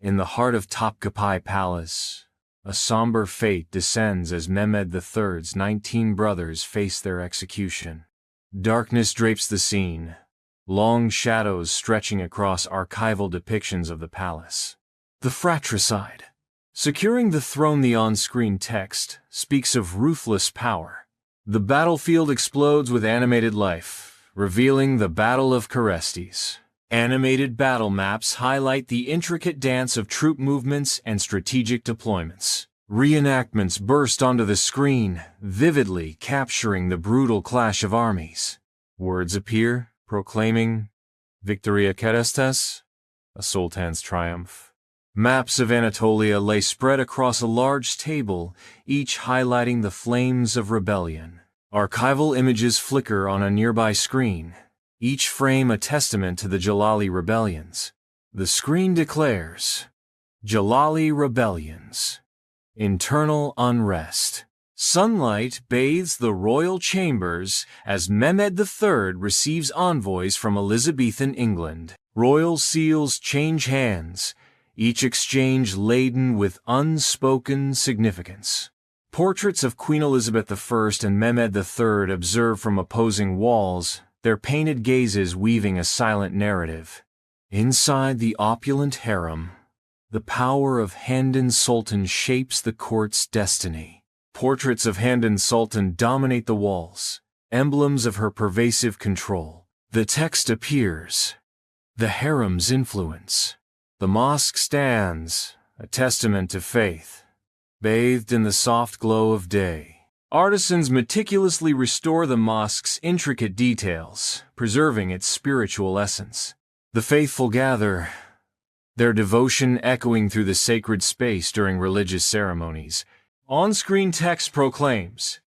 In the heart of Topkapi Palace, a somber fate descends as Mehmed III's 19 brothers face their execution. Darkness drapes the scene, long shadows stretching across archival depictions of the palace. The fratricide. Securing the throne, the on-screen text speaks of ruthless power. The battlefield explodes with animated life, revealing the Battle of Carestes. Animated battle maps highlight the intricate dance of troop movements and strategic deployments. Reenactments burst onto the screen, vividly capturing the brutal clash of armies. Words appear, proclaiming Victoria Carestes, a sultan's triumph. Maps of Anatolia lay spread across a large table, each highlighting the flames of rebellion. Archival images flicker on a nearby screen, each frame a testament to the Jalali rebellions. The screen declares, Jalali rebellions. Internal unrest. Sunlight bathes the royal chambers as Mehmed III receives envoys from Elizabethan England. Royal seals change hands, each exchange laden with unspoken significance. Portraits of Queen Elizabeth I and Mehmed III observe from opposing walls, their painted gazes weaving a silent narrative. Inside the opulent harem, the power of Hamdan Sultan shapes the court's destiny. Portraits of Hamdan Sultan dominate the walls, emblems of her pervasive control. The text appears, the harem's influence. The mosque stands, a testament to faith, bathed in the soft glow of day. Artisans meticulously restore the mosque's intricate details, preserving its spiritual essence. The faithful gather, their devotion echoing through the sacred space during religious ceremonies. On-screen text proclaims,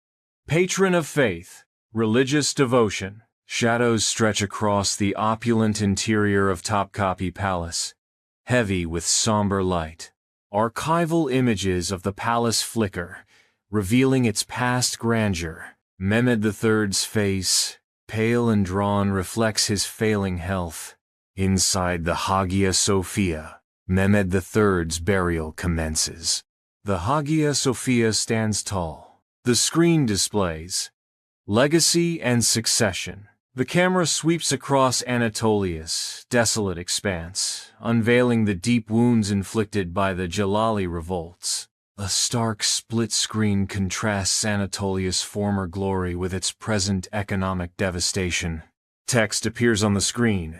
Patron of faith, religious devotion. Shadows stretch across the opulent interior of Topkapi Palace, heavy with somber light. Archival images of the palace flicker, revealing its past grandeur. Mehmed III's face, pale and drawn, reflects his failing health. Inside the Hagia Sophia, Mehmed III's burial commences. The Hagia Sophia stands tall. The screen displays legacy and succession. The camera sweeps across Anatolia's desolate expanse, unveiling the deep wounds inflicted by the Jalali revolts. A stark split screen contrasts Anatolia's former glory with its present economic devastation. Text appears on the screen.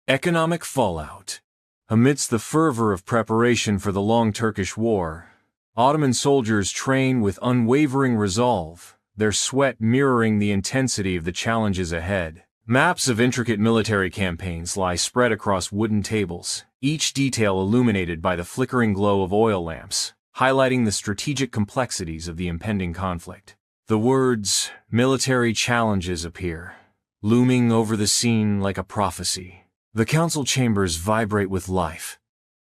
Economic fallout. Amidst the fervor of preparation for the long Turkish war, Ottoman soldiers train with unwavering resolve, their sweat mirroring the intensity of the challenges ahead. Maps of intricate military campaigns lie spread across wooden tables, each detail illuminated by the flickering glow of oil lamps, highlighting the strategic complexities of the impending conflict. The words, military challenges appear, looming over the scene like a prophecy. The council chambers vibrate with life,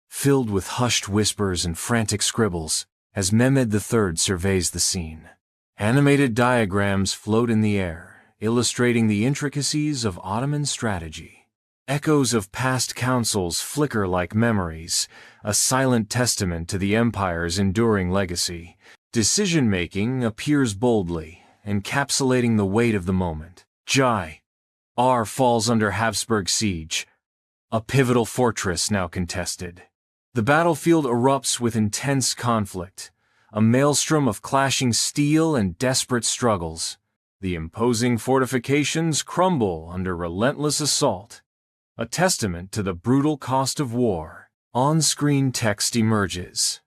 filled with hushed whispers and frantic scribbles, as Mehmed III surveys the scene. Animated diagrams float in the air, illustrating the intricacies of Ottoman strategy. Echoes of past councils flicker like memories, a silent testament to the empire's enduring legacy. Decision-making appears boldly, encapsulating the weight of the moment. Jai R falls under Habsburg siege, a pivotal fortress now contested. The battlefield erupts with intense conflict, a maelstrom of clashing steel and desperate struggles. The imposing fortifications crumble under relentless assault, a testament to the brutal cost of war. On-screen text emerges.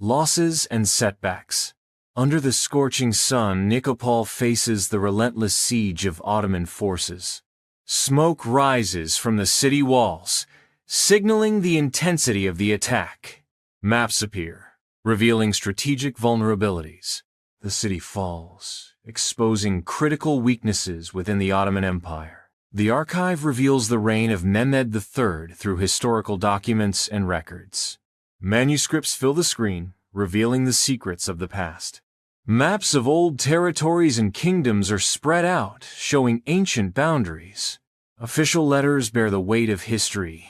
Losses and setbacks. Under the scorching sun, Nikopol faces the relentless siege of Ottoman forces. Smoke rises from the city walls, signaling the intensity of the attack. Maps appear, revealing strategic vulnerabilities. The city falls, exposing critical weaknesses within the Ottoman Empire. The archive reveals the reign of Mehmed III through historical documents and records. Manuscripts fill the screen, revealing the secrets of the past. Maps of old territories and kingdoms are spread out, showing ancient boundaries. Official letters bear the weight of history,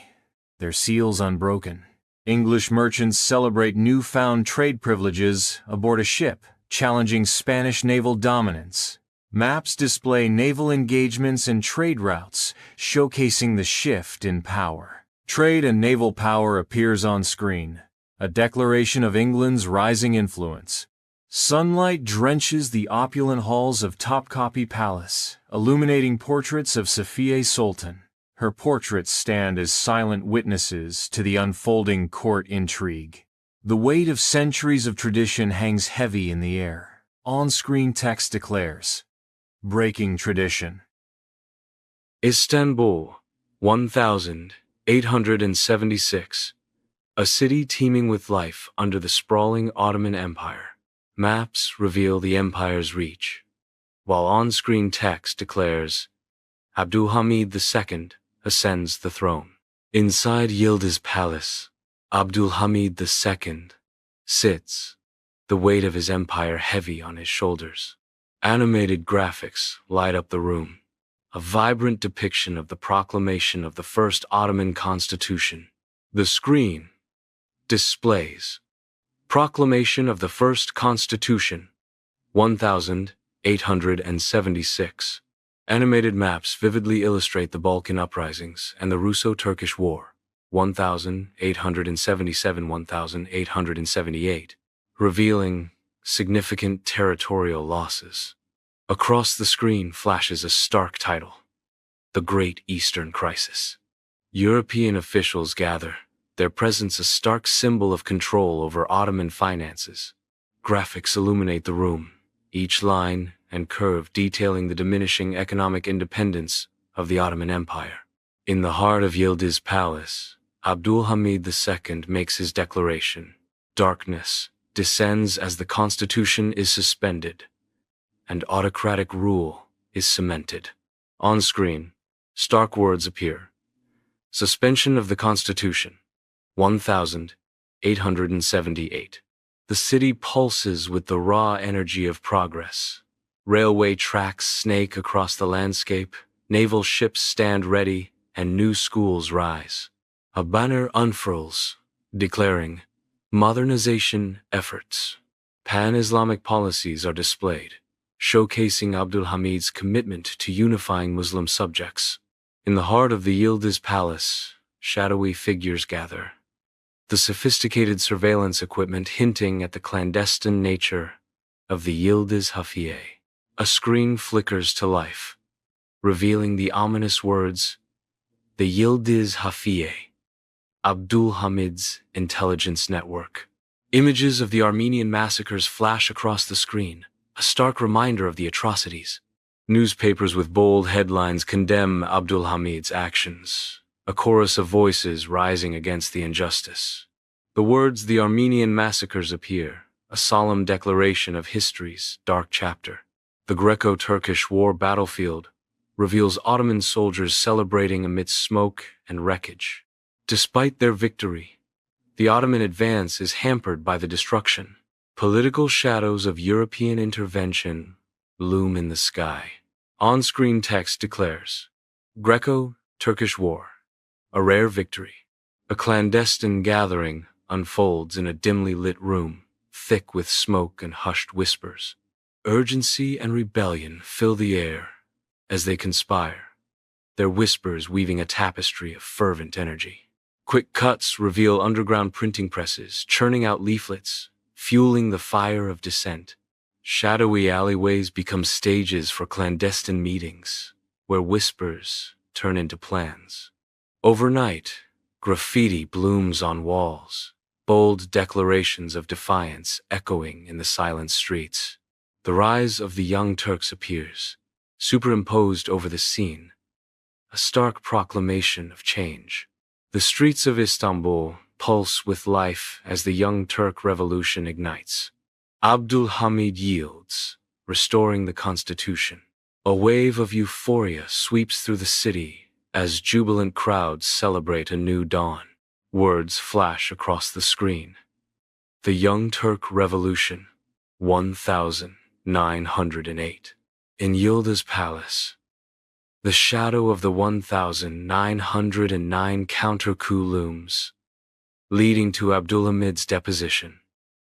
their seals unbroken. English merchants celebrate newfound trade privileges aboard a ship, challenging Spanish naval dominance. Maps display naval engagements and trade routes, showcasing the shift in power. Trade and naval power appears on screen, a declaration of England's rising influence. Sunlight drenches the opulent halls of Topkapi Palace, illuminating portraits of Safiye Sultan. Her portraits stand as silent witnesses to the unfolding court intrigue. The weight of centuries of tradition hangs heavy in the air. On-screen text declares, "Breaking tradition." Istanbul, 1876. A city teeming with life under the sprawling Ottoman Empire. Maps reveal the empire's reach, while on-screen text declares, Abdulhamid II ascends the throne. Inside Yildiz Palace, Abdulhamid II sits, the weight of his empire heavy on his shoulders. Animated graphics light up the room, a vibrant depiction of the proclamation of the first Ottoman constitution. The screen displays Proclamation of the First Constitution, 1876. Animated maps vividly illustrate the Balkan uprisings and the Russo-Turkish War, 1877–1878, revealing significant territorial losses. Across the screen flashes a stark title, The Great Eastern Crisis. European officials gather, their presence a stark symbol of control over Ottoman finances. Graphics illuminate the room, each line and curve detailing the diminishing economic independence of the Ottoman Empire. In the heart of Yildiz Palace, Abdulhamid II makes his declaration. Darkness descends as the constitution is suspended, and autocratic rule is cemented. On screen, stark words appear. Suspension of the Constitution, 1878. The city pulses with the raw energy of progress. Railway tracks snake across the landscape, naval ships stand ready, and new schools rise. A banner unfurls, declaring, Modernization efforts. Pan-Islamic policies are displayed, showcasing Abdulhamid's commitment to unifying Muslim subjects. In the heart of the Yildiz Palace, shadowy figures gather, the sophisticated surveillance equipment hinting at the clandestine nature of the Yildiz Hafiye. A screen flickers to life, revealing the ominous words, the Yildiz Hafiye, Abdulhamid's intelligence network. Images of the Armenian massacres flash across the screen, a stark reminder of the atrocities. Newspapers with bold headlines condemn Abdulhamid's actions, a chorus of voices rising against the injustice. The words "the Armenian massacres" appear, a solemn declaration of history's dark chapter. The Greco-Turkish war battlefield reveals Ottoman soldiers celebrating amidst smoke and wreckage. Despite their victory, the Ottoman advance is hampered by the destruction. Political shadows of European intervention loom in the sky. On-screen text declares, Greco-Turkish War, a rare victory. A clandestine gathering unfolds in a dimly lit room, thick with smoke and hushed whispers. Urgency and rebellion fill the air as they conspire, their whispers weaving a tapestry of fervent energy. Quick cuts reveal underground printing presses, churning out leaflets, fueling the fire of dissent. Shadowy alleyways become stages for clandestine meetings, where whispers turn into plans. Overnight, graffiti blooms on walls, bold declarations of defiance echoing in the silent streets. The rise of the Young Turks appears, superimposed over the scene, a stark proclamation of change. The streets of Istanbul pulse with life as the Young Turk revolution ignites. Abdulhamid yields, restoring the constitution. A wave of euphoria sweeps through the city as jubilant crowds celebrate a new dawn. Words flash across the screen. The Young Turk Revolution, 1908. In Yildiz Palace, the shadow of the 1909 counter-coup looms, leading to Abdulhamid's deposition.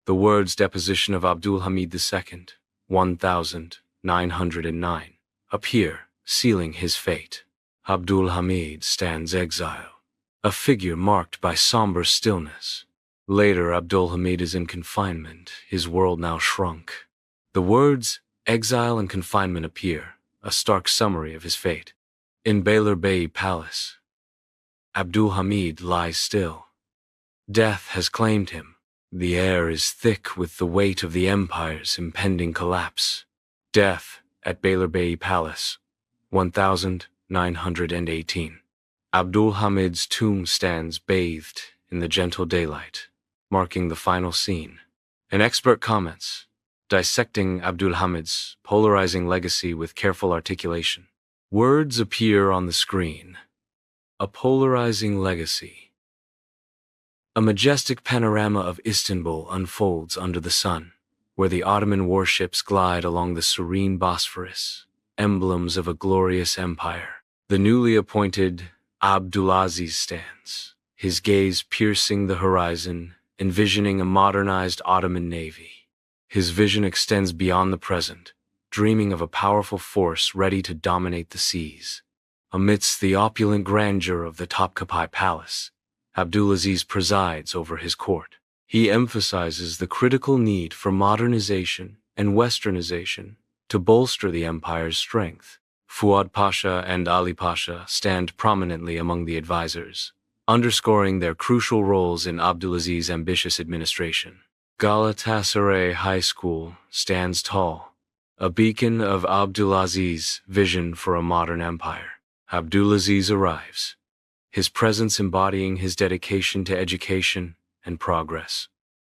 The words deposition of Abdulhamid II, 1909, appear, sealing his fate. Abdulhamid stands exile, a figure marked by somber stillness. Later, Abdulhamid is in confinement, his world now shrunk. The words exile and confinement appear, a stark summary of his fate. In Beylerbeyi Palace, Abdulhamid lies still. Death has claimed him. The air is thick with the weight of the empire's impending collapse. Death at Beylerbeyi Palace, 1918. Abdulhamid's tomb stands bathed in the gentle daylight, marking the final scene. An expert comments, dissecting Abdulhamid's polarizing legacy with careful articulation. Words appear on the screen. A polarizing legacy. A majestic panorama of Istanbul unfolds under the sun, where the Ottoman warships glide along the serene Bosphorus, emblems of a glorious empire. The newly appointed Abdulaziz stands, his gaze piercing the horizon, envisioning a modernized Ottoman navy. His vision extends beyond the present, dreaming of a powerful force ready to dominate the seas. Amidst the opulent grandeur of the Topkapi Palace, Abdulaziz presides over his court. He emphasizes the critical need for modernization and westernization to bolster the empire's strength. Fuad Pasha and Ali Pasha stand prominently among the advisors, underscoring their crucial roles in Abdulaziz's ambitious administration. Galatasaray High School stands tall, a beacon of Abdulaziz's vision for a modern empire. Abdulaziz arrives, his presence embodying his dedication to education and progress.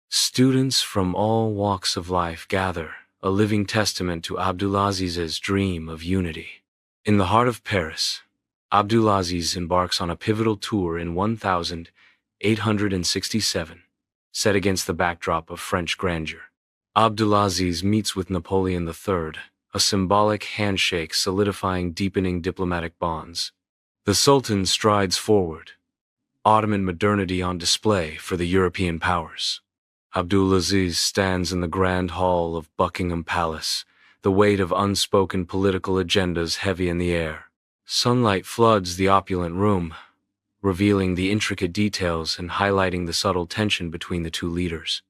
Students from all walks of life gather, a living testament to Abdulaziz's dream of unity. In the heart of Paris, Abdulaziz embarks on a pivotal tour in 1867, set against the backdrop of French grandeur. Abdulaziz meets with Napoleon III, a symbolic handshake solidifying deepening diplomatic bonds. The Sultan strides forward, Ottoman modernity on display for the European powers. Abdulaziz stands in the grand hall of Buckingham Palace, the weight of unspoken political agendas heavy in the air. Sunlight floods the opulent room, revealing the intricate details and highlighting the subtle tension between the two leaders.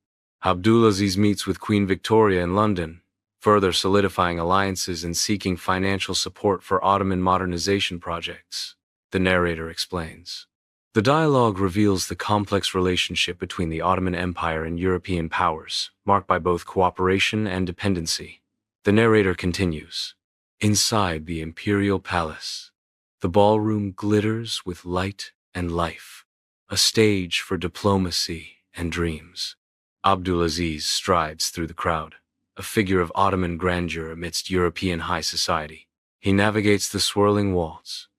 Abdulaziz meets with Queen Victoria in London, further solidifying alliances and seeking financial support for Ottoman modernization projects. The narrator explains. The dialogue reveals the complex relationship between the Ottoman Empire and European powers, marked by both cooperation and dependency. The narrator continues. Inside the imperial palace, the ballroom glitters with light and life, a stage for diplomacy and dreams. Abdulaziz strides through the crowd, a figure of Ottoman grandeur amidst European high society. He navigates the swirling walls,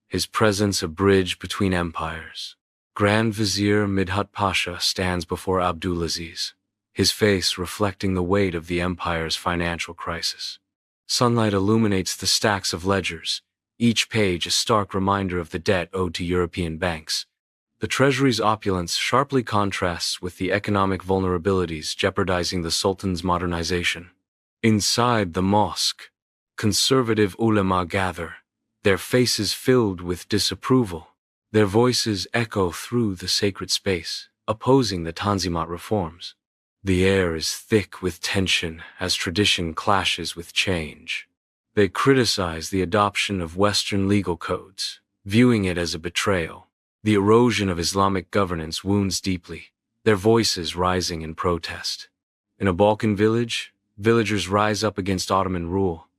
his presence a bridge between empires. Grand Vizier Midhat Pasha stands before Abdulaziz, his face reflecting the weight of the empire's financial crisis. Sunlight illuminates the stacks of ledgers, each page a stark reminder of the debt owed to European banks. The treasury's opulence sharply contrasts with the economic vulnerabilities jeopardizing the Sultan's modernization. Inside the mosque, conservative ulama gather, their faces filled with disapproval. Their voices echo through the sacred space, opposing the Tanzimat reforms. The air is thick with tension as tradition clashes with change. They criticize the adoption of Western legal codes, viewing it as a betrayal. The erosion of Islamic governance wounds deeply, their voices rising in protest. In a Balkan village, villagers rise up against Ottoman rule,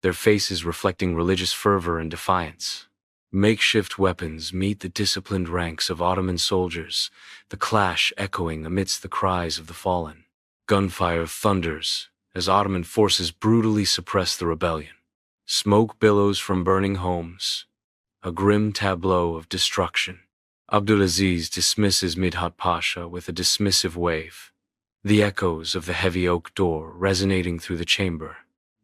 their faces reflecting religious fervor and defiance. Makeshift weapons meet the disciplined ranks of Ottoman soldiers, the clash echoing amidst the cries of the fallen. Gunfire thunders as Ottoman forces brutally suppress the rebellion. Smoke billows from burning homes, a grim tableau of destruction. Abdulaziz dismisses Midhat Pasha with a dismissive wave, the echoes of the heavy oak door resonating through the chamber.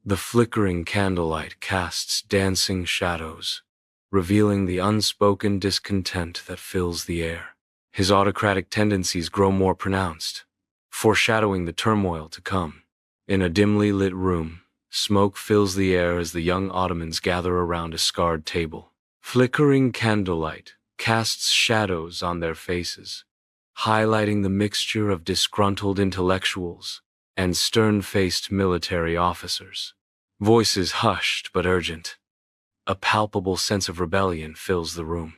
The flickering candlelight casts dancing shadows, revealing the unspoken discontent that fills the air. His autocratic tendencies grow more pronounced, foreshadowing the turmoil to come. In a dimly lit room, smoke fills the air as the young Ottomans gather around a scarred table. Flickering candlelight casts shadows on their faces, highlighting the mixture of disgruntled intellectuals and stern-faced military officers. Voices hushed but urgent. A palpable sense of rebellion fills the room.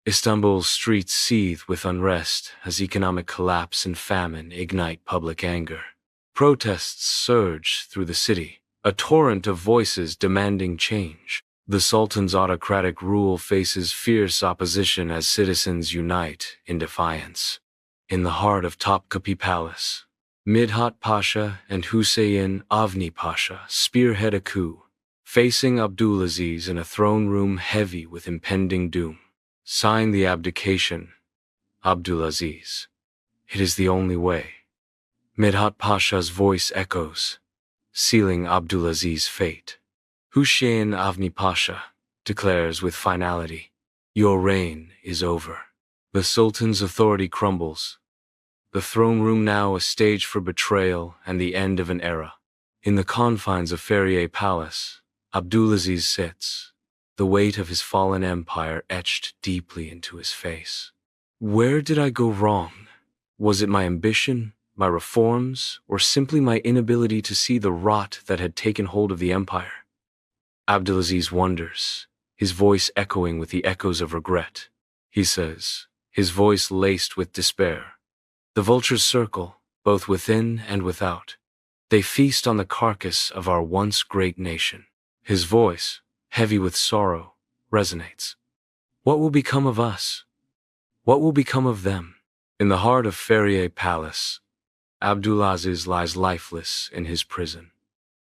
Istanbul's streets seethe with unrest as economic collapse and famine ignite public anger. Protests surge through the city, a torrent of voices demanding change. The Sultan's autocratic rule faces fierce opposition as citizens unite in defiance. In the heart of Topkapi Palace, Midhat Pasha and Hüseyin Avni Pasha spearhead a coup, facing Abdulaziz in a throne room heavy with impending doom. Sign the abdication, Abdulaziz. It is the only way. Midhat Pasha's voice echoes, sealing Abdulaziz's fate. Hüseyin Avni Pasha declares with finality, "Your reign is over." The Sultan's authority crumbles, the throne room now a stage for betrayal and the end of an era. In the confines of Ferrier Palace, Abdulaziz sits, the weight of his fallen empire etched deeply into his face. Where did I go wrong? Was it my ambition, my reforms, or simply my inability to see the rot that had taken hold of the empire? Abdulaziz wonders, his voice echoing with the echoes of regret. He says, his voice laced with despair, "The vultures circle, both within and without. They feast on the carcass of our once great nation." His voice, heavy with sorrow, resonates. What will become of us? What will become of them? In the heart of Ferrier Palace, Abdulaziz lies lifeless in his prison,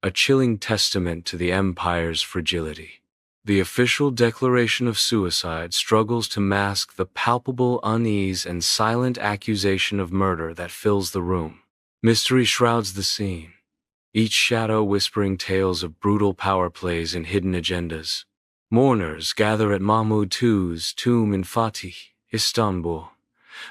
a chilling testament to the empire's fragility. The official declaration of suicide struggles to mask the palpable unease and silent accusation of murder that fills the room. Mystery shrouds the scene, each shadow whispering tales of brutal power plays and hidden agendas. Mourners gather at Mahmud II's tomb in Fatih, Istanbul,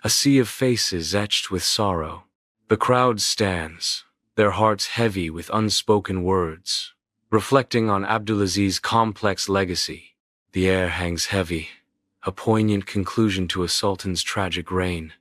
a sea of faces etched with sorrow. The crowd stands, their hearts heavy with unspoken words, reflecting on Abdulaziz's complex legacy. The air hangs heavy, a poignant conclusion to a sultan's tragic reign.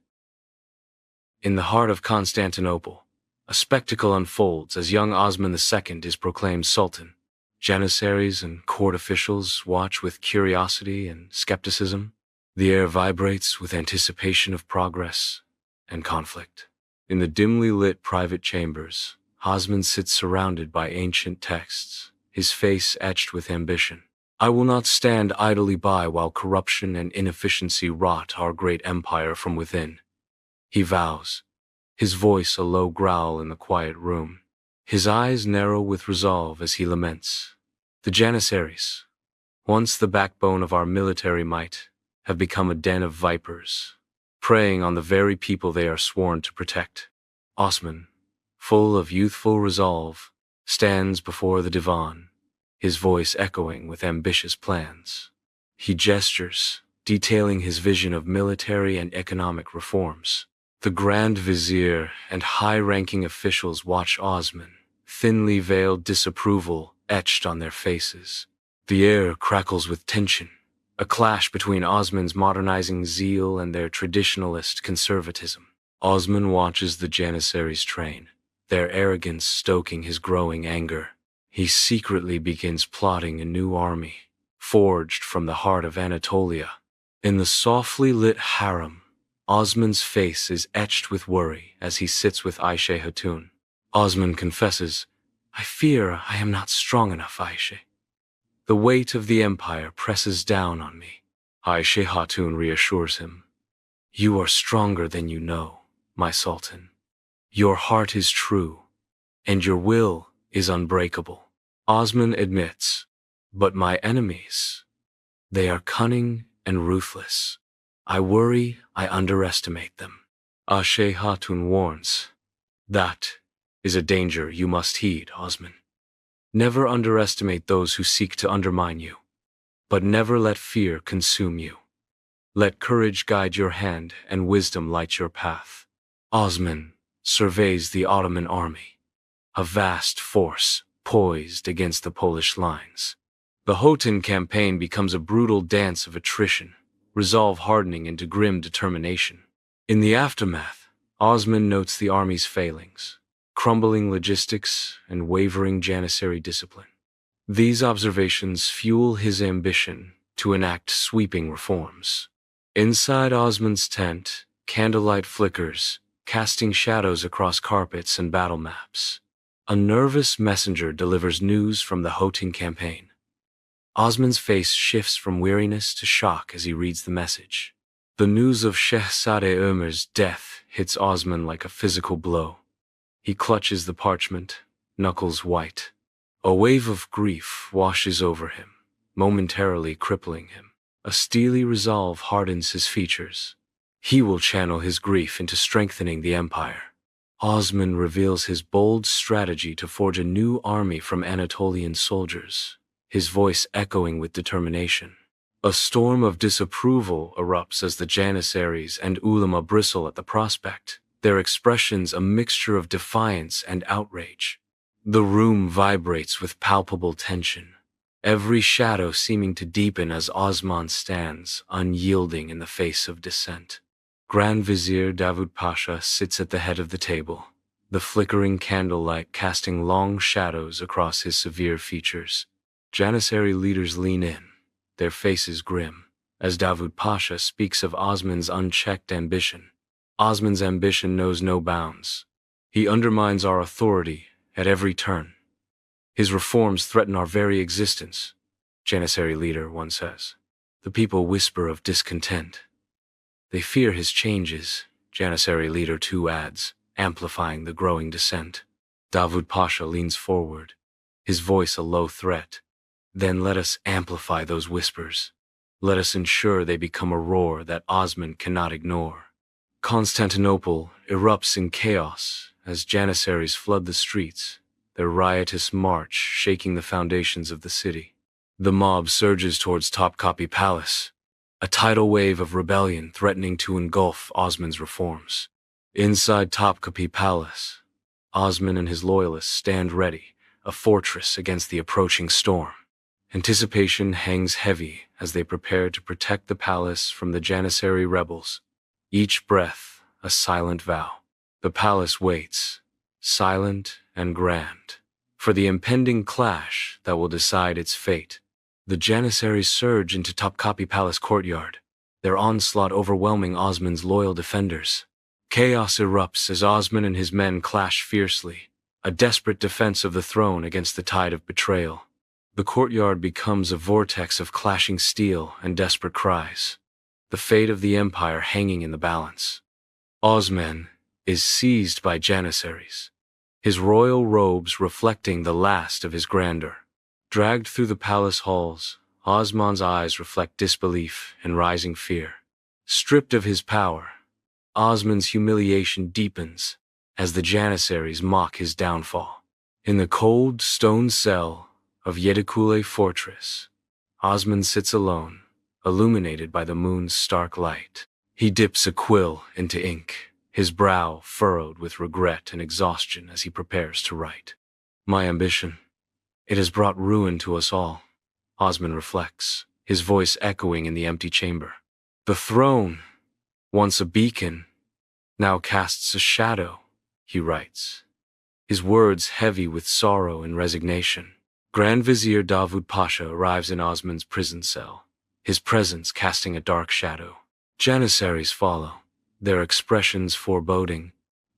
In the heart of Constantinople, a spectacle unfolds as young Osman II is proclaimed sultan. Janissaries and court officials watch with curiosity and skepticism. The air vibrates with anticipation of progress and conflict. In the dimly lit private chambers, Osman sits surrounded by ancient texts, his face etched with ambition. "I will not stand idly by while corruption and inefficiency rot our great empire from within," he vows, his voice a low growl in the quiet room. His eyes narrow with resolve as he laments. The Janissaries, once the backbone of our military might, have become a den of vipers, preying on the very people they are sworn to protect. Osman, full of youthful resolve, stands before the divan, his voice echoing with ambitious plans. He gestures, detailing his vision of military and economic reforms. The Grand Vizier and high-ranking officials watch Osman, thinly veiled disapproval etched on their faces. The air crackles with tension, a clash between Osman's modernizing zeal and their traditionalist conservatism. Osman watches the Janissaries train, their arrogance stoking his growing anger. He secretly begins plotting a new army, forged from the heart of Anatolia. In the softly lit harem, Osman's face is etched with worry as he sits with Ayşe Hatun. Osman confesses, "I fear I am not strong enough, Ayşe. The weight of the empire presses down on me." Ayşe Hatun reassures him, "You are stronger than you know, my sultan. Your heart is true, and your will is unbreakable." Osman admits, "But my enemies, they are cunning and ruthless. I worry I underestimate them." Ayşe Hatun warns, "That is a danger you must heed, Osman. Never underestimate those who seek to undermine you, but never let fear consume you. Let courage guide your hand and wisdom light your path. Osman surveys the Ottoman army, a vast force poised against the Polish lines. The Khotan campaign becomes a brutal dance of attrition, resolve hardening into grim determination. In the aftermath, Osman notes the army's failings, crumbling logistics and wavering janissary discipline. These observations fuel his ambition to enact sweeping reforms. Inside Osman's tent, candlelight flickers, casting shadows across carpets and battle maps. A nervous messenger delivers news from the Khotan campaign. Osman's face shifts from weariness to shock as he reads the message. The news of Shehzade Ömer's death hits Osman like a physical blow. He clutches the parchment, knuckles white. A wave of grief washes over him, momentarily crippling him. A steely resolve hardens his features. He will channel his grief into strengthening the empire. Osman reveals his bold strategy to forge a new army from Anatolian soldiers, his voice echoing with determination. A storm of disapproval erupts as the Janissaries and ulama bristle at the prospect, their expressions a mixture of defiance and outrage. The room vibrates with palpable tension, every shadow seeming to deepen as Osman stands, unyielding in the face of dissent. Grand Vizier Davud Pasha sits at the head of the table, the flickering candlelight casting long shadows across his severe features. Janissary leaders lean in, their faces grim, as Davud Pasha speaks of Osman's unchecked ambition. Osman's ambition knows no bounds. He undermines our authority at every turn. His reforms threaten our very existence, Janissary leader one says. The people whisper of discontent. They fear his changes, Janissary leader two adds, amplifying the growing dissent. Davud Pasha leans forward, his voice a low threat. Then let us amplify those whispers. Let us ensure they become a roar that Osman cannot ignore. Constantinople erupts in chaos as Janissaries flood the streets, their riotous march shaking the foundations of the city. The mob surges towards Topkapi Palace, a tidal wave of rebellion threatening to engulf Osman's reforms. Inside Topkapi Palace, Osman and his loyalists stand ready, a fortress against the approaching storm. Anticipation hangs heavy as they prepare to protect the palace from the Janissary rebels. Each breath, a silent vow. The palace waits, silent and grand, for the impending clash that will decide its fate. The Janissaries surge into Topkapi Palace courtyard, their onslaught overwhelming Osman's loyal defenders. Chaos erupts as Osman and his men clash fiercely, a desperate defense of the throne against the tide of betrayal. The courtyard becomes a vortex of clashing steel and desperate cries, the fate of the empire hanging in the balance. Osman is seized by Janissaries, his royal robes reflecting the last of his grandeur. Dragged through the palace halls, Osman's eyes reflect disbelief and rising fear. Stripped of his power, Osman's humiliation deepens as the Janissaries mock his downfall. In the cold stone cell of Yedikule Fortress, Osman sits alone, illuminated by the moon's stark light. He dips a quill into ink, his brow furrowed with regret and exhaustion as he prepares to write. My ambition, it has brought ruin to us all, Osman reflects, his voice echoing in the empty chamber. The throne, once a beacon, now casts a shadow, he writes, his words heavy with sorrow and resignation. Grand Vizier Davud Pasha arrives in Osman's prison cell, his presence casting a dark shadow. Janissaries follow, their expressions foreboding.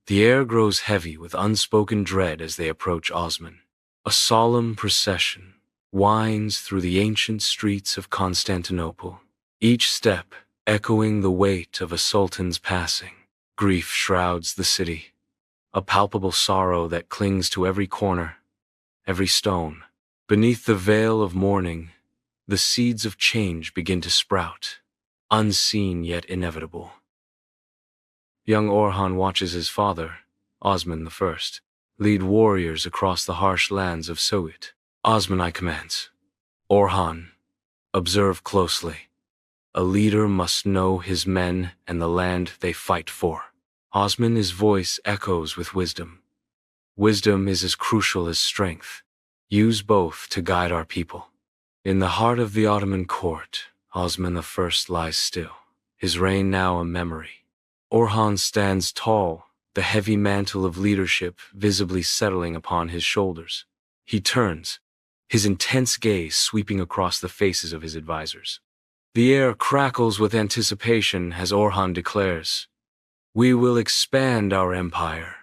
The air grows heavy with unspoken dread as they approach Osman. A solemn procession winds through the ancient streets of Constantinople, each step echoing the weight of a sultan's passing. Grief shrouds the city, a palpable sorrow that clings to every corner, every stone. Beneath the veil of mourning, the seeds of change begin to sprout, unseen yet inevitable. Young Orhan watches his father, Osman I, lead warriors across the harsh lands of Soğut. Osman I commands. Orhan, observe closely. A leader must know his men and the land they fight for. Osman's voice echoes with wisdom. Wisdom is as crucial as strength. Use both to guide our people. In the heart of the Ottoman court, Osman I lies still, his reign now a memory. Orhan stands tall, the heavy mantle of leadership visibly settling upon his shoulders. He turns, his intense gaze sweeping across the faces of his advisors. The air crackles with anticipation as Orhan declares, "We will expand our empire,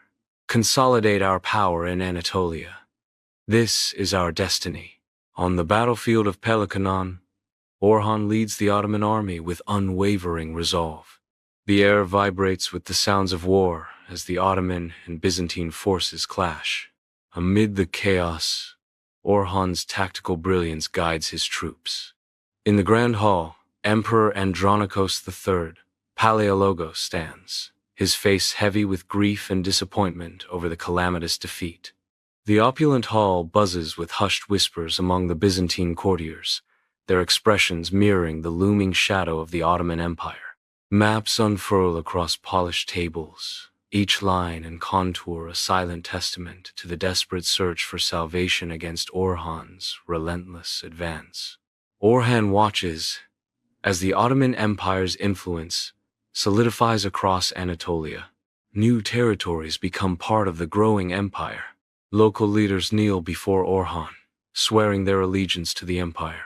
consolidate our power in Anatolia. This is our destiny." On the battlefield of Pelikanon, Orhan leads the Ottoman army with unwavering resolve. The air vibrates with the sounds of war as the Ottoman and Byzantine forces clash. Amid the chaos, Orhan's tactical brilliance guides his troops. In the Grand Hall, Emperor Andronikos III, Palaiologos, stands, his face heavy with grief and disappointment over the calamitous defeat. The opulent hall buzzes with hushed whispers among the Byzantine courtiers, their expressions mirroring the looming shadow of the Ottoman Empire. Maps unfurl across polished tables, each line and contour a silent testament to the desperate search for salvation against Orhan's relentless advance. Orhan watches as the Ottoman Empire's influence solidifies across Anatolia. New territories become part of the growing empire. Local leaders kneel before Orhan, swearing their allegiance to the empire.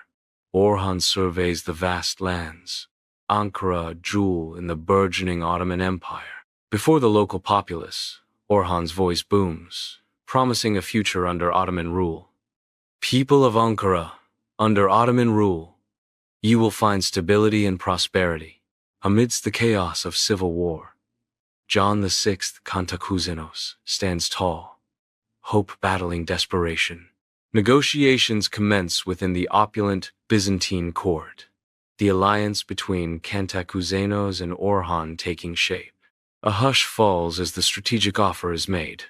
Orhan surveys the vast lands, Ankara a jewel in the burgeoning Ottoman Empire. Before the local populace, Orhan's voice booms, promising a future under Ottoman rule. "People of Ankara, under Ottoman rule, you will find stability and prosperity." Amidst the chaos of civil war, John VI Kantakouzenos stands tall, hope battling desperation. Negotiations commence within the opulent Byzantine court, the alliance between Kantakouzenos and Orhan taking shape. A hush falls as the strategic offer is made.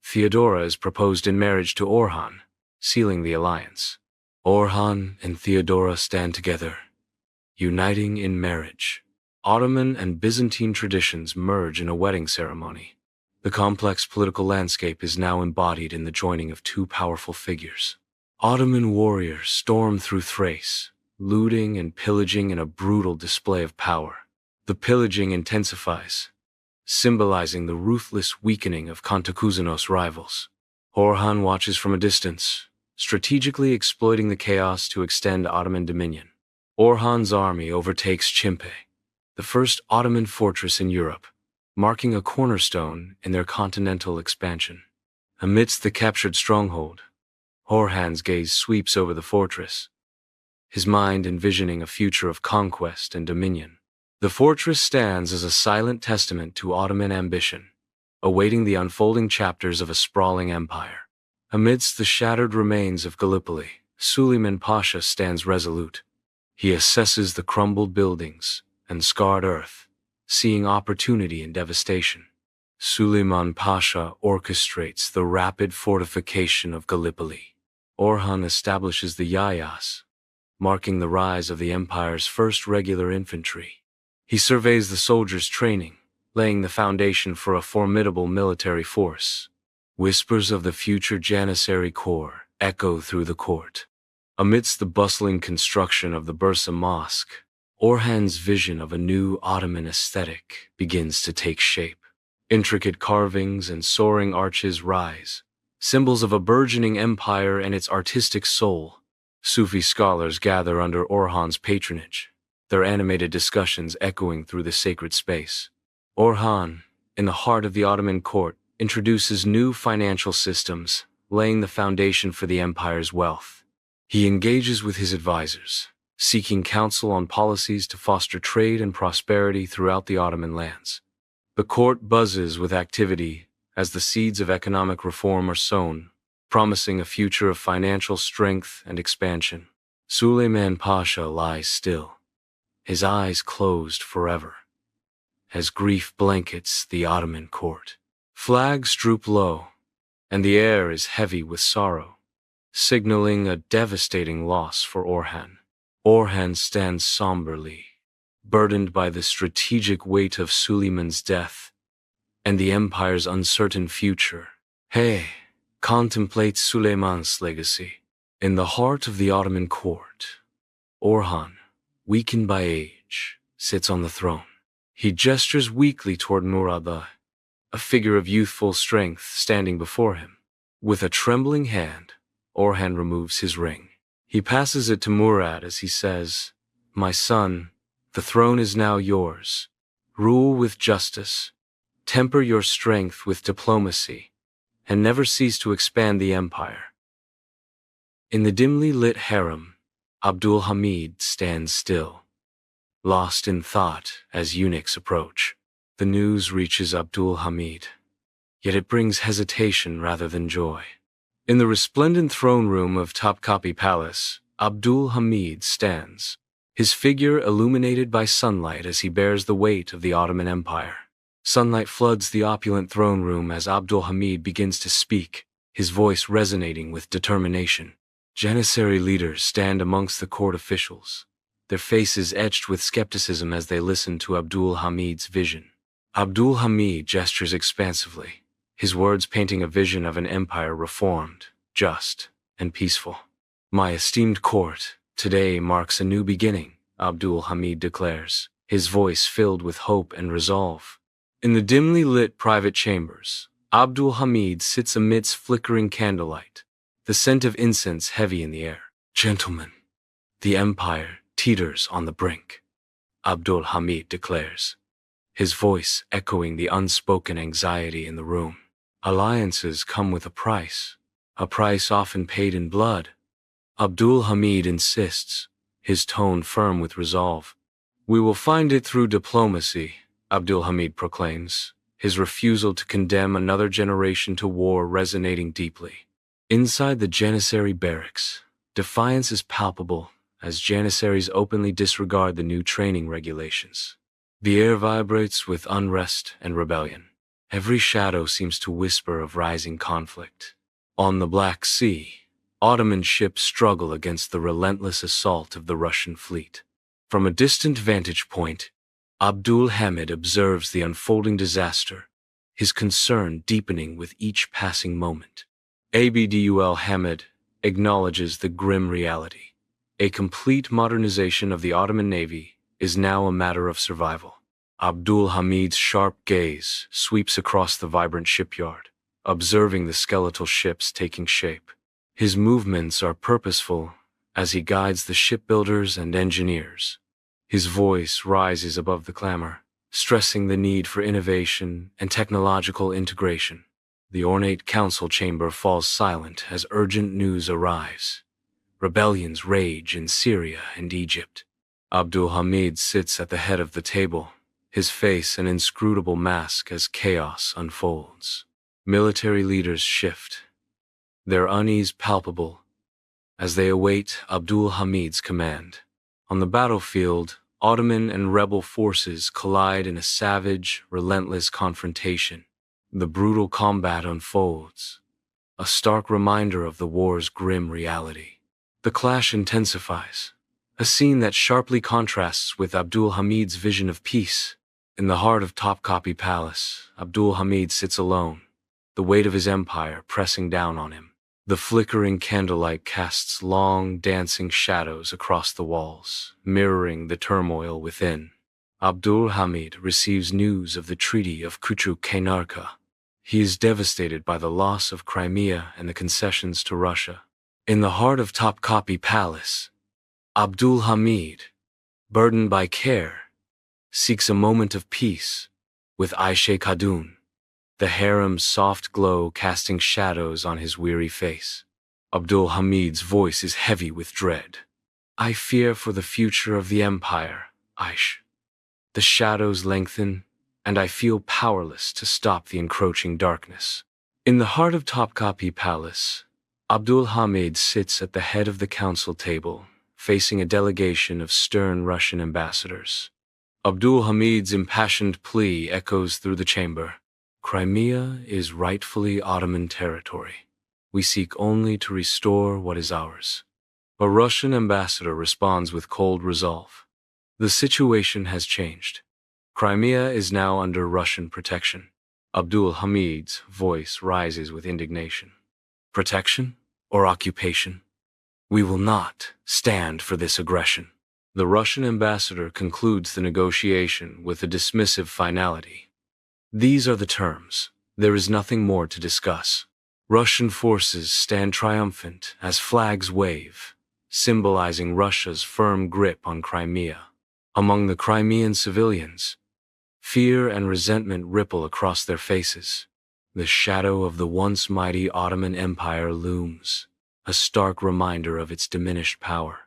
Theodora is proposed in marriage to Orhan, sealing the alliance. Orhan and Theodora stand together, uniting in marriage. Ottoman and Byzantine traditions merge in a wedding ceremony. The complex political landscape is now embodied in the joining of two powerful figures. Ottoman warriors storm through Thrace, looting and pillaging in a brutal display of power. The pillaging intensifies, symbolizing the ruthless weakening of Kantakouzenos' rivals. Orhan watches from a distance, strategically exploiting the chaos to extend Ottoman dominion. Orhan's army overtakes Chimpe, the first Ottoman fortress in Europe, marking a cornerstone in their continental expansion. Amidst the captured stronghold, Orhan's gaze sweeps over the fortress, his mind envisioning a future of conquest and dominion. The fortress stands as a silent testament to Ottoman ambition, awaiting the unfolding chapters of a sprawling empire. Amidst the shattered remains of Gallipoli, Suleiman Pasha stands resolute. He assesses the crumbled buildings and scarred earth, seeing opportunity in devastation. Suleiman Pasha orchestrates the rapid fortification of Gallipoli. Orhan establishes the Yayas, marking the rise of the empire's first regular infantry. He surveys the soldiers' training, laying the foundation for a formidable military force. Whispers of the future Janissary Corps echo through the court. Amidst the bustling construction of the Bursa Mosque, Orhan's vision of a new Ottoman aesthetic begins to take shape. Intricate carvings and soaring arches rise, symbols of a burgeoning empire and its artistic soul. Sufi scholars gather under Orhan's patronage, their animated discussions echoing through the sacred space. Orhan, in the heart of the Ottoman court, introduces new financial systems, laying the foundation for the empire's wealth. He engages with his advisors, seeking counsel on policies to foster trade and prosperity throughout the Ottoman lands. The court buzzes with activity as the seeds of economic reform are sown, promising a future of financial strength and expansion. Suleiman Pasha lies still, his eyes closed forever, as grief blankets the Ottoman court. Flags droop low, and the air is heavy with sorrow, signaling a devastating loss for Orhan. Orhan stands somberly, burdened by the strategic weight of Suleiman's death and the empire's uncertain future. He contemplates Suleiman's legacy. In the heart of the Ottoman court, Orhan, weakened by age, sits on the throne. He gestures weakly toward Murad, a figure of youthful strength standing before him. With a trembling hand, Orhan removes his ring. He passes it to Murad as he says, "My son, the throne is now yours. Rule with justice, temper your strength with diplomacy, and never cease to expand the empire." In the dimly lit harem, Abdul Hamid stands still, lost in thought as eunuchs approach. The news reaches Abdul Hamid, yet it brings hesitation rather than joy. In the resplendent throne room of Topkapi Palace, Abdul Hamid stands, his figure illuminated by sunlight as he bears the weight of the Ottoman Empire. Sunlight floods the opulent throne room as Abdul Hamid begins to speak, his voice resonating with determination. Janissary leaders stand amongst the court officials, their faces etched with skepticism as they listen to Abdul Hamid's vision. Abdul Hamid gestures expansively, his words painting a vision of an empire reformed, just, and peaceful. "My esteemed court, today marks a new beginning," Abdul Hamid declares, his voice filled with hope and resolve. In the dimly lit private chambers, Abdul Hamid sits amidst flickering candlelight, the scent of incense heavy in the air. "Gentlemen, the empire teeters on the brink," Abdul Hamid declares, his voice echoing the unspoken anxiety in the room. "Alliances come with a price often paid in blood." Abdul Hamid insists, his tone firm with resolve. "We will find it through diplomacy," Abdul Hamid proclaims, his refusal to condemn another generation to war resonating deeply. Inside the Janissary barracks, defiance is palpable as Janissaries openly disregard the new training regulations. The air vibrates with unrest and rebellion. Every shadow seems to whisper of rising conflict. On the Black Sea, Ottoman ships struggle against the relentless assault of the Russian fleet. From a distant vantage point, Abdul Hamid observes the unfolding disaster, his concern deepening with each passing moment. Abdul Hamid acknowledges the grim reality. A complete modernization of the Ottoman Navy is now a matter of survival. Abdul Hamid's sharp gaze sweeps across the vibrant shipyard, observing the skeletal ships taking shape. His movements are purposeful as he guides the shipbuilders and engineers. His voice rises above the clamor, stressing the need for innovation and technological integration. The ornate council chamber falls silent as urgent news arrives. Rebellions rage in Syria and Egypt. Abdul Hamid sits at the head of the table, his face an inscrutable mask as chaos unfolds. Military leaders shift, their unease palpable, as they await Abdul Hamid's command. On the battlefield, Ottoman and rebel forces collide in a savage, relentless confrontation. The brutal combat unfolds, a stark reminder of the war's grim reality. The clash intensifies, a scene that sharply contrasts with Abdul Hamid's vision of peace. In the heart of Topkapi Palace, Abdul Hamid sits alone, the weight of his empire pressing down on him. The flickering candlelight casts long, dancing shadows across the walls, mirroring the turmoil within. Abdul Hamid receives news of the Treaty of Küçük-Kaynarca. He is devastated by the loss of Crimea and the concessions to Russia. In the heart of Topkapi Palace, Abdul Hamid, burdened by care, seeks a moment of peace with Aisha Khadun, the harem's soft glow casting shadows on his weary face. Abdul Hamid's voice is heavy with dread. "I fear for the future of the empire, Aisha. The shadows lengthen, and I feel powerless to stop the encroaching darkness." In the heart of Topkapi Palace, Abdul Hamid sits at the head of the council table, facing a delegation of stern Russian ambassadors. Abdul Hamid's impassioned plea echoes through the chamber. "Crimea is rightfully Ottoman territory. We seek only to restore what is ours." A Russian ambassador responds with cold resolve. The situation has changed. Crimea is now under Russian protection. Abdul Hamid's voice rises with indignation. Protection or occupation? We will not stand for this aggression. The Russian ambassador concludes the negotiation with a dismissive finality. These are the terms. There is nothing more to discuss. Russian forces stand triumphant as flags wave, symbolizing Russia's firm grip on Crimea. Among the Crimean civilians, fear and resentment ripple across their faces. The shadow of the once mighty Ottoman Empire looms, a stark reminder of its diminished power.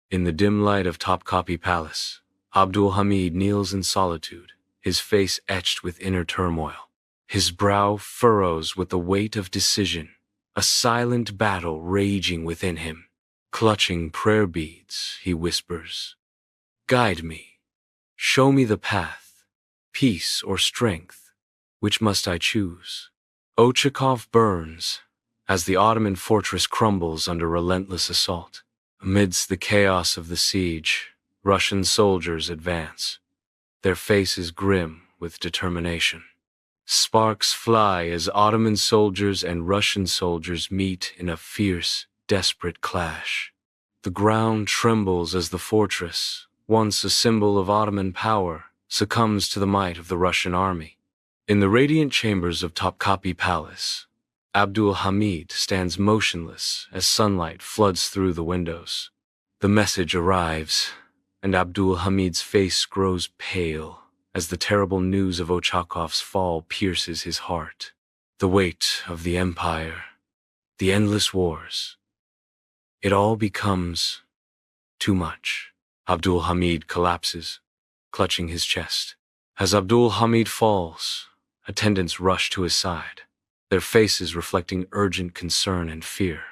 In the dim light of Topkapi Palace, Abdul Hamid kneels in solitude, his face etched with inner turmoil. His brow furrows with the weight of decision, a silent battle raging within him. Clutching prayer beads, he whispers, "Guide me. Show me the path. Peace or strength. Which must I choose?" Ochakov burns as the Ottoman fortress crumbles under relentless assault. Amidst the chaos of the siege, Russian soldiers advance, their faces grim with determination. Sparks fly as Ottoman soldiers and Russian soldiers meet in a fierce, desperate clash. The ground trembles as the fortress, once a symbol of Ottoman power, succumbs to the might of the Russian army. In the radiant chambers of Topkapi Palace, Abdul Hamid stands motionless as sunlight floods through the windows. The message arrives, and Abdul Hamid's face grows pale as the terrible news of Ochakov's fall pierces his heart. The weight of the empire, the endless wars. It all becomes too much. Abdul Hamid collapses, clutching his chest. As Abdul Hamid falls, attendants rush to his side, their faces reflecting urgent concern and fear.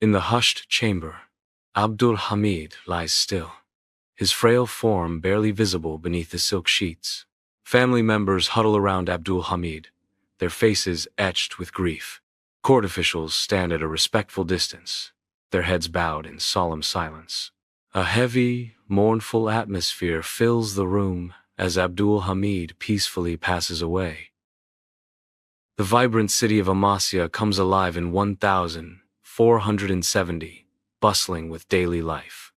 In the hushed chamber, Abdul Hamid lies still, his frail form barely visible beneath the silk sheets. Family members huddle around Abdul Hamid, their faces etched with grief. Court officials stand at a respectful distance, their heads bowed in solemn silence. A heavy, mournful atmosphere fills the room as Abdul Hamid peacefully passes away. The vibrant city of Amasya comes alive in 1470, bustling with daily life.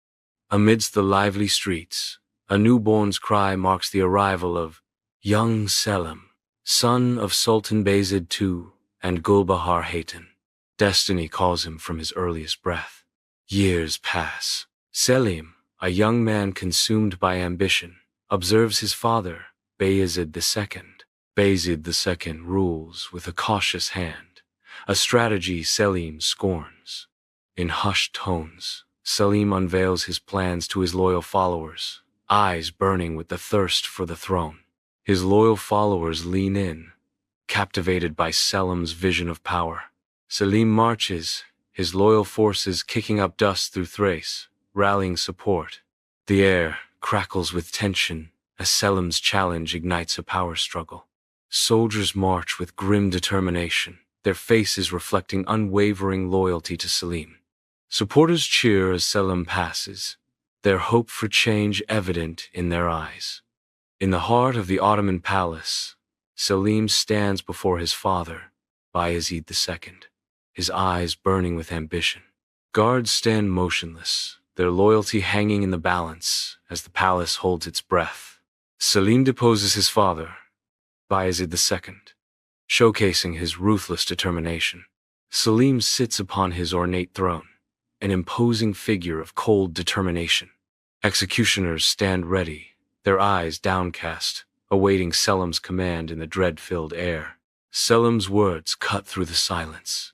Amidst the lively streets, a newborn's cry marks the arrival of young Selim, son of Sultan Bayezid II and Gulbahar Hatun. Destiny calls him from his earliest breath. Years pass. Selim, a young man consumed by ambition, observes his father, Bayezid II. Bayezid II rules with a cautious hand, a strategy Selim scorns. In hushed tones, Selim unveils his plans to his loyal followers, eyes burning with the thirst for the throne. His loyal followers lean in, captivated by Selim's vision of power. Selim marches, his loyal forces kicking up dust through Thrace, rallying support. The air crackles with tension as Selim's challenge ignites a power struggle. Soldiers march with grim determination, their faces reflecting unwavering loyalty to Selim. Supporters cheer as Selim passes, their hope for change evident in their eyes. In the heart of the Ottoman palace, Selim stands before his father, Bayezid II, his eyes burning with ambition. Guards stand motionless, their loyalty hanging in the balance as the palace holds its breath. Selim deposes his father, Bayezid II, showcasing his ruthless determination. Selim sits upon his ornate throne, an imposing figure of cold determination. Executioners stand ready, their eyes downcast, awaiting Selim's command in the dread-filled air. Selim's words cut through the silence.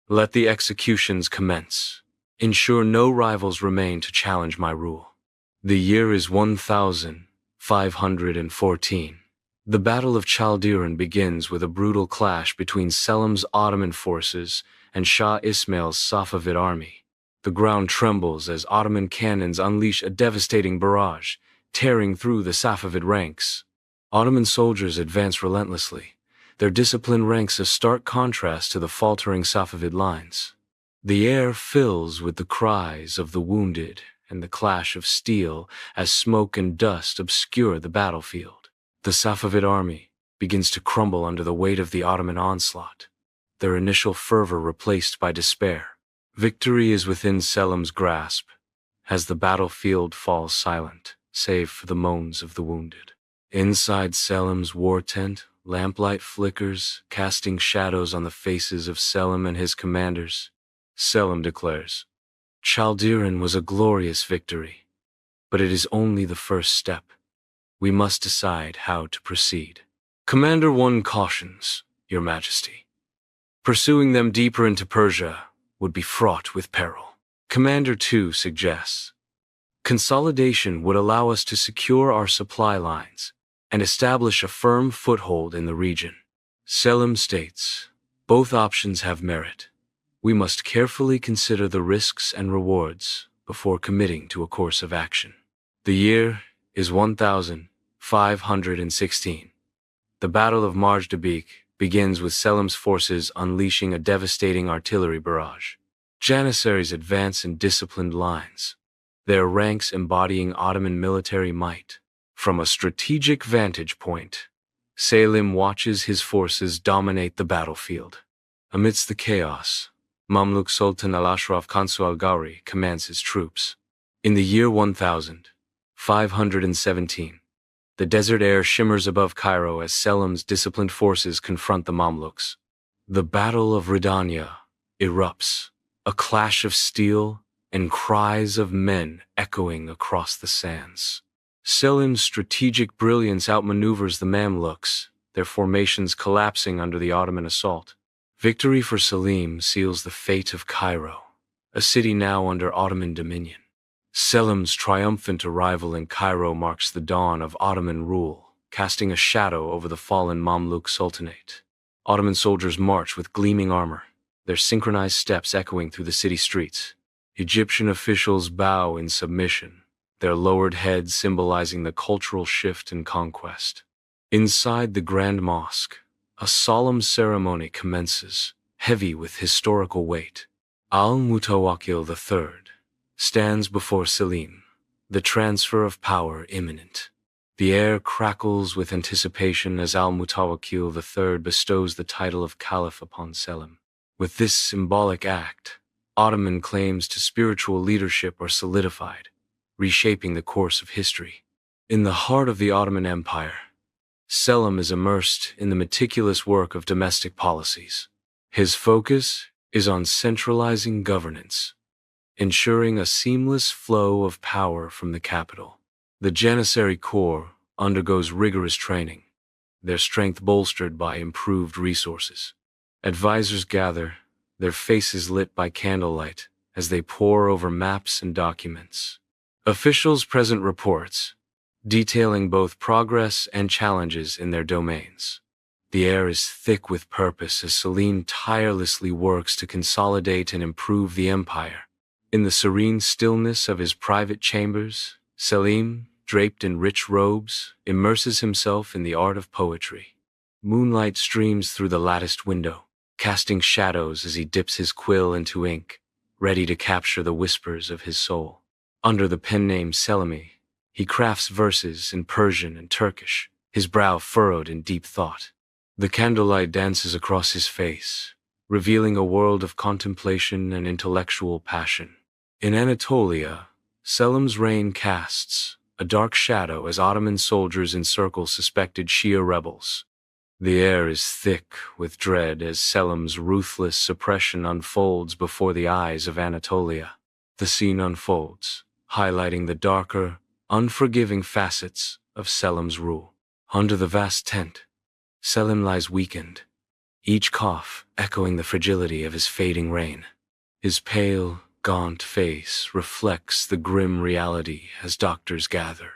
"Let the executions commence. Ensure no rivals remain to challenge my rule." The year is 1514. The Battle of Chaldiran begins with a brutal clash between Selim's Ottoman forces and Shah Ismail's Safavid army. The ground trembles as Ottoman cannons unleash a devastating barrage, tearing through the Safavid ranks. Ottoman soldiers advance relentlessly, their discipline ranks a stark contrast to the faltering Safavid lines. The air fills with the cries of the wounded and the clash of steel as smoke and dust obscure the battlefield. The Safavid army begins to crumble under the weight of the Ottoman onslaught, their initial fervor replaced by despair. Victory is within Selim's grasp as the battlefield falls silent, save for the moans of the wounded. Inside Selim's war tent, lamplight flickers, casting shadows on the faces of Selim and his commanders. Selim declares, "Chaldiran was a glorious victory, but it is only the first step. We must decide how to proceed." Commander 1 cautions, "Your Majesty, pursuing them deeper into Persia would be fraught with peril." Commander 2 suggests, "Consolidation would allow us to secure our supply lines and establish a firm foothold in the region." Selim states, "Both options have merit. We must carefully consider the risks and rewards before committing to a course of action." The year is 1516. The Battle of Marjdabik begins with Selim's forces unleashing a devastating artillery barrage. Janissaries advance in disciplined lines, their ranks embodying Ottoman military might. From a strategic vantage point, Selim watches his forces dominate the battlefield. Amidst the chaos, Mamluk Sultan al-Ashraf Kansu al-Ghauri commands his troops. In the year 1517, the desert air shimmers above Cairo as Selim's disciplined forces confront the Mamluks. The Battle of Ridania erupts, a clash of steel and cries of men echoing across the sands. Selim's strategic brilliance outmaneuvers the Mamluks, their formations collapsing under the Ottoman assault. Victory for Selim seals the fate of Cairo, a city now under Ottoman dominion. Selim's triumphant arrival in Cairo marks the dawn of Ottoman rule, casting a shadow over the fallen Mamluk Sultanate. Ottoman soldiers march with gleaming armor, their synchronized steps echoing through the city streets. Egyptian officials bow in submission, their lowered heads symbolizing the cultural shift and conquest. Inside the Grand Mosque, a solemn ceremony commences, heavy with historical weight. Al-Mutawakkil III stands before Selim, the transfer of power imminent. The air crackles with anticipation as Al-Mutawakkil III bestows the title of Caliph upon Selim. With this symbolic act, Ottoman claims to spiritual leadership are solidified, reshaping the course of history. In the heart of the Ottoman Empire, Selim is immersed in the meticulous work of domestic policies. His focus is on centralizing governance, ensuring a seamless flow of power from the capital. The Janissary Corps undergoes rigorous training, their strength bolstered by improved resources. Advisors gather, their faces lit by candlelight, as they pore over maps and documents. Officials present reports, detailing both progress and challenges in their domains. The air is thick with purpose as Selim tirelessly works to consolidate and improve the empire. In the serene stillness of his private chambers, Selim, draped in rich robes, immerses himself in the art of poetry. Moonlight streams through the latticed window, casting shadows as he dips his quill into ink, ready to capture the whispers of his soul. Under the pen name Selimi, he crafts verses in Persian and Turkish, his brow furrowed in deep thought. The candlelight dances across his face, revealing a world of contemplation and intellectual passion. In Anatolia, Selim's reign casts a dark shadow as Ottoman soldiers encircle suspected Shia rebels. The air is thick with dread as Selim's ruthless suppression unfolds before the eyes of Anatolia. The scene unfolds, highlighting the darker, unforgiving facets of Selim's rule. Under the vast tent, Selim lies weakened, each cough echoing the fragility of his fading reign. His pale, gaunt face reflects the grim reality as doctors gather,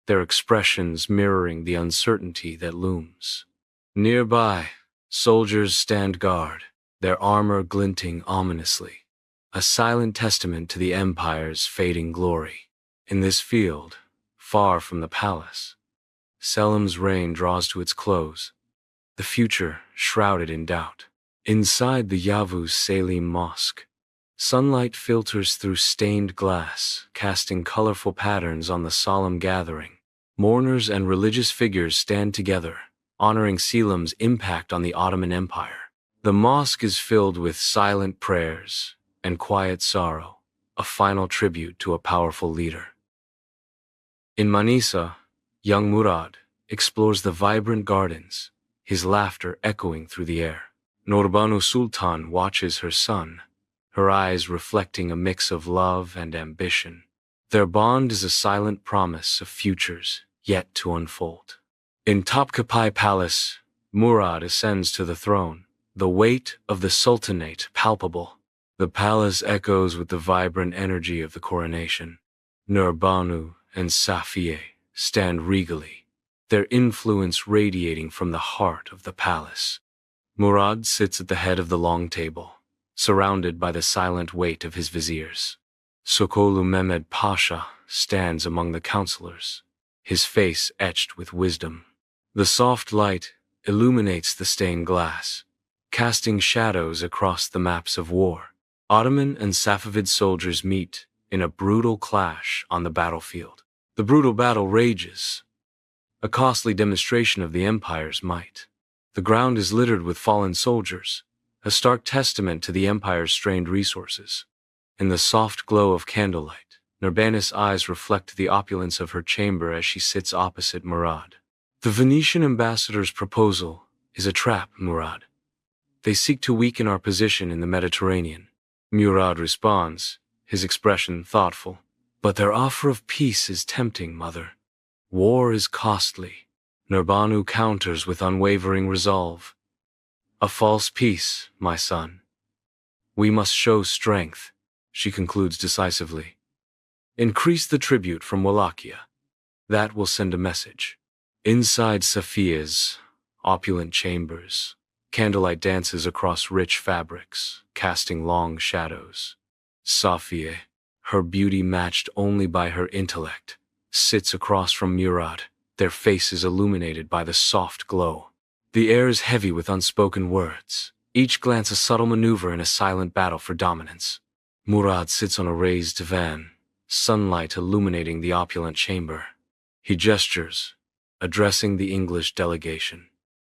their expressions mirroring the uncertainty that looms. Nearby, soldiers stand guard, their armor glinting ominously, a silent testament to the empire's fading glory. In this field, far from the palace, Selim's reign draws to its close, the future shrouded in doubt. Inside the Yavuz Selim Mosque, Sunlight filters through stained glass, casting colorful patterns on the solemn gathering. Mourners and religious figures stand together, honoring Selim's impact on the Ottoman Empire. The mosque is filled with silent prayers and quiet sorrow, a final tribute to a powerful leader. In Manisa, young Murad explores the vibrant gardens, his laughter echoing through the air. Nurbanu Sultan watches her son, her eyes reflecting a mix of love and ambition. Their bond is a silent promise of futures yet to unfold. In Topkapi Palace, Murad ascends to the throne, the weight of the Sultanate palpable. The palace echoes with the vibrant energy of the coronation. Nurbanu and Safiye stand regally, their influence radiating from the heart of the palace. Murad sits at the head of the long table, surrounded by the silent weight of his viziers. Sokolu Mehmed Pasha stands among the counselors, his face etched with wisdom. The soft light illuminates the stained glass, casting shadows across the maps of war. Ottoman and Safavid soldiers meet in a brutal clash on the battlefield. The brutal battle rages, a costly demonstration of the empire's might. The ground is littered with fallen soldiers, a stark testament to the empire's strained resources. In the soft glow of candlelight, Nurbani's eyes reflect the opulence of her chamber as she sits opposite Murad. The Venetian ambassador's proposal is a trap, Murad. They seek to weaken our position in the Mediterranean. Murad responds, his expression thoughtful. But their offer of peace is tempting, mother. War is costly. Nurbanu counters with unwavering resolve. A false peace, my son. We must show strength, she concludes decisively. Increase the tribute from Wallachia. That will send a message. Inside Safiya's opulent chambers, candlelight dances across rich fabrics, casting long shadows. Safiye, her beauty matched only by her intellect, sits across from Murad, their faces illuminated by the soft glow. The air is heavy with unspoken words, each glance a subtle maneuver in a silent battle for dominance. Murad sits on a raised divan, sunlight illuminating the opulent chamber. He gestures, addressing the English delegation.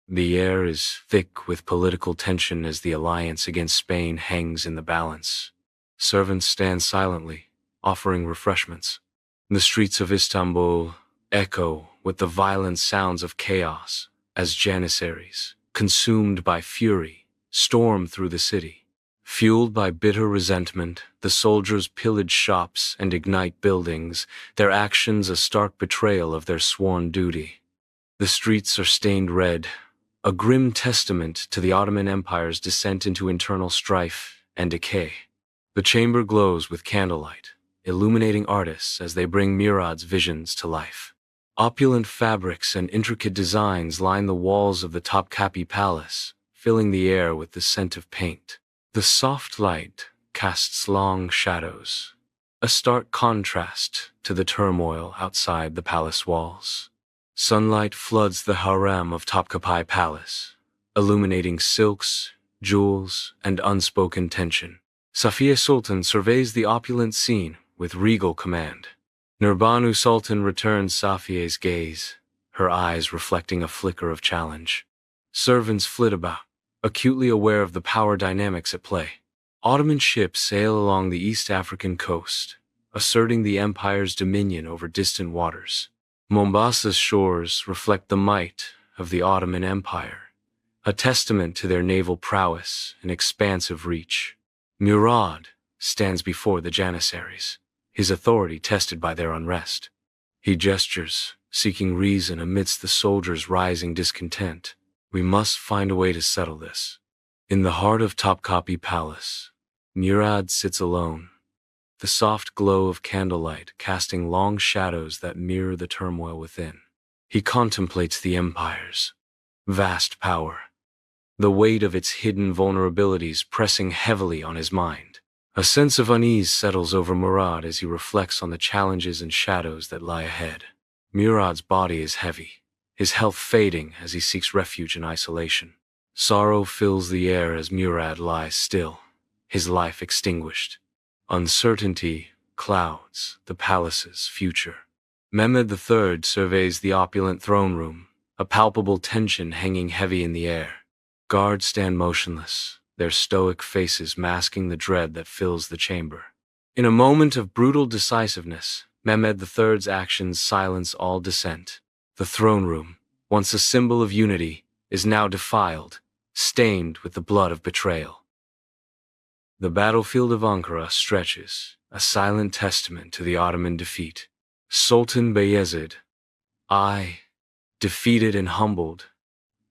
The air is thick with political tension as the alliance against Spain hangs in the balance. Servants stand silently, offering refreshments. The streets of Istanbul echo with the violent sounds of chaos as janissaries, consumed by fury, storm through the city. Fueled by bitter resentment, the soldiers pillage shops and ignite buildings, their actions a stark betrayal of their sworn duty. The streets are stained red, a grim testament to the Ottoman Empire's descent into internal strife and decay. The chamber glows with candlelight, illuminating artists as they bring Murad's visions to life. Opulent fabrics and intricate designs line the walls of the Topkapi Palace, filling the air with the scent of paint. The soft light casts long shadows, a stark contrast to the turmoil outside the palace walls. Sunlight floods the harem of Topkapi Palace, illuminating silks, jewels, and unspoken tension. Safiye Sultan surveys the opulent scene with regal command. Nurbanu Sultan returns Safiye's gaze, her eyes reflecting a flicker of challenge. Servants flit about, acutely aware of the power dynamics at play. Ottoman ships sail along the East African coast, asserting the empire's dominion over distant waters. Mombasa's shores reflect the might of the Ottoman Empire, a testament to their naval prowess and expansive reach. Murad stands before the janissaries, his authority tested by their unrest. He gestures, seeking reason amidst the soldiers' rising discontent. We must find a way to settle this. In the heart of Topkapi Palace, Murad sits alone, the soft glow of candlelight casting long shadows that mirror the turmoil within. He contemplates the empire's vast power, the weight of its hidden vulnerabilities pressing heavily on his mind. A sense of unease settles over Murad as he reflects on the challenges and shadows that lie ahead. Murad's body is heavy, his health fading as he seeks refuge in isolation. Sorrow fills the air as Murad lies still, his life extinguished, Uncertainty clouds the palace's future. Mehmed III surveys the opulent throne room, a palpable tension hanging heavy in the air. Guards stand motionless, their stoic faces masking the dread that fills the chamber. In a moment of brutal decisiveness, Mehmed III's actions silence all dissent. The throne room, once a symbol of unity, is now defiled, stained with the blood of betrayal. The battlefield of Ankara stretches, a silent testament to the Ottoman defeat. Sultan Bayezid, defeated and humbled,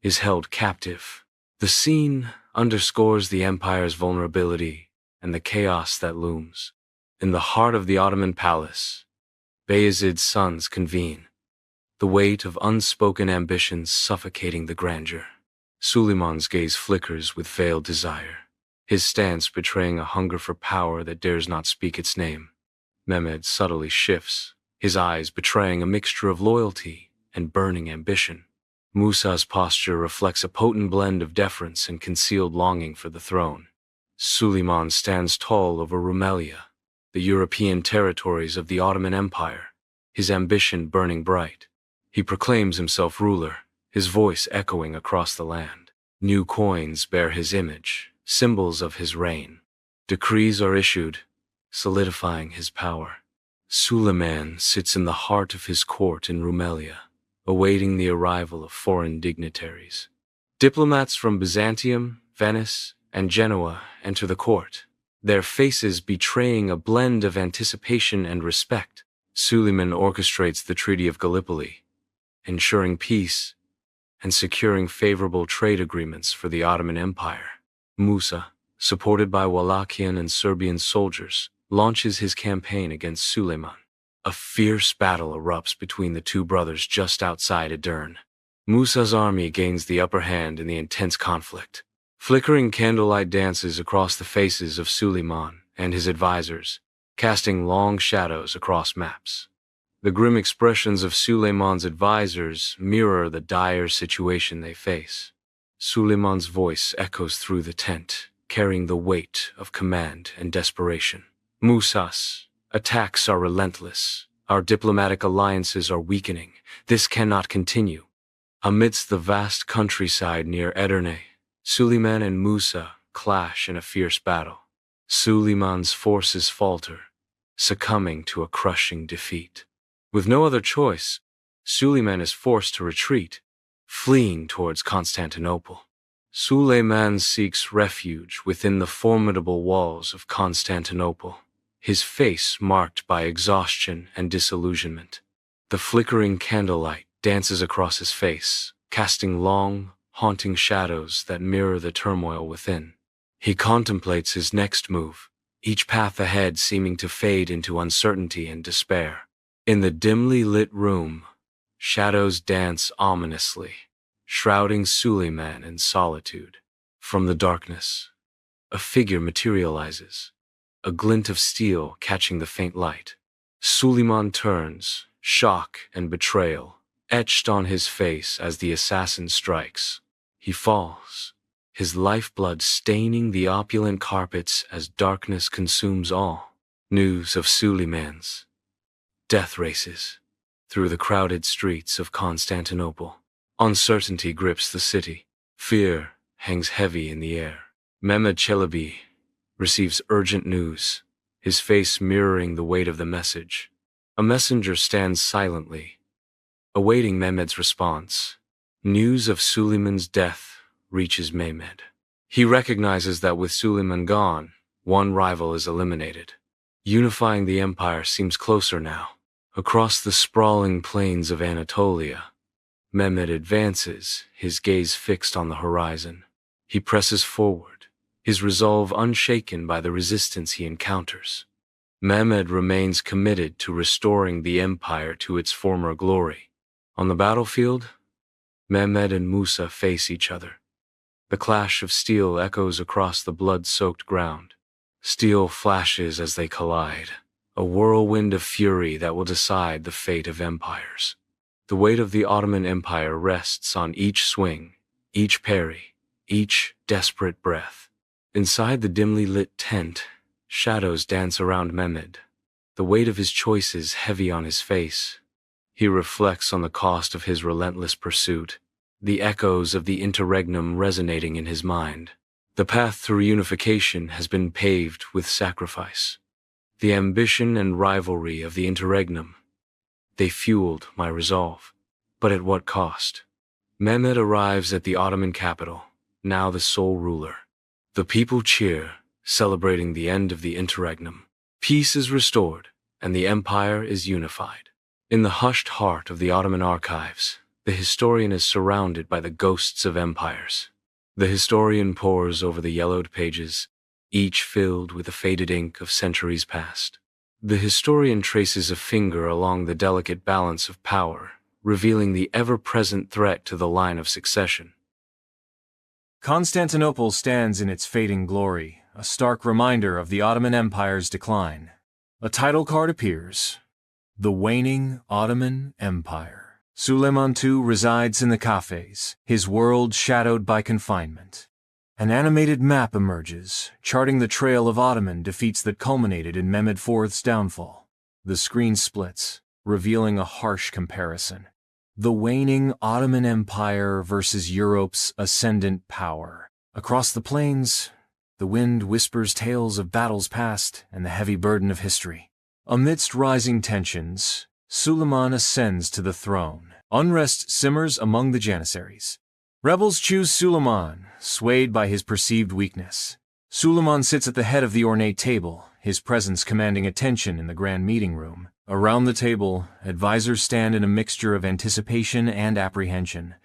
is held captive. The scene underscores the empire's vulnerability and the chaos that looms. In the heart of the Ottoman palace, Bayezid's sons convene, the weight of unspoken ambitions suffocating the grandeur. Suleiman's gaze flickers with veiled desire, his stance betraying a hunger for power that dares not speak its name. Mehmed subtly shifts, his eyes betraying a mixture of loyalty and burning ambition. Musa's posture reflects a potent blend of deference and concealed longing for the throne. Suleiman stands tall over Rumelia, the European territories of the Ottoman Empire, his ambition burning bright. He proclaims himself ruler, his voice echoing across the land. New coins bear his image, symbols of his reign. Decrees are issued, solidifying his power. Suleiman sits in the heart of his court in Rumelia, awaiting the arrival of foreign dignitaries. Diplomats from Byzantium, Venice, and Genoa enter the court, their faces betraying a blend of anticipation and respect. Suleiman orchestrates the Treaty of Gallipoli, ensuring peace and securing favorable trade agreements for the Ottoman Empire. Musa, supported by Wallachian and Serbian soldiers, launches his campaign against Suleiman. A fierce battle erupts between the two brothers just outside Edirne. Musa's army gains the upper hand in the intense conflict. Flickering candlelight dances across the faces of Suleiman and his advisors, casting long shadows across maps. The grim expressions of Suleiman's advisors mirror the dire situation they face. Suleiman's voice echoes through the tent, carrying the weight of command and desperation. Musa's attacks are relentless. Our diplomatic alliances are weakening. This cannot continue. Amidst the vast countryside near Edirne, Suleiman and Musa clash in a fierce battle. Suleiman's forces falter, succumbing to a crushing defeat. With no other choice, Suleiman is forced to retreat, fleeing towards Constantinople. Suleiman seeks refuge within the formidable walls of Constantinople, his face marked by exhaustion and disillusionment. The flickering candlelight dances across his face, casting long, haunting shadows that mirror the turmoil within. He contemplates his next move, each path ahead seeming to fade into uncertainty and despair. In the dimly lit room, shadows dance ominously, shrouding Suleiman in solitude. From the darkness, a figure materializes, a glint of steel catching the faint light. Suleiman turns, shock and betrayal etched on his face as the assassin strikes. He falls, his lifeblood staining the opulent carpets as darkness consumes all. News of Suleiman's death races through the crowded streets of Constantinople. Uncertainty grips the city. Fear hangs heavy in the air. Mehmed Chelebi receives urgent news, his face mirroring the weight of the message. A messenger stands silently, awaiting Mehmed's response. News of Suleiman's death reaches Mehmed. He recognizes that with Suleiman gone, one rival is eliminated. Unifying the empire seems closer now. Across the sprawling plains of Anatolia, Mehmed advances, his gaze fixed on the horizon. He presses forward, his resolve unshaken by the resistance he encounters. Mehmed remains committed to restoring the empire to its former glory. On the battlefield, Mehmed and Musa face each other. The clash of steel echoes across the blood-soaked ground. Steel flashes as they collide, a whirlwind of fury that will decide the fate of empires. The weight of the Ottoman Empire rests on each swing, each parry, each desperate breath. Inside the dimly lit tent, Shadows dance around Mehmed, the weight of his choices heavy on his face. He reflects on the cost of his relentless pursuit, the echoes of the interregnum resonating in his mind. The path to reunification has been paved with sacrifice. The ambition and rivalry of the interregnum, they fueled my resolve. But at what cost? Mehmed arrives at the Ottoman capital, now the sole ruler. The people cheer, celebrating the end of the interregnum. Peace is restored, and the empire is unified. In the hushed heart of the Ottoman archives, the historian is surrounded by the ghosts of empires. The historian pores over the yellowed pages, each filled with the faded ink of centuries past. The historian traces a finger along the delicate balance of power, revealing the ever-present threat to the line of succession. Constantinople stands in its fading glory, a stark reminder of the Ottoman Empire's decline. A title card appears: The Waning Ottoman Empire. Suleiman II resides in the cafes, his world shadowed by confinement. An animated map emerges, charting the trail of Ottoman defeats that culminated in Mehmed IV's downfall. The screen splits, revealing a harsh comparison. The waning Ottoman Empire versus Europe's ascendant power. Across the plains, the wind whispers tales of battles past and the heavy burden of history. Amidst rising tensions, Suleiman ascends to the throne. Unrest simmers among the Janissaries. Rebels choose Suleiman, swayed by his perceived weakness. Suleiman sits at the head of the ornate table, his presence commanding attention in the grand meeting room. Around the table, advisors stand in a mixture of anticipation and apprehension,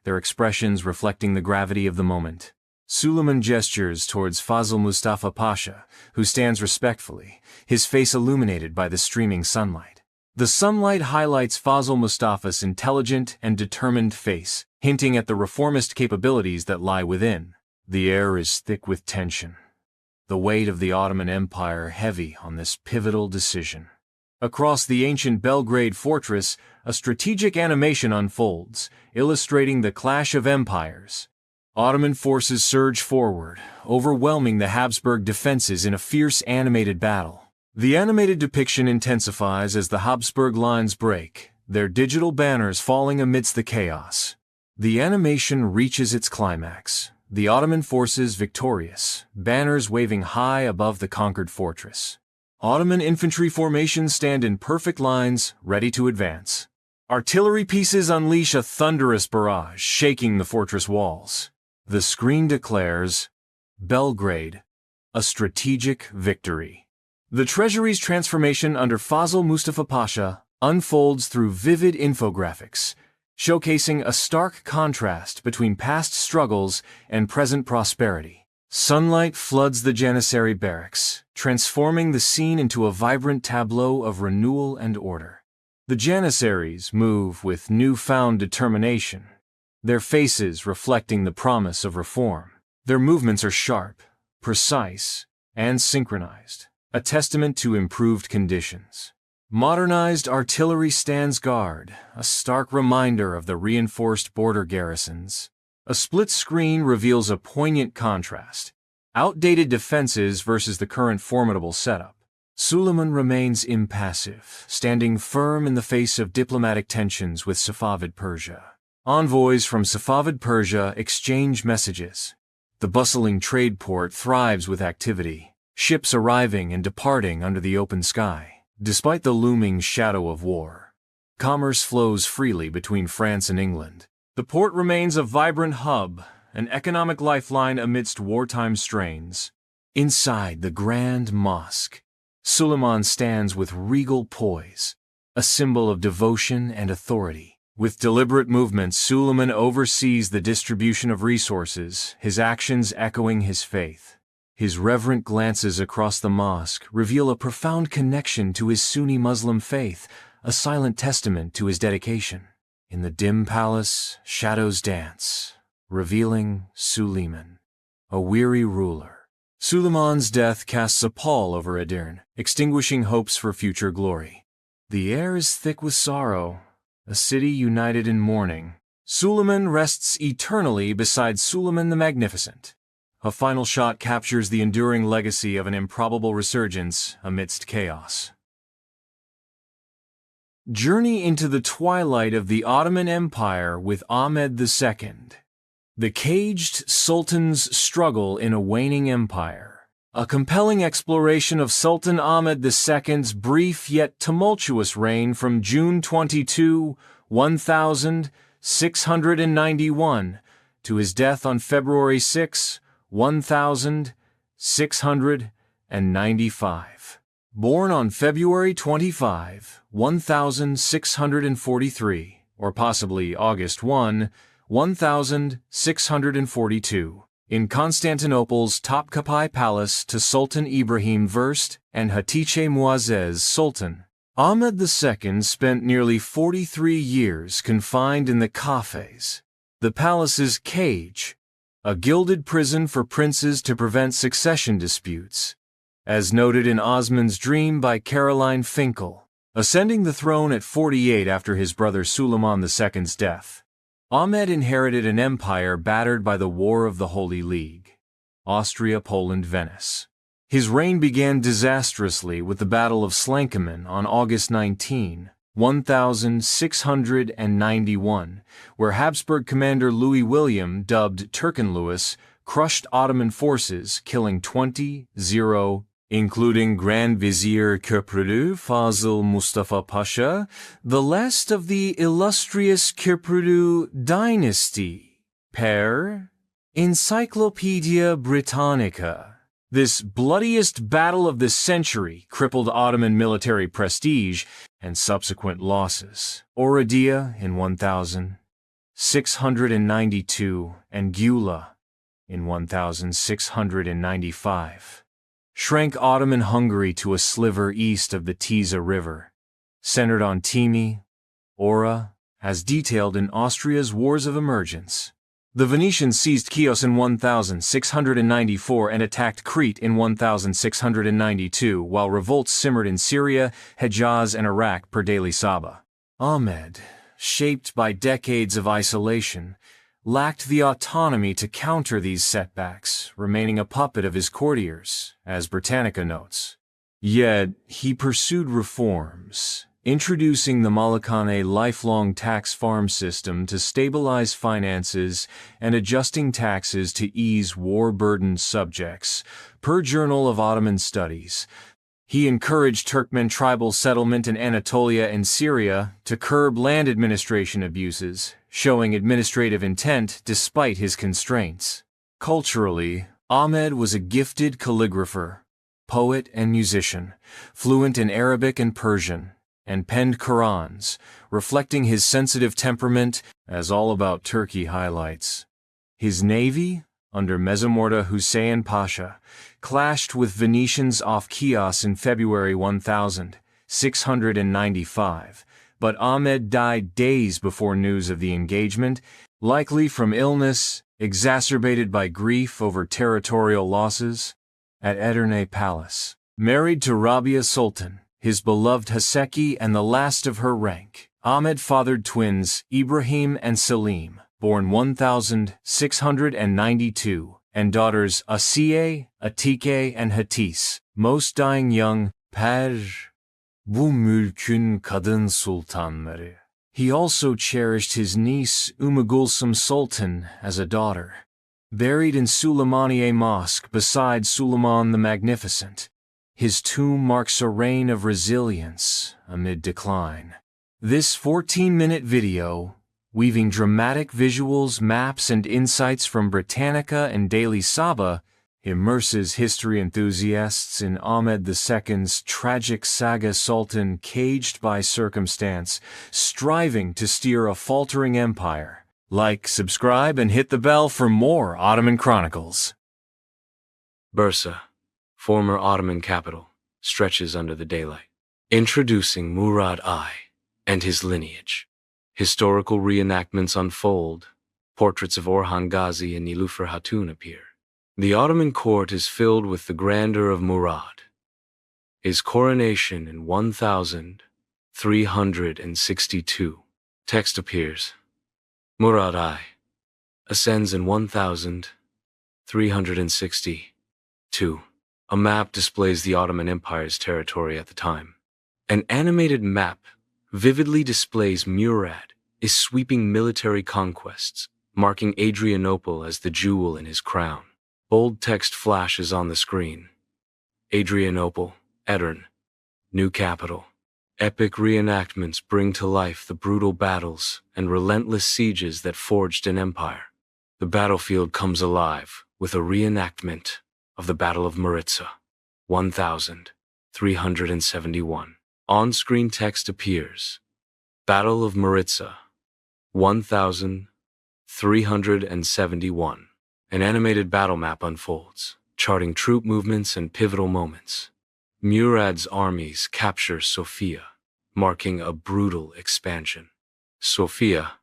their expressions reflecting the gravity of the moment. Suleiman gestures towards Fazıl Mustafa Pasha, who stands respectfully, his face illuminated by the streaming sunlight. The sunlight highlights Fazıl Mustafa's intelligent and determined face, hinting at the reformist capabilities that lie within. The air is thick with tension, the weight of the Ottoman Empire heavy on this pivotal decision. Across the ancient Belgrade fortress, a strategic animation unfolds, illustrating the clash of empires. Ottoman forces surge forward, overwhelming the Habsburg defenses in a fierce animated battle. The animated depiction intensifies as the Habsburg lines break, their digital banners falling amidst the chaos. The animation reaches its climax, the Ottoman forces victorious, banners waving high above the conquered fortress. Ottoman infantry formations stand in perfect lines, ready to advance. Artillery pieces unleash a thunderous barrage, shaking the fortress walls. The screen declares, Belgrade, a strategic victory. The treasury's transformation under Fazıl Mustafa Pasha unfolds through vivid infographics, showcasing a stark contrast between past struggles and present prosperity. Sunlight floods the Janissary barracks, transforming the scene into a vibrant tableau of renewal and order. The Janissaries move with newfound determination, their faces reflecting the promise of reform. Their movements are sharp, precise, and synchronized, a testament to improved conditions. Modernized artillery stands guard, a stark reminder of the reinforced border garrisons. A split screen reveals a poignant contrast, outdated defenses versus the current formidable setup. Suleiman remains impassive, standing firm in the face of diplomatic tensions with Safavid Persia. Envoys from Safavid Persia exchange messages. The bustling trade port thrives with activity, ships arriving and departing under the open sky. Despite the looming shadow of war, commerce flows freely between France and England. The port remains a vibrant hub, an economic lifeline amidst wartime strains. Inside the Grand Mosque, Suleiman stands with regal poise, a symbol of devotion and authority. With deliberate movements, Suleiman oversees the distribution of resources, his actions echoing his faith. His reverent glances across the mosque reveal a profound connection to his Sunni Muslim faith, a silent testament to his dedication. In the dim palace, shadows dance, revealing Suleiman, a weary ruler. Suleiman's death casts a pall over Edirne, extinguishing hopes for future glory. The air is thick with sorrow, a city united in mourning. Suleiman rests eternally beside Suleiman the Magnificent, A final shot captures the enduring legacy of an improbable resurgence amidst chaos. Journey into the twilight of the Ottoman Empire with Ahmed II. The caged sultan's struggle in a waning empire. A compelling exploration of Sultan Ahmed II's brief yet tumultuous reign from June 22, 1691, to his death on February 6, 1695. Born on February 25, 1643, or possibly August 1, 1642, in Constantinople's Topkapi Palace to Sultan Ibrahim I and Hatice Muazzez Sultan, Ahmed II spent nearly 43 years confined in the kafes, the palace's cage, a gilded prison for princes to prevent succession disputes, as noted in Osman's Dream by Caroline Finkel. Ascending the throne at 48 after his brother Suleiman II's death, Ahmed inherited an empire battered by the War of the Holy League, Austria, Poland, Venice. His reign began disastrously with the Battle of Slankamen on August 19, 1691, where Habsburg commander Louis William, dubbed Turkin Louis, crushed Ottoman forces, killing 20-0, including Grand Vizier Köprülü Fazıl Mustafa Pasha, the last of the illustrious Köprülü dynasty. Per Encyclopedia Britannica. This bloodiest battle of the century crippled Ottoman military prestige and subsequent losses. Oradia in 1692 and Gyula in 1695. Shrank Ottoman Hungary to a sliver east of the Tisza River, centered on Timi, Ora, as detailed in Austria's Wars of Emergence. The Venetians seized Chios in 1694 and attacked Crete in 1692, while revolts simmered in Syria, Hejaz, and Iraq per Daily Saba. Ahmed, shaped by decades of isolation, lacked the autonomy to counter these setbacks, remaining a puppet of his courtiers, as Britannica notes. Yet, he pursued reforms, introducing the Malakane lifelong tax farm system to stabilize finances and adjusting taxes to ease war-burdened subjects. Per Journal of Ottoman Studies, he encouraged Turkmen tribal settlement in Anatolia and Syria to curb land administration abuses, showing administrative intent despite his constraints. Culturally, Ahmed was a gifted calligrapher, poet and musician, fluent in Arabic and Persian, and penned Qurans, reflecting his sensitive temperament, as All About Turkey highlights. His navy, under Mezomorda Hussein Pasha, clashed with Venetians off Chios in February 1695, but Ahmed died days before news of the engagement, likely from illness, exacerbated by grief over territorial losses, at Edirne Palace. Married to Rabia Sultan, his beloved Haseki and the last of her rank, Ahmed fathered twins Ibrahim and Selim, born 1692, and daughters Asiye, Atike, and Hatice, most dying young. Bu mülkün kadın sultanları. He also cherished his niece Gulsum Sultan as a daughter, buried in Suleymaniye Mosque beside Suleiman the Magnificent. His tomb marks a reign of resilience amid decline. This 14-minute video, weaving dramatic visuals, maps, and insights from Britannica and Daily Saba, immerses history enthusiasts in Ahmed II's tragic saga, Sultan caged by circumstance, striving to steer a faltering empire. Like, subscribe, and hit the bell for more Ottoman Chronicles. Bursa, former Ottoman capital, stretches under the daylight. Introducing Murad I and his lineage. Historical reenactments unfold. Portraits of Orhan Ghazi and Nilüfer Hatun appear. The Ottoman court is filled with the grandeur of Murad. His coronation in 1362. Text appears. Murad I ascends in 362. A map displays the Ottoman Empire's territory at the time. An animated map vividly displays Murad is sweeping military conquests, marking Adrianople as the jewel in his crown. Bold text flashes on the screen. Adrianople, Edirne, new capital. Epic reenactments bring to life the brutal battles and relentless sieges that forged an empire. The battlefield comes alive with a reenactment of the Battle of Maritza, 1371. On-screen text appears. Battle of Maritza, 1371. An animated battle map unfolds, charting troop movements and pivotal moments. Murad's armies capture Sofia, marking a brutal expansion. Sofia,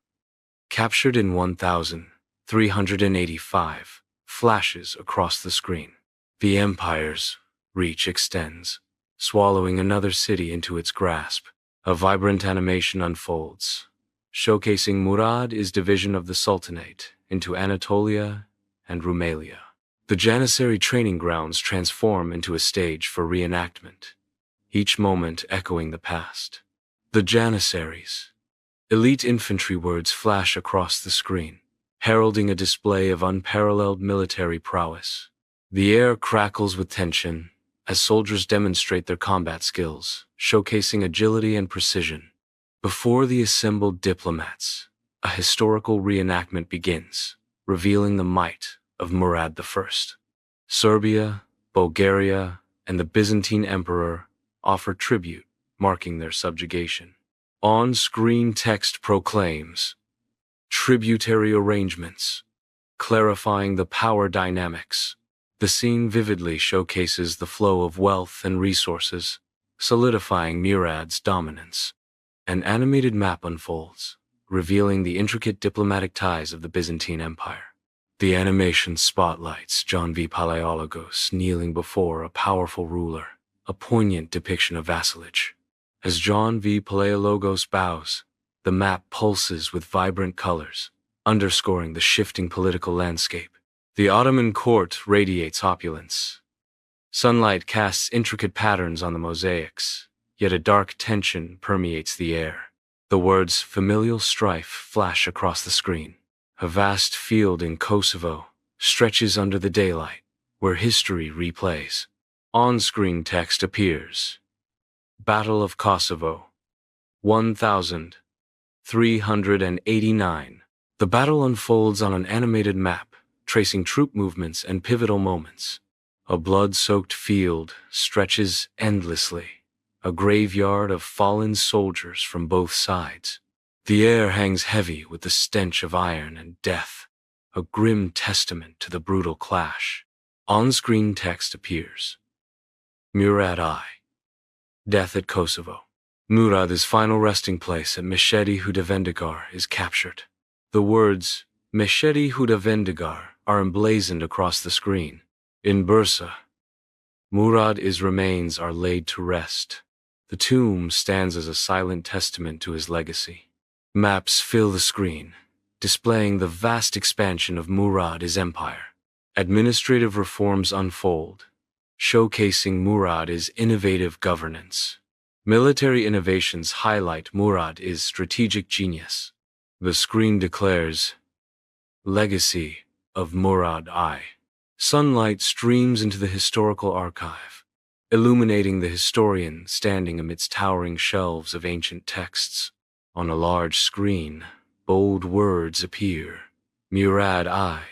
captured in 1385, flashes across the screen. The empire's reach extends, swallowing another city into its grasp. A vibrant animation unfolds, showcasing Murad's division of the Sultanate into Anatolia and Rumelia. The Janissary training grounds transform into a stage for reenactment, each moment echoing the past. The Janissaries. Elite infantry words flash across the screen, heralding a display of unparalleled military prowess. The air crackles with tension as soldiers demonstrate their combat skills, showcasing agility and precision. Before the assembled diplomats, a historical reenactment begins, revealing the might of Murad I. Serbia, Bulgaria, and the Byzantine Emperor offer tribute, marking their subjugation. On-screen text proclaims tributary arrangements, clarifying the power dynamics. The scene vividly showcases the flow of wealth and resources, solidifying Murad's dominance. An animated map unfolds, revealing the intricate diplomatic ties of the Byzantine Empire. The animation spotlights John V. Palaiologos kneeling before a powerful ruler, a poignant depiction of vassalage. As John V. Palaiologos bows, the map pulses with vibrant colors, underscoring the shifting political landscape. The Ottoman court radiates opulence. Sunlight casts intricate patterns on the mosaics, yet a dark tension permeates the air. The words familial strife flash across the screen. A vast field in Kosovo stretches under the daylight, where history replays. On-screen text appears. Battle of Kosovo, 1389. The battle unfolds on an animated map, tracing troop movements and pivotal moments. A blood-soaked field stretches endlessly, a graveyard of fallen soldiers from both sides. The air hangs heavy with the stench of iron and death, a grim testament to the brutal clash. On-screen text appears. Murad I. Death at Kosovo. Murad's final resting place at Meshedi Hudavendigar is captured. The words, Meshedi Hudavendigar, are emblazoned across the screen. In Bursa, Murad's remains are laid to rest. The tomb stands as a silent testament to his legacy. Maps fill the screen, displaying the vast expansion of Murad's empire. Administrative reforms unfold, showcasing Murad's innovative governance. Military innovations highlight Murad's strategic genius. The screen declares, Legacy of Murad I. Sunlight streams into the historical archive, illuminating the historian standing amidst towering shelves of ancient texts. On a large screen, bold words appear. Murad I,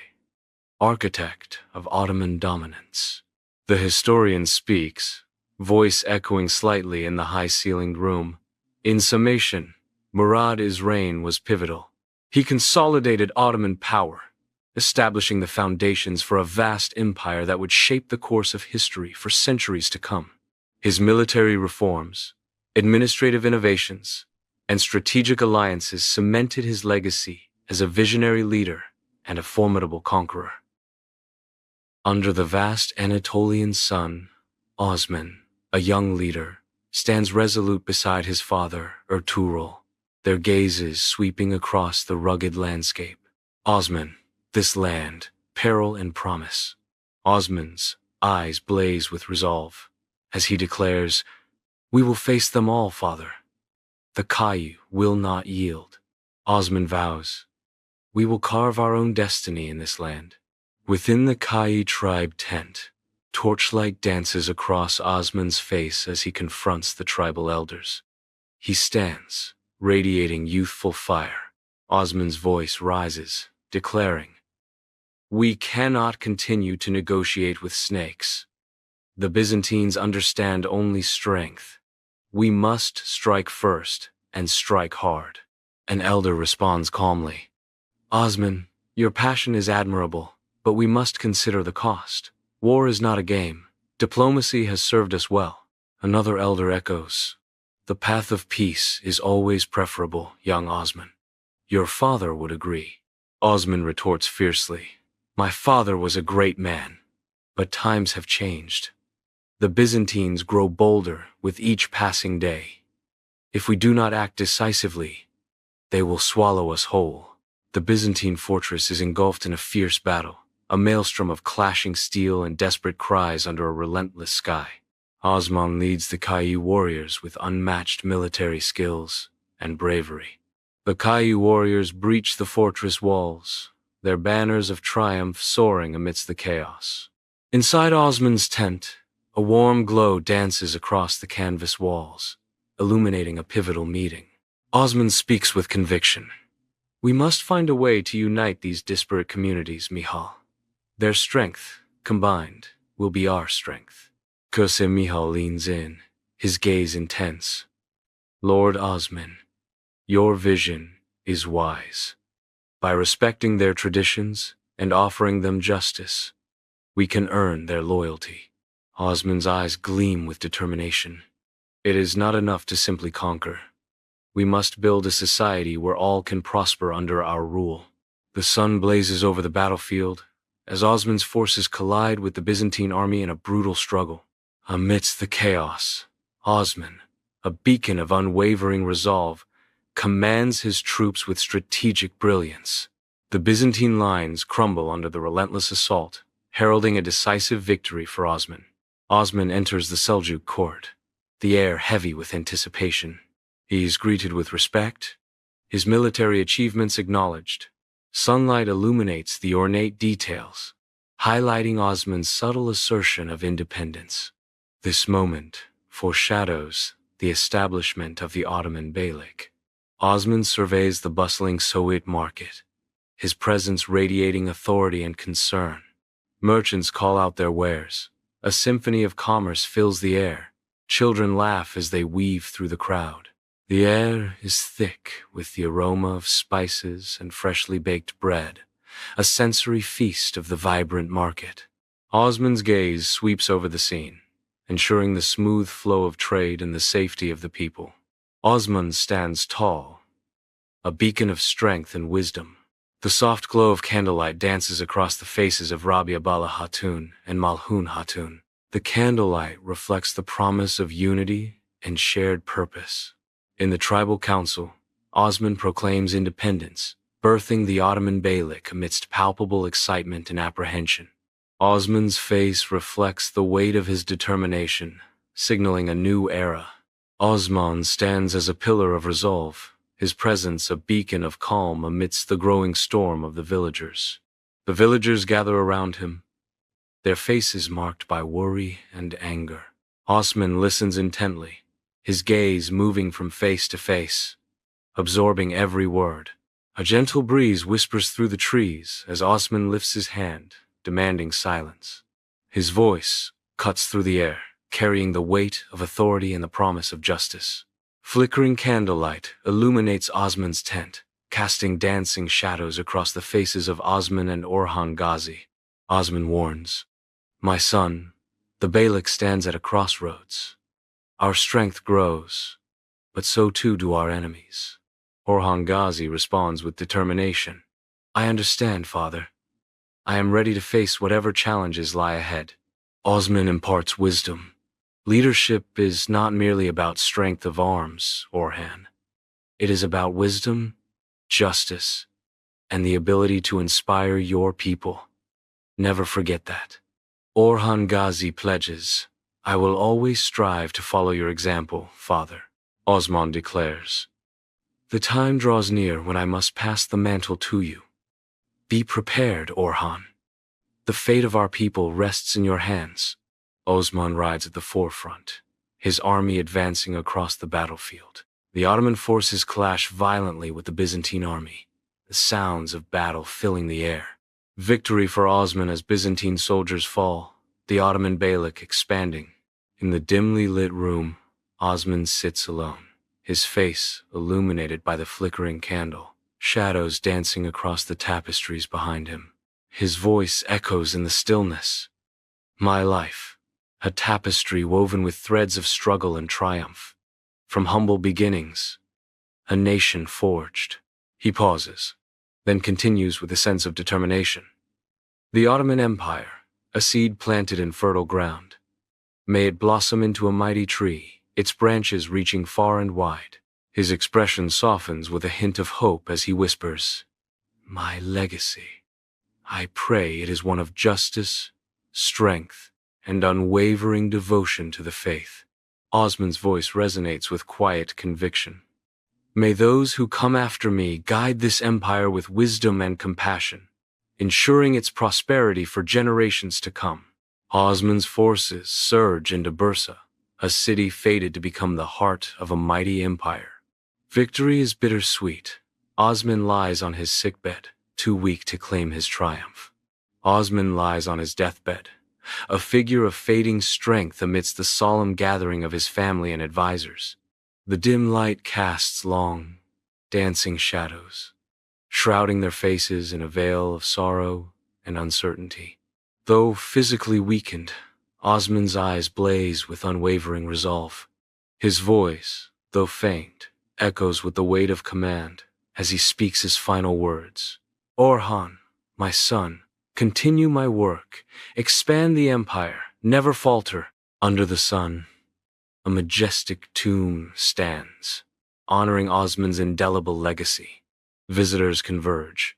architect of Ottoman dominance. The historian speaks, voice echoing slightly in the high-ceilinged room. In summation, Murad's reign was pivotal. He consolidated Ottoman power, establishing the foundations for a vast empire that would shape the course of history for centuries to come. His military reforms, administrative innovations, and strategic alliances cemented his legacy as a visionary leader and a formidable conqueror. Under the vast Anatolian sun, Osman, a young leader, stands resolute beside his father, Ertuğrul, their gazes sweeping across the rugged landscape. Osman, this land, peril and promise. Osman's eyes blaze with resolve as he declares, "We will face them all, father. The Kayu will not yield." Osman vows, "We will carve our own destiny in this land." Within the Kayu tribe tent, torchlight dances across Osman's face as he confronts the tribal elders. He stands, radiating youthful fire. Osman's voice rises, declaring, "We cannot continue to negotiate with snakes. The Byzantines understand only strength. We must strike first and strike hard." An elder responds calmly, "Osman, your passion is admirable, but we must consider the cost. War is not a game. Diplomacy has served us well." Another elder echoes, "The path of peace is always preferable, young Osman. Your father would agree." Osman retorts fiercely, "My father was a great man, but times have changed. The Byzantines grow bolder with each passing day. If we do not act decisively, they will swallow us whole." The Byzantine fortress is engulfed in a fierce battle, a maelstrom of clashing steel and desperate cries under a relentless sky. Osman leads the Kayu warriors with unmatched military skills and bravery. The Kayu warriors breach the fortress walls, their banners of triumph soaring amidst the chaos. Inside Osman's tent, a warm glow dances across the canvas walls, illuminating a pivotal meeting. Osman speaks with conviction. "We must find a way to unite these disparate communities, Mihal. Their strength, combined, will be our strength." Qasem Mihal leans in, his gaze intense. "Lord Osman, your vision is wise. By respecting their traditions and offering them justice, we can earn their loyalty." Osman's eyes gleam with determination. "It is not enough to simply conquer. We must build a society where all can prosper under our rule." The sun blazes over the battlefield as Osman's forces collide with the Byzantine army in a brutal struggle. Amidst the chaos, Osman, a beacon of unwavering resolve, commands his troops with strategic brilliance. The Byzantine lines crumble under the relentless assault, heralding a decisive victory for Osman. Osman enters the Seljuk court, the air heavy with anticipation. He is greeted with respect, his military achievements acknowledged. Sunlight illuminates the ornate details, highlighting Osman's subtle assertion of independence. This moment foreshadows the establishment of the Ottoman Beylik. Osman surveys the bustling Soğut market, his presence radiating authority and concern. Merchants call out their wares. A symphony of commerce fills the air. Children laugh as they weave through the crowd. The air is thick with the aroma of spices and freshly baked bread, a sensory feast of the vibrant market. Osman's gaze sweeps over the scene, ensuring the smooth flow of trade and the safety of the people. Osman stands tall, a beacon of strength and wisdom. The soft glow of candlelight dances across the faces of Rabia Bala Hatun and Malhun Hatun. The candlelight reflects the promise of unity and shared purpose. In the tribal council, Osman proclaims independence, birthing the Ottoman Beylik amidst palpable excitement and apprehension. Osman's face reflects the weight of his determination, signaling a new era. Osman stands as a pillar of resolve, his presence a beacon of calm amidst the growing storm of the villagers. The villagers gather around him, their faces marked by worry and anger. Osman listens intently, his gaze moving from face to face, absorbing every word. A gentle breeze whispers through the trees as Osman lifts his hand, demanding silence. His voice cuts through the air, carrying the weight of authority and the promise of justice. Flickering candlelight illuminates Osman's tent, casting dancing shadows across the faces of Osman and Orhan Gazi. Osman warns, "My son, the Beylik stands at a crossroads. Our strength grows, but so too do our enemies." Orhan Gazi responds with determination, "I understand, father. I am ready to face whatever challenges lie ahead." Osman imparts wisdom. Leadership is not merely about strength of arms, Orhan. It is about wisdom, justice, and the ability to inspire your people. Never forget that. Orhan Ghazi pledges, "I will always strive to follow your example, father," Osman declares. "The time draws near when I must pass the mantle to you. Be prepared, Orhan. The fate of our people rests in your hands." Osman rides at the forefront, his army advancing across the battlefield. The Ottoman forces clash violently with the Byzantine army, the sounds of battle filling the air. Victory for Osman as Byzantine soldiers fall, the Ottoman Beylik expanding. In the dimly lit room, Osman sits alone, his face illuminated by the flickering candle, shadows dancing across the tapestries behind him. His voice echoes in the stillness. "My life, a tapestry woven with threads of struggle and triumph. From humble beginnings, a nation forged." He pauses, then continues with a sense of determination. "The Ottoman Empire, a seed planted in fertile ground. May it blossom into a mighty tree, its branches reaching far and wide." His expression softens with a hint of hope as he whispers, "My legacy. I pray it is one of justice, strength, and unwavering devotion to the faith." Osman's voice resonates with quiet conviction. "May those who come after me guide this empire with wisdom and compassion, ensuring its prosperity for generations to come." Osman's forces surge into Bursa, a city fated to become the heart of a mighty empire. Victory is bittersweet. Osman lies on his sickbed, too weak to claim his triumph. Osman lies on his deathbed, a figure of fading strength amidst the solemn gathering of his family and advisors. The dim light casts long, dancing shadows, shrouding their faces in a veil of sorrow and uncertainty. Though physically weakened, Osman's eyes blaze with unwavering resolve. His voice, though faint, echoes with the weight of command as he speaks his final words. "Orhan, my son, continue my work, expand the empire, never falter." Under the sun, a majestic tomb stands, honoring Osman's indelible legacy. Visitors converge,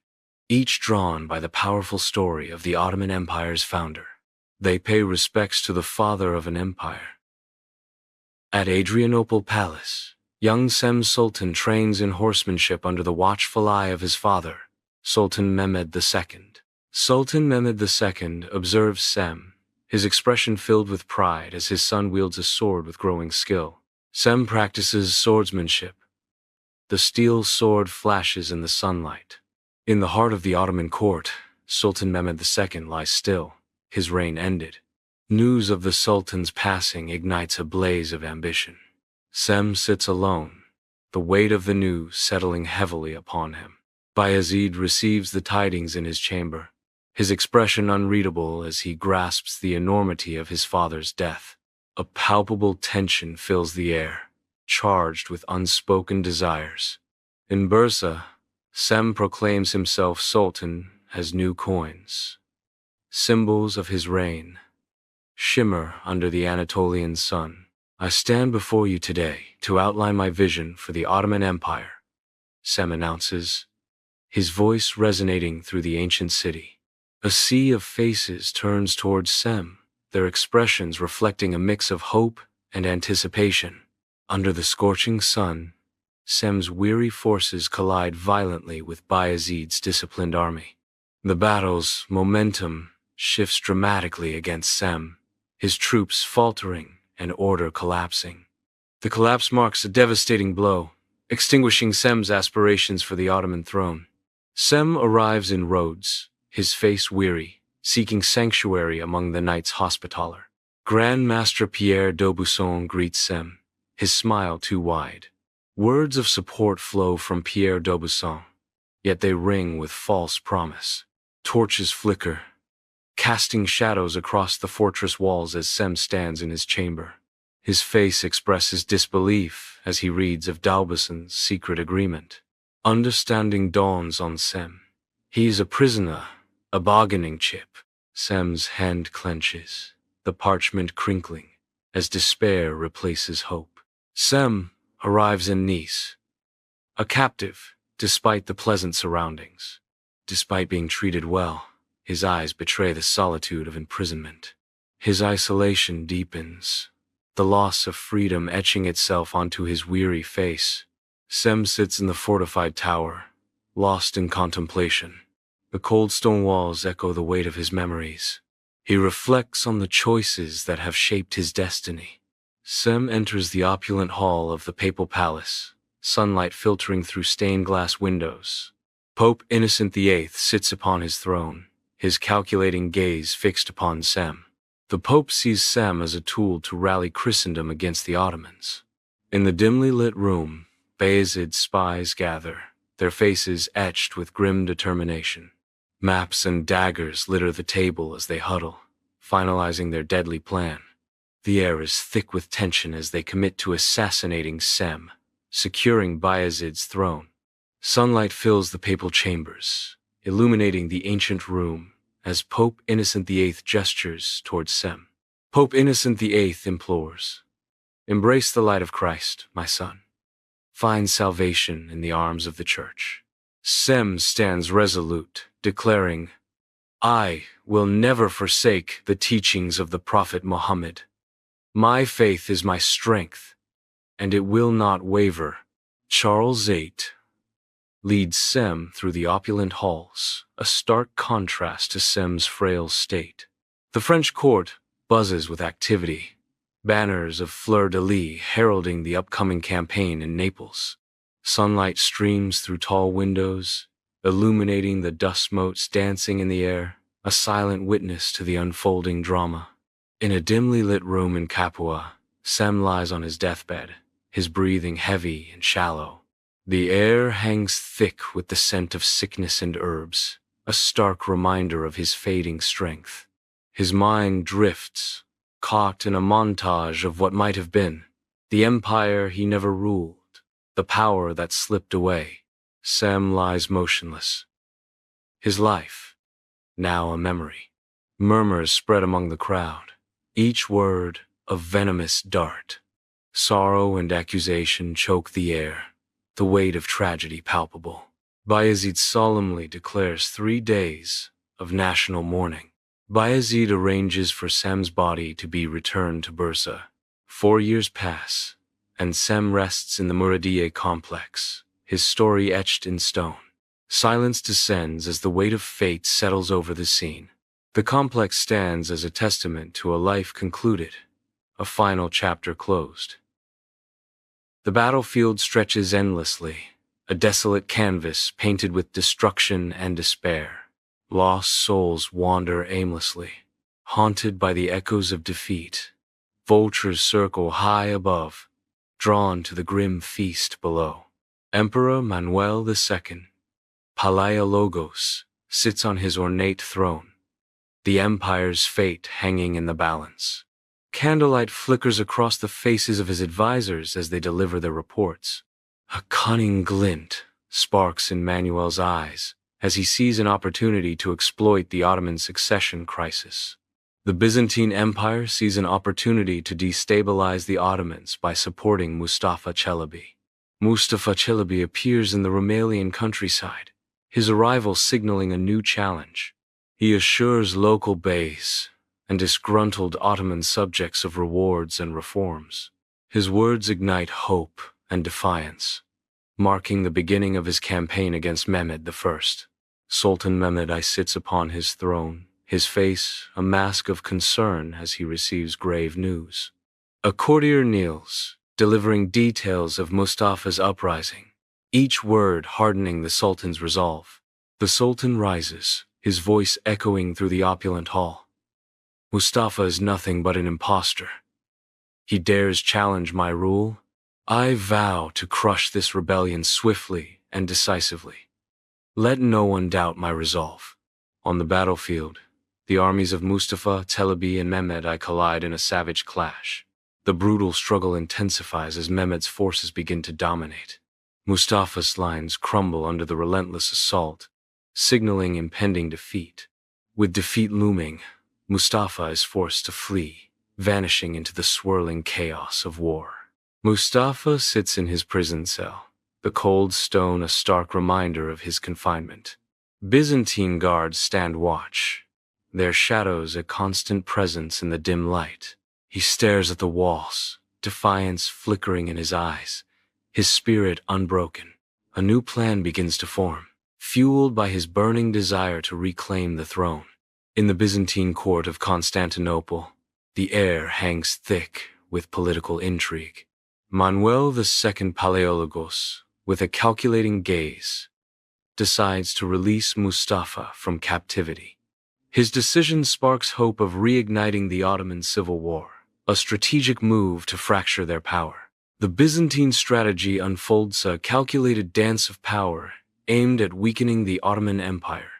each drawn by the powerful story of the Ottoman Empire's founder. They pay respects to the father of an empire. At Adrianople Palace, young Sem Sultan trains in horsemanship under the watchful eye of his father, Sultan Mehmed II. Sultan Mehmed II observes Sem, his expression filled with pride as his son wields a sword with growing skill. Sem practices swordsmanship. The steel sword flashes in the sunlight. In the heart of the Ottoman court, Sultan Mehmed II lies still, his reign ended. News of the Sultan's passing ignites a blaze of ambition. Sem sits alone, the weight of the news settling heavily upon him. Bayezid receives the tidings in his chamber, his expression unreadable as he grasps the enormity of his father's death. A palpable tension fills the air, charged with unspoken desires. In Bursa, Sem proclaims himself Sultan as new coins, symbols of his reign, shimmer under the Anatolian sun. "I stand before you today to outline my vision for the Ottoman Empire," Sem announces, his voice resonating through the ancient city. A sea of faces turns towards Sem, their expressions reflecting a mix of hope and anticipation. Under the scorching sun, Sem's weary forces collide violently with Bayezid's disciplined army. The battle's momentum shifts dramatically against Sem, his troops faltering and order collapsing. The collapse marks a devastating blow, extinguishing Sem's aspirations for the Ottoman throne. Sem arrives in Rhodes, his face weary, seeking sanctuary among the Knights Hospitaller. Grand Master Pierre d'Aubusson greets Sem, his smile too wide. Words of support flow from Pierre d'Aubusson, yet they ring with false promise. Torches flicker, casting shadows across the fortress walls as Sem stands in his chamber. His face expresses disbelief as he reads of d'Aubusson's secret agreement. Understanding dawns on Sem. He is a prisoner, a bargaining chip. Sem's hand clenches, the parchment crinkling, as despair replaces hope. Sem arrives in Nice, a captive, despite the pleasant surroundings. Despite being treated well, His eyes betray the solitude of imprisonment. His isolation deepens, the loss of freedom etching itself onto his weary face. Sem sits in the fortified tower, lost in contemplation. The cold stone walls echo the weight of his memories. He reflects on the choices that have shaped his destiny. Sem enters the opulent hall of the papal palace, sunlight filtering through stained glass windows. Pope Innocent VIII sits upon his throne, his calculating gaze fixed upon Sem. The Pope sees Sem as a tool to rally Christendom against the Ottomans. In the dimly lit room, Bayezid's spies gather, their faces etched with grim determination. Maps and daggers litter the table as they huddle, finalizing their deadly plan. The air is thick with tension as they commit to assassinating Sem, securing Bayezid's throne. Sunlight fills the papal chambers, illuminating the ancient room as Pope Innocent VIII gestures towards Sem. Pope Innocent VIII implores, "Embrace the light of Christ, my son. Find salvation in the arms of the Church." Sem stands resolute, declaring, "I will never forsake the teachings of the Prophet Muhammad. My faith is my strength, and it will not waver." Charles VIII leads Sem through the opulent halls, a stark contrast to Sem's frail state. The French court buzzes with activity, banners of fleur-de-lis heralding the upcoming campaign in Naples. Sunlight streams through tall windows, illuminating the dust motes dancing in the air, a silent witness to the unfolding drama. In a dimly lit room in Capua, Sem lies on his deathbed, his breathing heavy and shallow. The air hangs thick with the scent of sickness and herbs, a stark reminder of his fading strength. His mind drifts, caught in a montage of what might have been, the empire he never ruled, the power that slipped away. Sem lies motionless. His life, now a memory. Murmurs spread among the crowd, each word a venomous dart. Sorrow and accusation choke the air, the weight of tragedy palpable. Bayezid solemnly declares 3 days of national mourning. Bayezid arranges for Sem's body to be returned to Bursa. 4 years pass, and Sem rests in the Muradiye complex, his story etched in stone. Silence descends as the weight of fate settles over the scene. The complex stands as a testament to a life concluded, a final chapter closed. The battlefield stretches endlessly, a desolate canvas painted with destruction and despair. Lost souls wander aimlessly, haunted by the echoes of defeat. Vultures circle high above, drawn to the grim feast below. Emperor Manuel II, Palaiologos, sits on his ornate throne, the empire's fate hanging in the balance. Candlelight flickers across the faces of his advisors as they deliver their reports. A cunning glint sparks in Manuel's eyes as he sees an opportunity to exploit the Ottoman succession crisis. The Byzantine Empire sees an opportunity to destabilize the Ottomans by supporting Mustafa Çelebi. Mustafa Çelebi appears in the Rumelian countryside, his arrival signaling a new challenge. He assures local beys and disgruntled Ottoman subjects of rewards and reforms. His words ignite hope and defiance, marking the beginning of his campaign against Mehmed I. Sultan Mehmed I sits upon his throne, his face a mask of concern as he receives grave news. A courtier kneels, delivering details of Mustafa's uprising, each word hardening the Sultan's resolve. The Sultan rises, his voice echoing through the opulent hall. Mustafa is nothing but an impostor. He dares challenge my rule. I vow to crush this rebellion swiftly and decisively. Let no one doubt my resolve. On the battlefield, the armies of Mustafa, Çelebi, and Mehmed I collide in a savage clash. The brutal struggle intensifies as Mehmed's forces begin to dominate. Mustafa's lines crumble under the relentless assault, signaling impending defeat. With defeat looming, Mustafa is forced to flee, vanishing into the swirling chaos of war. Mustafa sits in his prison cell, the cold stone a stark reminder of his confinement. Byzantine guards stand watch, their shadows a constant presence in the dim light. He stares at the walls, defiance flickering in his eyes, his spirit unbroken. A new plan begins to form, fueled by his burning desire to reclaim the throne. In the Byzantine court of Constantinople, the air hangs thick with political intrigue. Manuel II Palaeologos, with a calculating gaze, decides to release Mustafa from captivity. His decision sparks hope of reigniting the Ottoman civil war, a strategic move to fracture their power. The Byzantine strategy unfolds a calculated dance of power aimed at weakening the Ottoman Empire.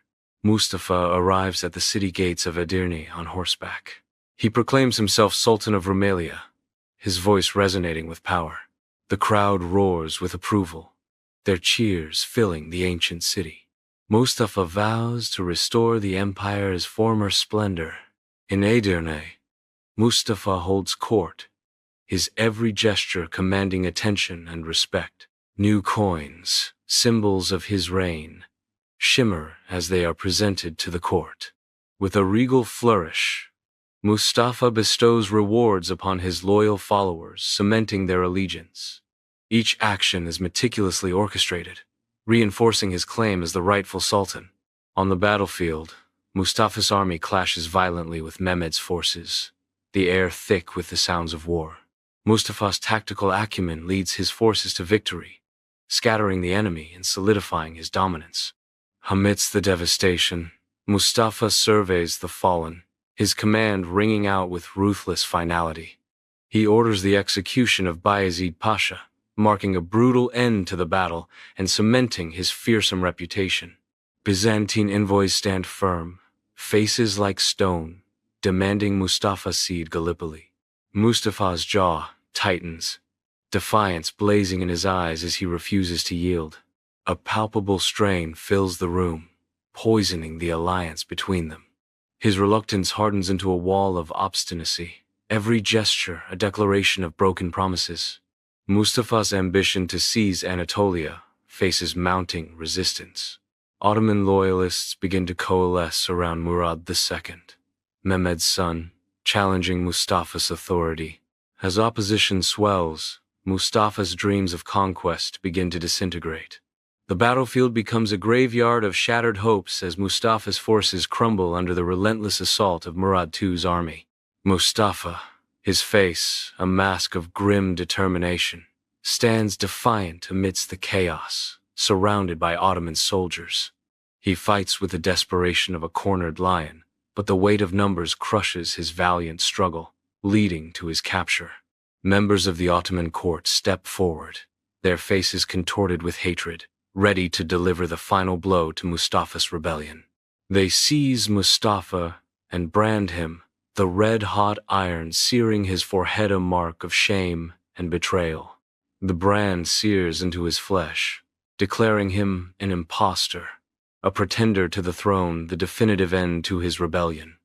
Mustafa arrives at the city gates of Edirne on horseback. He proclaims himself Sultan of Rumelia, his voice resonating with power. The crowd roars with approval, their cheers filling the ancient city. Mustafa vows to restore the empire's former splendor. In Edirne, Mustafa holds court, his every gesture commanding attention and respect. New coins, symbols of his reign, shimmer as they are presented to the court. With a regal flourish, Mustafa bestows rewards upon his loyal followers, cementing their allegiance. Each action is meticulously orchestrated, reinforcing his claim as the rightful sultan. On the battlefield, Mustafa's army clashes violently with Mehmed's forces, the air thick with the sounds of war. Mustafa's tactical acumen leads his forces to victory, scattering the enemy and solidifying his dominance. Amidst the devastation, Mustafa surveys the fallen, his command ringing out with ruthless finality. He orders the execution of Bayezid Pasha, marking a brutal end to the battle and cementing his fearsome reputation. Byzantine envoys stand firm, faces like stone, demanding Mustafa cede Gallipoli. Mustafa's jaw tightens, defiance blazing in his eyes as he refuses to yield. A palpable strain fills the room, poisoning the alliance between them. His reluctance hardens into a wall of obstinacy, every gesture a declaration of broken promises. Mustafa's ambition to seize Anatolia faces mounting resistance. Ottoman loyalists begin to coalesce around Murad II, Mehmed's son, challenging Mustafa's authority. As opposition swells, Mustafa's dreams of conquest begin to disintegrate. The battlefield becomes a graveyard of shattered hopes as Mustafa's forces crumble under the relentless assault of Murad II's army. Mustafa, his face a mask of grim determination, stands defiant amidst the chaos, surrounded by Ottoman soldiers. He fights with the desperation of a cornered lion, but the weight of numbers crushes his valiant struggle, leading to his capture. Members of the Ottoman court step forward, their faces contorted with hatred, ready to deliver the final blow to Mustafa's rebellion. They seize Mustafa and brand him, the red-hot iron searing his forehead a mark of shame and betrayal. The brand sears into his flesh, declaring him an impostor, a pretender to the throne, the definitive end to his rebellion.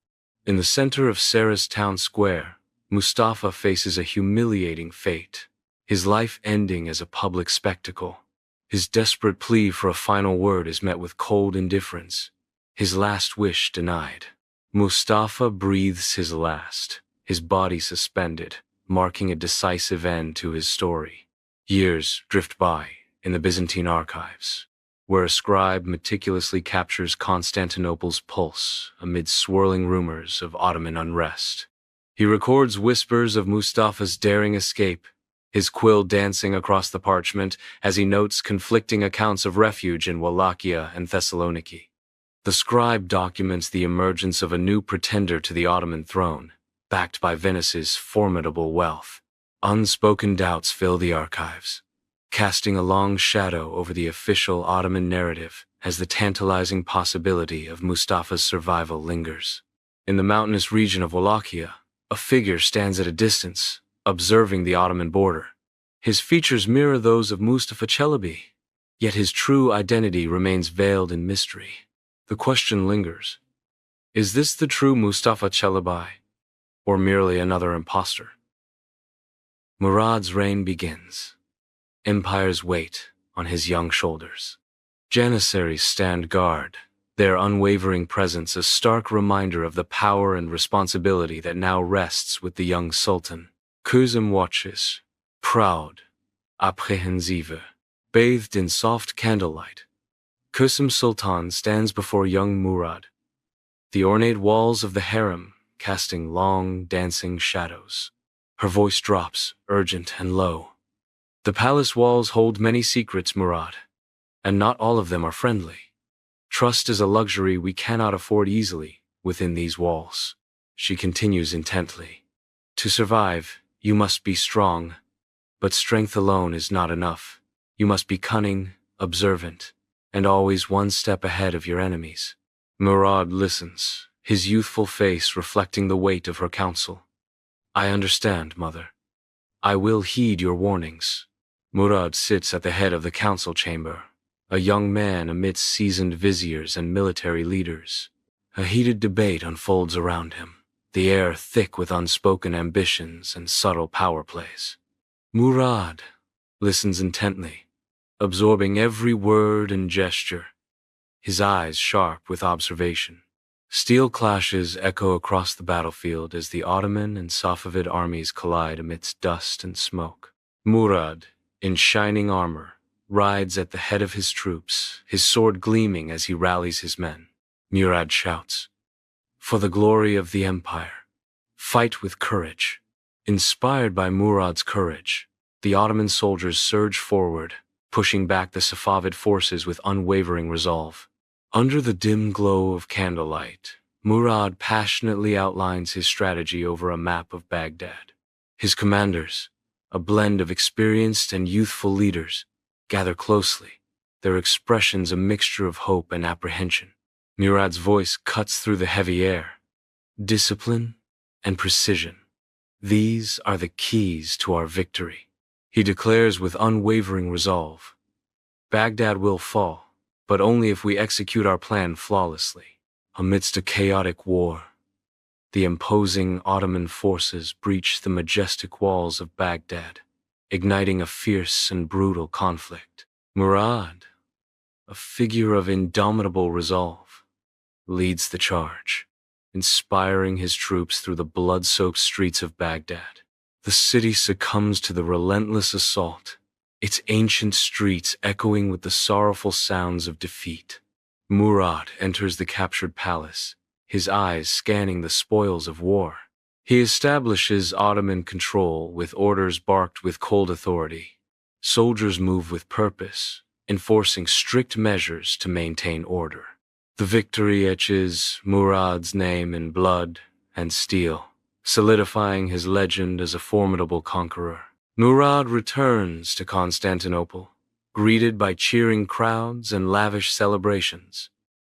In the center of Sarah's town square, Mustafa faces a humiliating fate, his life ending as a public spectacle. His desperate plea for a final word is met with cold indifference, his last wish denied. Mustafa breathes his last, his body suspended, marking a decisive end to his story. Years drift by in the Byzantine archives, where a scribe meticulously captures Constantinople's pulse amid swirling rumors of Ottoman unrest. He records whispers of Mustafa's daring escape, his quill dancing across the parchment as he notes conflicting accounts of refuge in Wallachia and Thessaloniki. The scribe documents the emergence of a new pretender to the Ottoman throne, backed by Venice's formidable wealth. Unspoken doubts fill the archives, casting a long shadow over the official Ottoman narrative as the tantalizing possibility of Mustafa's survival lingers. In the mountainous region of Wallachia, a figure stands at a distance, observing the Ottoman border. His features mirror those of Mustafa Çelebi, yet his true identity remains veiled in mystery. The question lingers: is this the true Mustafa Çelebi, or merely another impostor? Murad's reign begins. Empires wait on his young shoulders. Janissaries stand guard, their unwavering presence a stark reminder of the power and responsibility that now rests with the young sultan. Kuzum watches, proud, apprehensive, bathed in soft candlelight. Kusum Sultan stands before young Murad, the ornate walls of the harem casting long, dancing shadows. Her voice drops, urgent and low. The palace walls hold many secrets, Murad, and not all of them are friendly. Trust is a luxury we cannot afford easily within these walls. She continues intently. To survive, you must be strong, but strength alone is not enough. You must be cunning, observant, and always one step ahead of your enemies. Murad listens, his youthful face reflecting the weight of her counsel. I understand, mother. I will heed your warnings. Murad sits at the head of the council chamber, a young man amidst seasoned viziers and military leaders. A heated debate unfolds around him, the air thick with unspoken ambitions and subtle power plays. Murad listens intently, absorbing every word and gesture, his eyes sharp with observation. Steel clashes echo across the battlefield as the Ottoman and Safavid armies collide amidst dust and smoke. Murad, in shining armor, rides at the head of his troops, his sword gleaming as he rallies his men. Murad shouts, "For the glory of the empire, fight with courage." Inspired by Murad's courage, the Ottoman soldiers surge forward, pushing back the Safavid forces with unwavering resolve. Under the dim glow of candlelight, Murad passionately outlines his strategy over a map of Baghdad. His commanders, a blend of experienced and youthful leaders, gather closely, their expressions a mixture of hope and apprehension. Murad's voice cuts through the heavy air. Discipline and precision. These are the keys to our victory. He declares with unwavering resolve. Baghdad will fall, but only if we execute our plan flawlessly. Amidst a chaotic war, the imposing Ottoman forces breach the majestic walls of Baghdad, igniting a fierce and brutal conflict. Murad, a figure of indomitable resolve, leads the charge, inspiring his troops through the blood-soaked streets of Baghdad. The city succumbs to the relentless assault, its ancient streets echoing with the sorrowful sounds of defeat. Murad enters the captured palace, his eyes scanning the spoils of war. He establishes Ottoman control with orders barked with cold authority. Soldiers move with purpose, enforcing strict measures to maintain order. The victory etches Murad's name in blood and steel, solidifying his legend as a formidable conqueror. Murad returns to Constantinople, greeted by cheering crowds and lavish celebrations.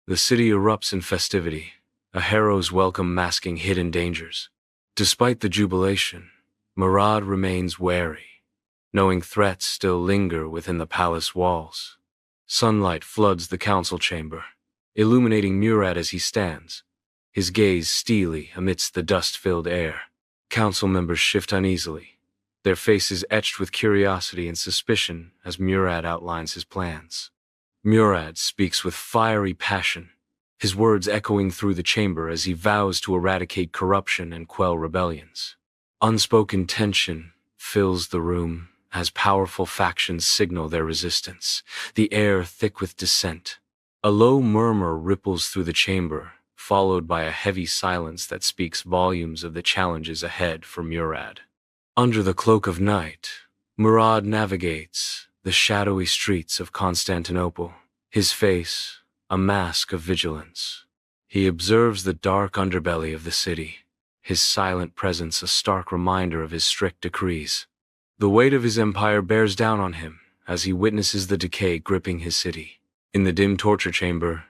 The city erupts in festivity, a hero's welcome masking hidden dangers. Despite the jubilation, Murad remains wary, knowing threats still linger within the palace walls. Sunlight floods the council chamber, illuminating Murad as he stands, his gaze steely amidst the dust-filled air. Council members shift uneasily, their faces etched with curiosity and suspicion as Murad outlines his plans. Murad speaks with fiery passion, his words echoing through the chamber as he vows to eradicate corruption and quell rebellions. Unspoken tension fills the room as powerful factions signal their resistance, the air thick with dissent. A low murmur ripples through the chamber, followed by a heavy silence that speaks volumes of the challenges ahead for Murad. Under the cloak of night, Murad navigates the shadowy streets of Constantinople, his face a mask of vigilance. He observes the dark underbelly of the city, his silent presence a stark reminder of his strict decrees. The weight of his empire bears down on him as he witnesses the decay gripping his city. In the dim torture chamber,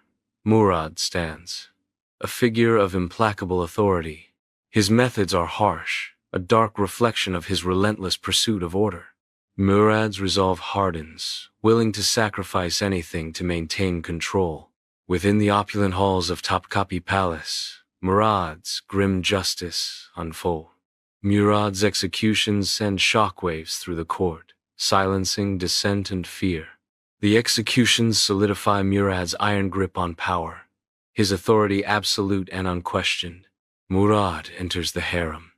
Murad stands, a figure of implacable authority. His methods are harsh, a dark reflection of his relentless pursuit of order. Murad's resolve hardens, willing to sacrifice anything to maintain control. Within the opulent halls of Topkapi Palace, Murad's grim justice unfolds. Murad's executions send shockwaves through the court, silencing dissent and fear. The executions solidify Murad's iron grip on power, his authority absolute and unquestioned. Murad enters the harem,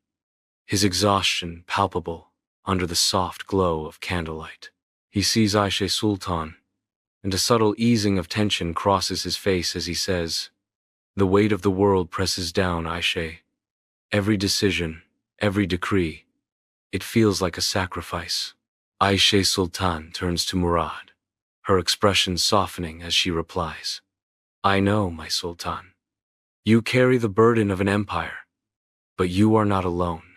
his exhaustion palpable under the soft glow of candlelight. He sees Aisha Sultan, and a subtle easing of tension crosses his face as he says, "The weight of the world presses down, Aisha. Every decision, every decree, it feels like a sacrifice." Aisha Sultan turns to Murad, her expression softening as she replies, "I know, my Sultan. You carry the burden of an empire, but you are not alone.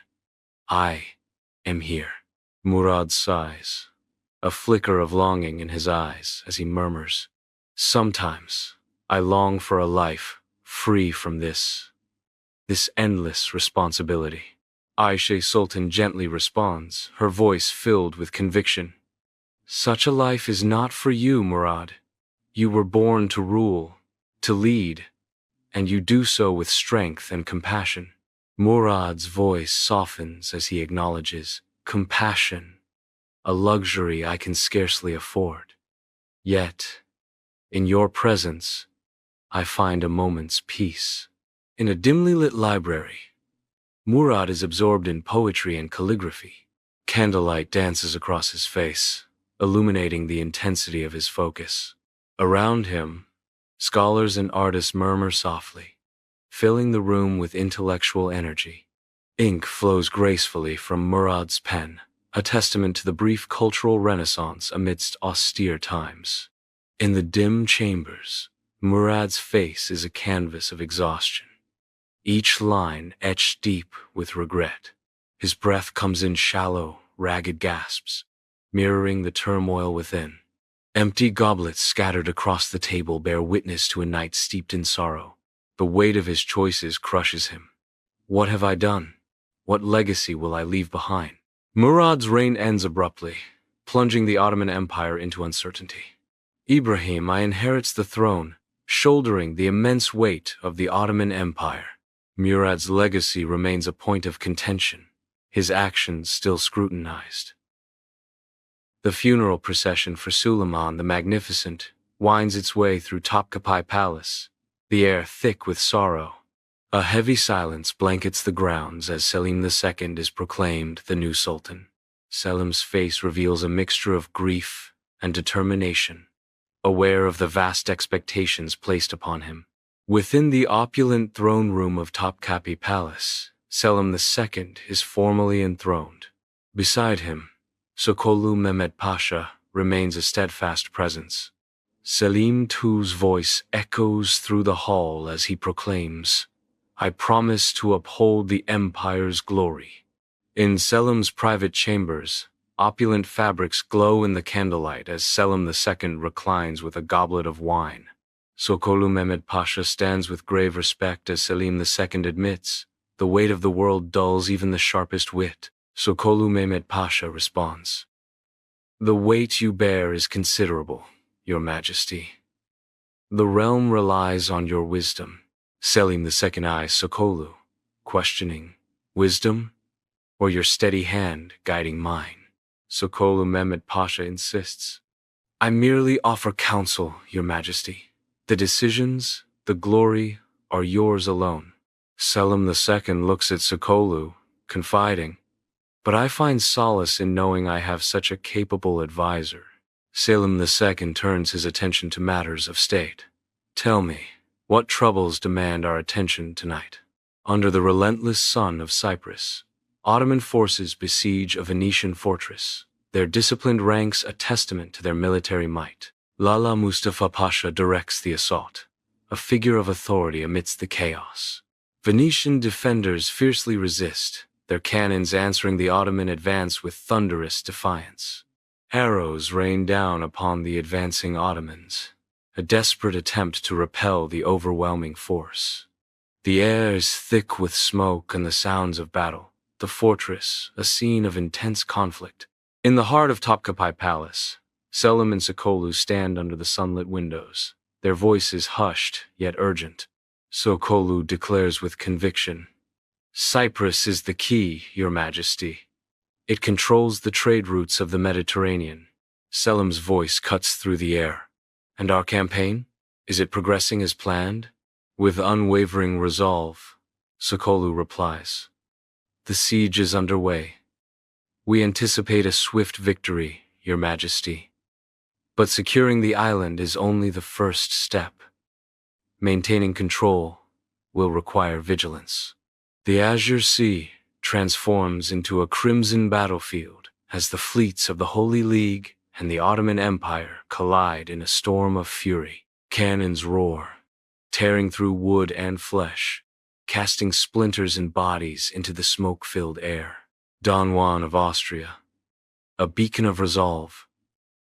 I am here." Murad sighs, a flicker of longing in his eyes as he murmurs, "Sometimes I long for a life free from this endless responsibility." Aisha Sultan gently responds, her voice filled with conviction. "Such a life is not for you, Murad. You were born to rule, to lead, and you do so with strength and compassion." Murad's voice softens as he acknowledges, "Compassion, a luxury I can scarcely afford. Yet, in your presence, I find a moment's peace." In a dimly lit library, Murad is absorbed in poetry and calligraphy. Candlelight dances across his face, illuminating the intensity of his focus. Around him, scholars and artists murmur softly, filling the room with intellectual energy. Ink flows gracefully from Murad's pen, a testament to the brief cultural renaissance amidst austere times. In the dim chambers, Murad's face is a canvas of exhaustion, each line etched deep with regret. His breath comes in shallow, ragged gasps, mirroring the turmoil within. Empty goblets scattered across the table bear witness to a night steeped in sorrow. The weight of his choices crushes him. What have I done? What legacy will I leave behind? Murad's reign ends abruptly, plunging the Ottoman Empire into uncertainty. Ibrahim I inherits the throne, shouldering the immense weight of the Ottoman Empire. Murad's legacy remains a point of contention, his actions still scrutinized. The funeral procession for Suleiman the Magnificent winds its way through Topkapi Palace, the air thick with sorrow. A heavy silence blankets the grounds as Selim II is proclaimed the new sultan. Selim's face reveals a mixture of grief and determination, aware of the vast expectations placed upon him. Within the opulent throne room of Topkapi Palace, Selim II is formally enthroned. Beside him, Sokolu Mehmed Pasha remains a steadfast presence. Selim II's voice echoes through the hall as he proclaims, "I promise to uphold the empire's glory." In Selim's private chambers, opulent fabrics glow in the candlelight as Selim II reclines with a goblet of wine. Sokolu Mehmed Pasha stands with grave respect as Selim II admits, "The weight of the world dulls even the sharpest wit." Sokolu Mehmed Pasha responds, "The weight you bear is considerable, Your Majesty. The realm relies on your wisdom." Selim II eyes Sokolu, questioning, "Wisdom, or your steady hand guiding mine?" Sokolu Mehmed Pasha insists, "I merely offer counsel, Your Majesty. The decisions, the glory, are yours alone." Selim II looks at Sokolu, confiding, "But I find solace in knowing I have such a capable advisor." Selim II turns his attention to matters of state. "Tell me, what troubles demand our attention tonight?" Under the relentless sun of Cyprus, Ottoman forces besiege a Venetian fortress, their disciplined ranks a testament to their military might. Lala Mustafa Pasha directs the assault, a figure of authority amidst the chaos. Venetian defenders fiercely resist, their cannons answering the Ottoman advance with thunderous defiance. Arrows rain down upon the advancing Ottomans, a desperate attempt to repel the overwhelming force. The air is thick with smoke and the sounds of battle, the fortress a scene of intense conflict. In the heart of Topkapi Palace, Selim and Sokolu stand under the sunlit windows, their voices hushed yet urgent. Sokolu declares with conviction, "Cyprus is the key, Your Majesty. It controls the trade routes of the Mediterranean." Selim's voice cuts through the air. "And our campaign? Is it progressing as planned?" With unwavering resolve, Sokollu replies, "The siege is underway. We anticipate a swift victory, Your Majesty. But securing the island is only the first step. Maintaining control will require vigilance." The Azure Sea transforms into a crimson battlefield as the fleets of the Holy League and the Ottoman Empire collide in a storm of fury. Cannons roar, tearing through wood and flesh, casting splinters and bodies into the smoke-filled air. Don Juan of Austria, a beacon of resolve,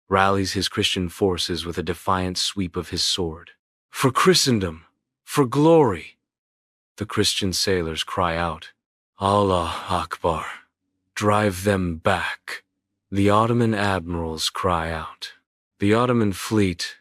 rallies his Christian forces with a defiant sweep of his sword. "For Christendom! For glory!" The Christian sailors cry out, "Allah Akbar! Drive them back!" The Ottoman admirals cry out. The Ottoman fleet,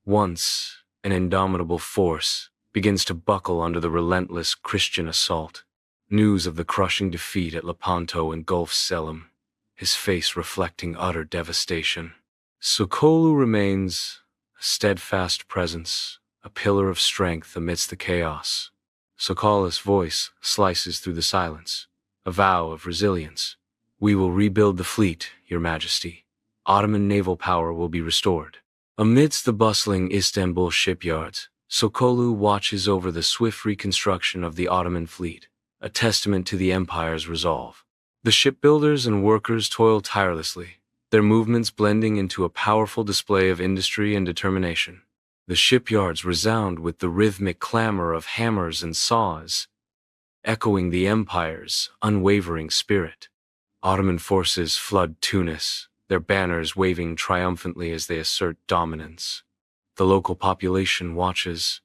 once an indomitable force, begins to buckle under the relentless Christian assault. News of the crushing defeat at Lepanto engulfs Selim, his face reflecting utter devastation. Sokollu remains a steadfast presence, a pillar of strength amidst the chaos. Sokollus' voice slices through the silence, a vow of resilience. "We will rebuild the fleet, Your Majesty. Ottoman naval power will be restored." Amidst the bustling Istanbul shipyards, Sokollu watches over the swift reconstruction of the Ottoman fleet, a testament to the empire's resolve. The shipbuilders and workers toil tirelessly, their movements blending into a powerful display of industry and determination. The shipyards resound with the rhythmic clamor of hammers and saws, echoing the empire's unwavering spirit. Ottoman forces flood Tunis, their banners waving triumphantly as they assert dominance. The local population watches,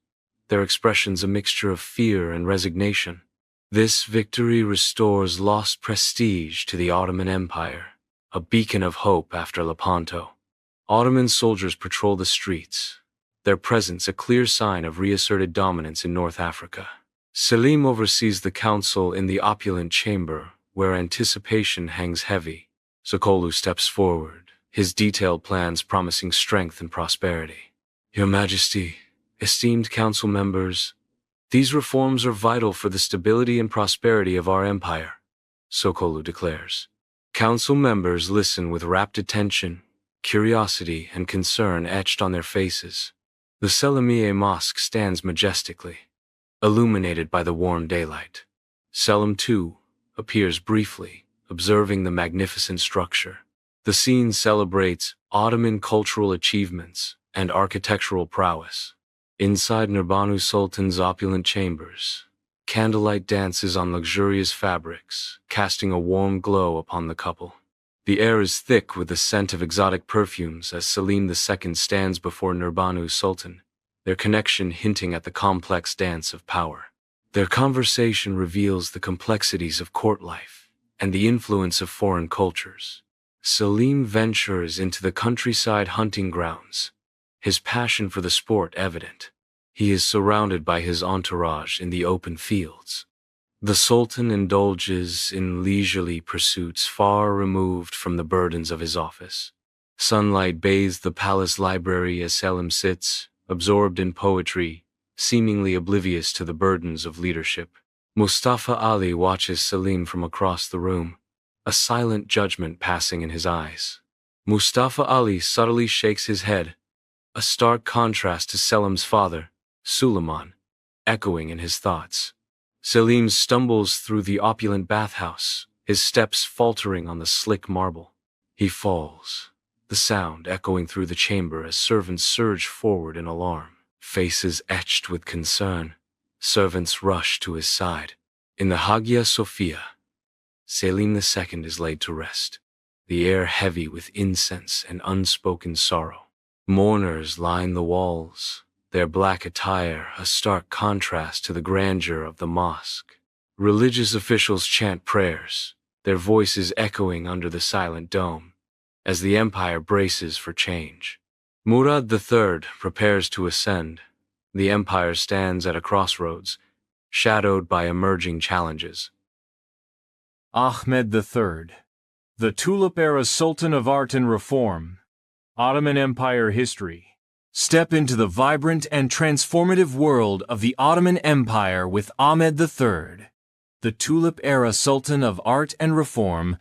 their expressions a mixture of fear and resignation. This victory restores lost prestige to the Ottoman Empire, a beacon of hope after Lepanto. Ottoman soldiers patrol the streets, their presence a clear sign of reasserted dominance in North Africa. Selim oversees the council in the opulent chamber, where anticipation hangs heavy. Sokollu steps forward, his detailed plans promising strength and prosperity. "Your Majesty, esteemed council members, these reforms are vital for the stability and prosperity of our empire," Sokollu declares. Council members listen with rapt attention, curiosity and concern etched on their faces. The Selimiye Mosque stands majestically, illuminated by the warm daylight. Selim, too, appears briefly, observing the magnificent structure. The scene celebrates Ottoman cultural achievements and architectural prowess. Inside Nurbanu Sultan's opulent chambers, candlelight dances on luxurious fabrics, casting a warm glow upon the couple. The air is thick with the scent of exotic perfumes as Selim II stands before Nurbanu Sultan, their connection hinting at the complex dance of power. Their conversation reveals the complexities of court life and the influence of foreign cultures. Selim ventures into the countryside hunting grounds, his passion for the sport evident. He is surrounded by his entourage in the open fields. The Sultan indulges in leisurely pursuits far removed from the burdens of his office. Sunlight bathes the palace library as Selim sits, absorbed in poetry, seemingly oblivious to the burdens of leadership. Mustafa Ali watches Selim from across the room, a silent judgment passing in his eyes. Mustafa Ali subtly shakes his head, a stark contrast to Selim's father, Suleiman, echoing in his thoughts. Selim stumbles through the opulent bathhouse, his steps faltering on the slick marble. He falls, the sound echoing through the chamber as servants surge forward in alarm. Faces etched with concern, servants rush to his side. In the Hagia Sophia, Selim II is laid to rest, the air heavy with incense and unspoken sorrow. Mourners line the walls, their black attire a stark contrast to the grandeur of the mosque. Religious officials chant prayers, their voices echoing under the silent dome, as the empire braces for change. Murad III prepares to ascend. The empire stands at a crossroads, shadowed by emerging challenges. Ahmed III, the Tulip-era Sultan of Art and Reform. Ottoman Empire History. Step into the vibrant and transformative world of the Ottoman Empire with Ahmed III, the Tulip-era Sultan of art and reform,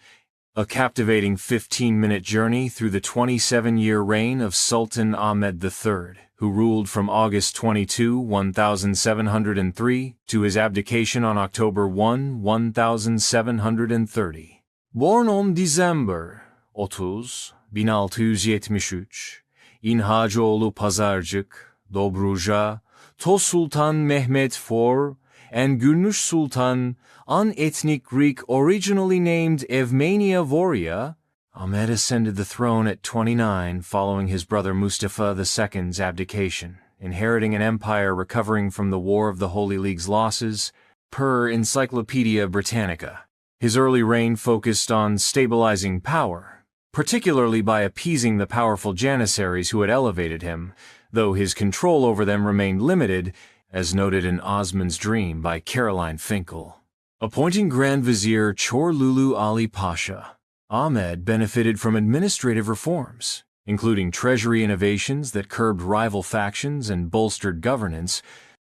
a captivating 15-minute journey through the 27-year reign of Sultan Ahmed III, who ruled from August 22, 1703, to his abdication on October 1, 1730. Born on December 30, 1673, in Hacıoğlu Pazarcık, Dobruja, to Sultan Mehmed IV, and Gülnüş Sultan, an ethnic Greek originally named Evmenia Voria, Ahmed ascended the throne at 29 following his brother Mustafa II's abdication, inheriting an empire recovering from the War of the Holy League's losses, per Encyclopaedia Britannica. His early reign focused on stabilizing power, particularly by appeasing the powerful janissaries who had elevated him, though his control over them remained limited, as noted in Osman's Dream by Caroline Finkel. Appointing Grand Vizier Chor Lulu Ali Pasha, Ahmed benefited from administrative reforms, including treasury innovations that curbed rival factions and bolstered governance,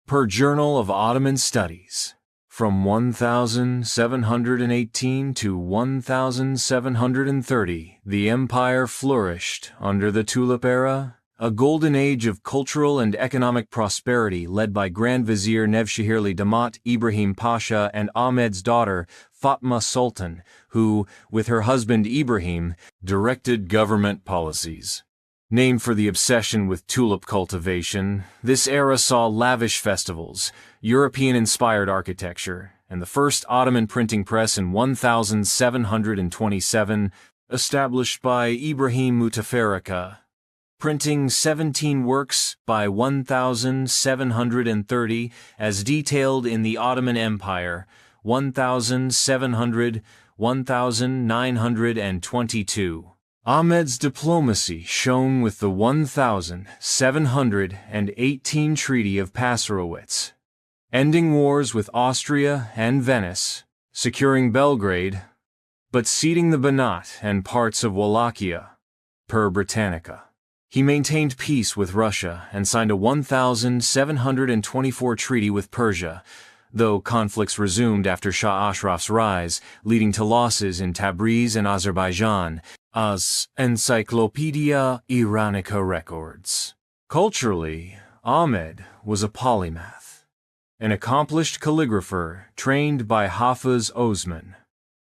per Journal of Ottoman Studies. From 1718 to 1730, the empire flourished under the Tulip era, a golden age of cultural and economic prosperity led by Grand Vizier Nevşehirli Damat Ibrahim Pasha and Ahmed's daughter Fatma Sultan, who, with her husband Ibrahim, directed government policies. Named for the obsession with tulip cultivation, this era saw lavish festivals, European-inspired architecture, and the first Ottoman printing press in 1727, established by Ibrahim Mutafarrika, printing 17 works by 1730 as detailed in the Ottoman Empire, 1922. Ahmed's diplomacy shone with the 1718 Treaty of Passarowitz, ending wars with Austria and Venice, securing Belgrade, but ceding the Banat and parts of Wallachia, per Britannica. He maintained peace with Russia and signed a 1724 treaty with Persia, though conflicts resumed after Shah Ashraf's rise, leading to losses in Tabriz and Azerbaijan, as Encyclopaedia Iranica records. Culturally, Ahmed was a polymath, an accomplished calligrapher trained by Hafez Osman,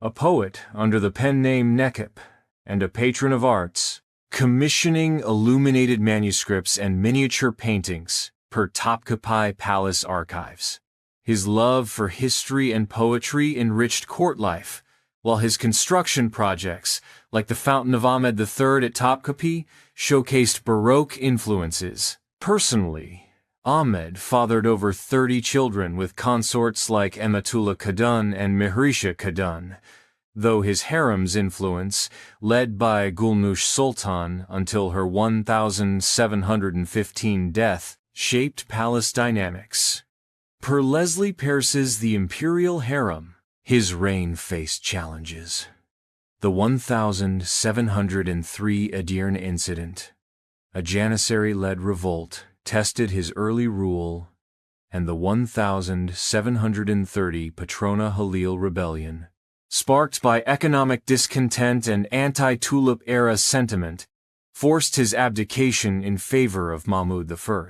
a poet under the pen name Nekip, and a patron of arts, commissioning illuminated manuscripts and miniature paintings per Topkapi Palace archives. His love for history and poetry enriched court life, while his construction projects, like the Fountain of Ahmed III at Topkapi, showcased Baroque influences. Personally, Ahmed fathered over 30 children with consorts like Ematullah Kadun and Mihrisha Kadun, though his harem's influence, led by Gülnüş Sultan until her 1715 death, shaped palace dynamics. Per Leslie Peirce's The Imperial Harem, his reign faced challenges. The 1703 Edirne incident, a Janissary-led revolt, tested his early rule, and the 1730 Patrona Halil rebellion, sparked by economic discontent and anti-Tulip-era sentiment, forced his abdication in favor of Mahmud I.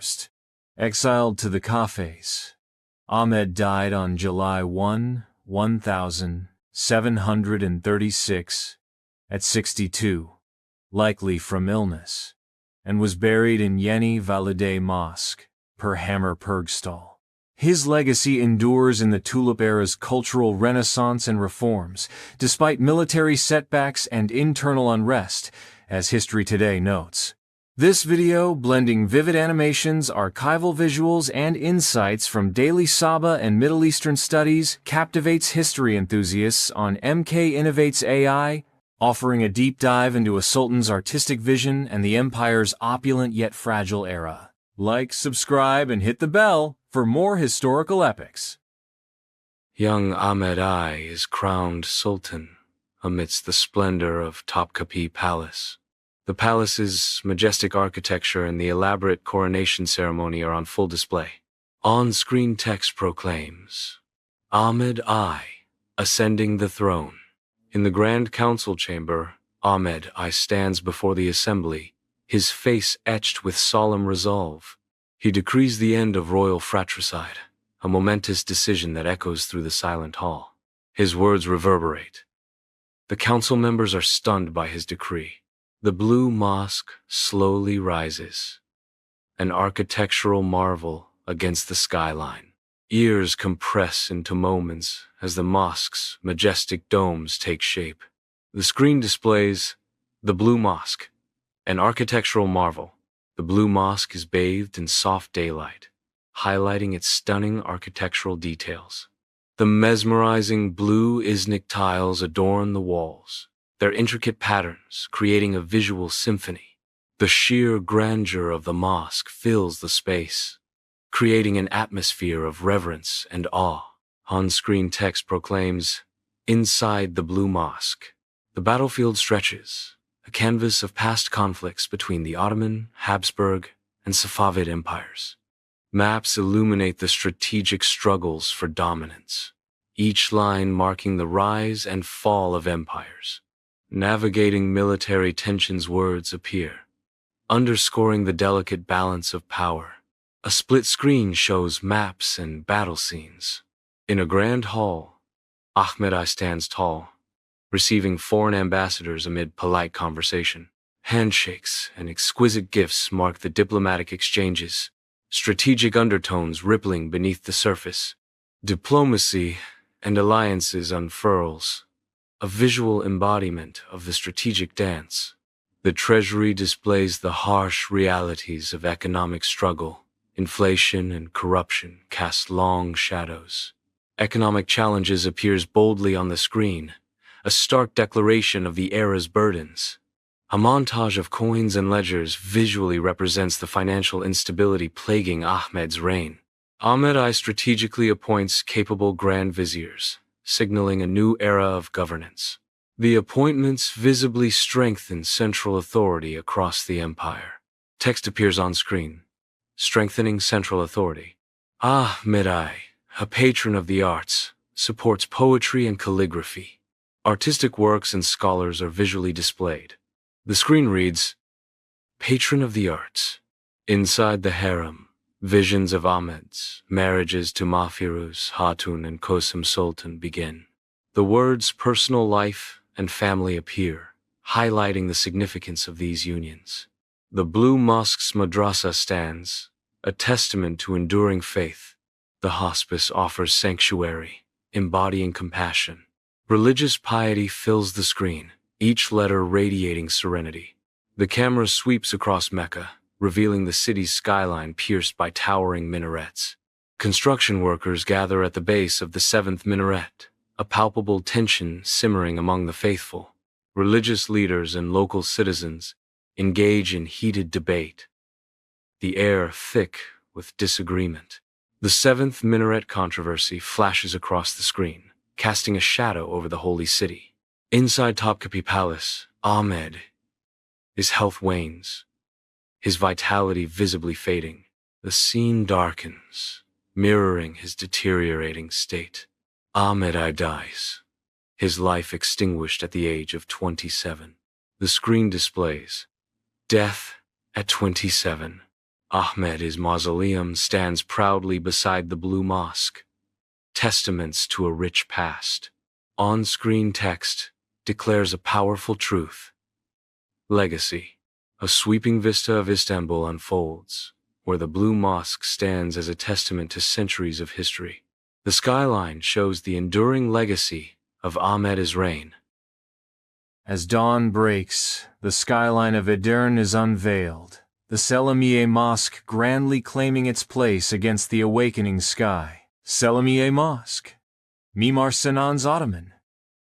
Exiled to the Cafes, Ahmed died on July 1, 1736, at 62, likely from illness, and was buried in Yeni Valide Mosque, per Hammer Purgstall. His legacy endures in the Tulip era's cultural renaissance and reforms, despite military setbacks and internal unrest, as History Today notes. This video, blending vivid animations, archival visuals, and insights from Daily Saba and Middle Eastern studies, captivates history enthusiasts on MK Innovates AI, offering a deep dive into a sultan's artistic vision and the empire's opulent yet fragile era. Like, subscribe, and hit the bell for more historical epics. Young Ahmed I is crowned Sultan amidst the splendor of Topkapi Palace. The palace's majestic architecture and the elaborate coronation ceremony are on full display. On-screen text proclaims, Ahmed I, ascending the throne. In the Grand Council chamber, Ahmed I stands before the assembly, his face etched with solemn resolve. He decrees the end of royal fratricide, a momentous decision that echoes through the silent hall. His words reverberate. The council members are stunned by his decree. The blue mosque slowly rises, an architectural marvel against the skyline. Ears compress into moments as the mosque's majestic domes take shape. The screen displays the Blue Mosque, an architectural marvel. The Blue Mosque is bathed in soft daylight, highlighting its stunning architectural details. The mesmerizing blue Islamic tiles adorn the walls, their intricate patterns creating a visual symphony. The sheer grandeur of the mosque fills the space, creating an atmosphere of reverence and awe. On-screen text proclaims, Inside the Blue Mosque, the battlefield stretches, a canvas of past conflicts between the Ottoman, Habsburg, and Safavid empires. Maps illuminate the strategic struggles for dominance, each line marking the rise and fall of empires. Navigating military tensions, words appear, underscoring the delicate balance of power. A split screen shows maps and battle scenes. In a grand hall, Ahmed I stands tall, receiving foreign ambassadors amid polite conversation. Handshakes and exquisite gifts mark the diplomatic exchanges, strategic undertones rippling beneath the surface. Diplomacy and alliances unfurls, a visual embodiment of the strategic dance. The treasury displays the harsh realities of economic struggle. Inflation and corruption cast long shadows. Economic challenges appears boldly on the screen, a stark declaration of the era's burdens. A montage of coins and ledgers visually represents the financial instability plaguing Ahmed's reign. Ahmed I strategically appoints capable grand viziers, signaling a new era of governance. The appointments visibly strengthen central authority across the empire. Text appears on screen, strengthening central authority. Ahmed I, a patron of the arts, supports poetry and calligraphy. Artistic works and scholars are visually displayed. The screen reads, Patron of the arts. Inside the harem, visions of Ahmed's marriages to Mahfiruz Hatun and Kosem Sultan begin. The words personal life and family appear, highlighting the significance of these unions. The Blue Mosque's madrasa stands, a testament to enduring faith. The hospice offers sanctuary, embodying compassion. Religious piety fills the screen, each letter radiating serenity. The camera sweeps across Mecca, revealing the city's skyline pierced by towering minarets. Construction workers gather at the base of the seventh minaret, a palpable tension simmering among the faithful. Religious leaders and local citizens engage in heated debate, the air thick with disagreement. The seventh minaret controversy flashes across the screen, casting a shadow over the holy city. Inside Topkapi Palace, Ahmed, his health wanes, his vitality visibly fading. The scene darkens, mirroring his deteriorating state. Ahmed I dies, his life extinguished at the age of 27. The screen displays, Death at 27. Ahmed's mausoleum stands proudly beside the Blue Mosque, testaments to a rich past. On-screen text declares a powerful truth. Legacy. A sweeping vista of Istanbul unfolds, where the Blue Mosque stands as a testament to centuries of history. The skyline shows the enduring legacy of Ahmed's reign. As dawn breaks, the skyline of Edirne is unveiled, the Selimiye Mosque grandly claiming its place against the awakening sky. Selimiye Mosque, Mimar Sinan's Ottoman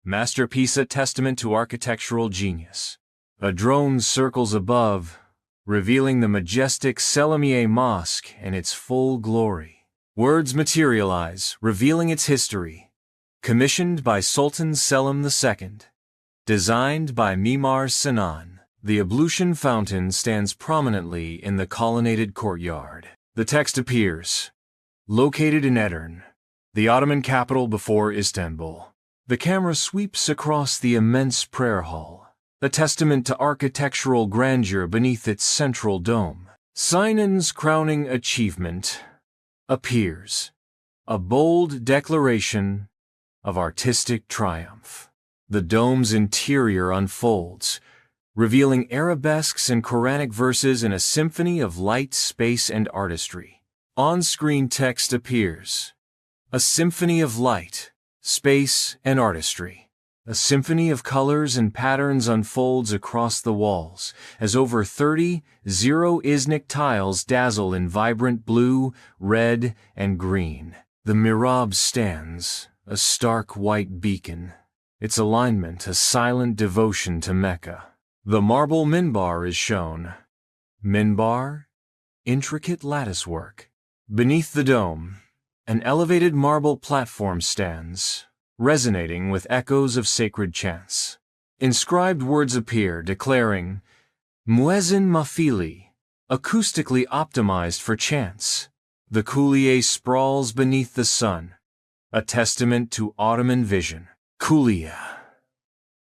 masterpiece, a testament to architectural genius. A drone circles above, revealing the majestic Selimiye Mosque in its full glory. Words materialize, revealing its history. Commissioned by Sultan Selim II. Designed by Mimar Sinan. The ablution fountain stands prominently in the colonnaded courtyard. The text appears, located in Edirne, the Ottoman capital before Istanbul. The camera sweeps across the immense prayer hall, a testament to architectural grandeur beneath its central dome. Sinan's crowning achievement appears, a bold declaration of artistic triumph. The dome's interior unfolds, revealing arabesques and Quranic verses in a symphony of light, space, and artistry. On-screen text appears, a symphony of light, space, and artistry. A symphony of colors and patterns unfolds across the walls, as over 30 Islamic tiles dazzle in vibrant blue, red, and green. The mihrab stands, a stark white beacon, its alignment a silent devotion to Mecca. The marble minbar is shown. Minbar? Intricate latticework. Beneath the dome, an elevated marble platform stands, resonating with echoes of sacred chants. Inscribed words appear declaring, Muezzin Mafili, acoustically optimized for chants. The Kuliye sprawls beneath the sun, a testament to Ottoman vision. Kuliye,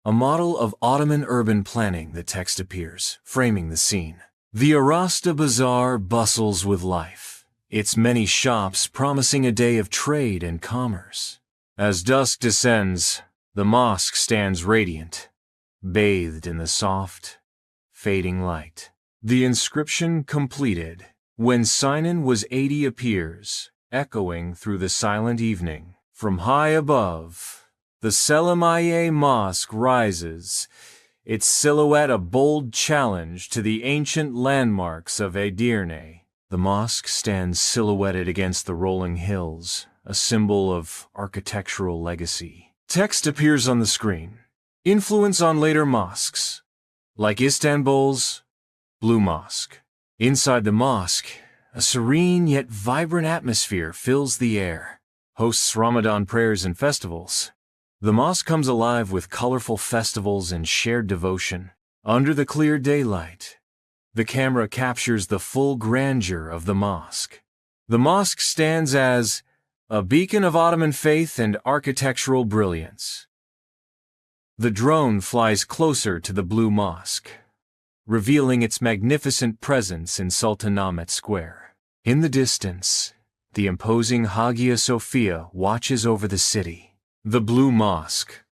a model of Ottoman urban planning, the text appears, framing the scene. The Arasta Bazaar bustles with life, its many shops promising a day of trade and commerce. As dusk descends, the mosque stands radiant, bathed in the soft, fading light. The inscription completed, when Sinan was 80 appears, echoing through the silent evening. From high above, the Selimiye Mosque rises, its silhouette a bold challenge to the ancient landmarks of Edirne. The mosque stands silhouetted against the rolling hills, a symbol of architectural legacy. Text appears on the screen. Influence on later mosques, like Istanbul's Blue Mosque. Inside the mosque, a serene yet vibrant atmosphere fills the air, hosts Ramadan prayers and festivals. The mosque comes alive with colorful festivals and shared devotion. Under the clear daylight, the camera captures the full grandeur of the mosque. The mosque stands as a beacon of Ottoman faith and architectural brilliance. The drone flies closer to the Blue Mosque, revealing its magnificent presence in Sultanahmet Square. In the distance, the imposing Hagia Sophia watches over the city. The Blue Mosque,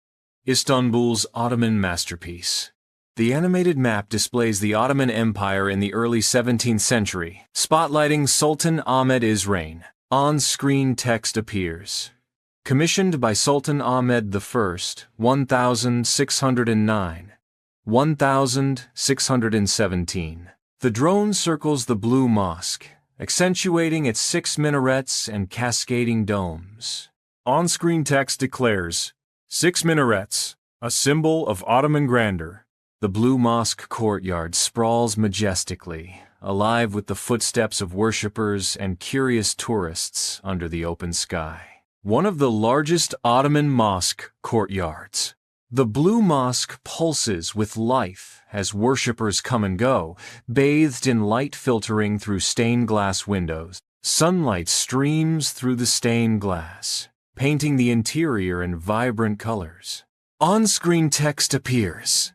Istanbul's Ottoman masterpiece. The animated map displays the Ottoman Empire in the early 17th century, spotlighting Sultan Ahmed's reign. On-screen text appears. Commissioned by Sultan Ahmed I, 1609, 1617. The drone circles the Blue Mosque, accentuating its 6 minarets and cascading domes. On-screen text declares, 6 minarets, a symbol of Ottoman grandeur. The Blue Mosque courtyard sprawls majestically, alive with the footsteps of worshippers and curious tourists under the open sky. One of the largest Ottoman mosque courtyards. The Blue Mosque pulses with life as worshippers come and go, bathed in light filtering through stained glass windows. Sunlight streams through the stained glass, painting the interior in vibrant colors. On-screen text appears,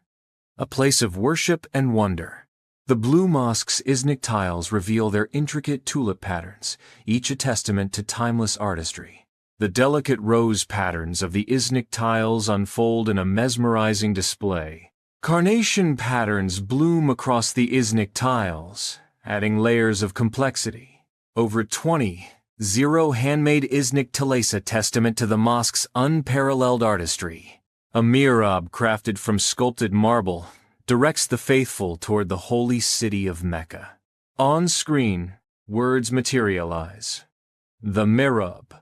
a place of worship and wonder. The Blue Mosque's Islamic tiles reveal their intricate tulip patterns, each a testament to timeless artistry. The delicate rose patterns of the Islamic tiles unfold in a mesmerizing display. Carnation patterns bloom across the Islamic tiles, adding layers of complexity. Over 20 handmade Islamic talesa testament to the mosque's unparalleled artistry. A mihrab crafted from sculpted marble directs the faithful toward the holy city of Mecca. On screen, words materialize. The mihrab,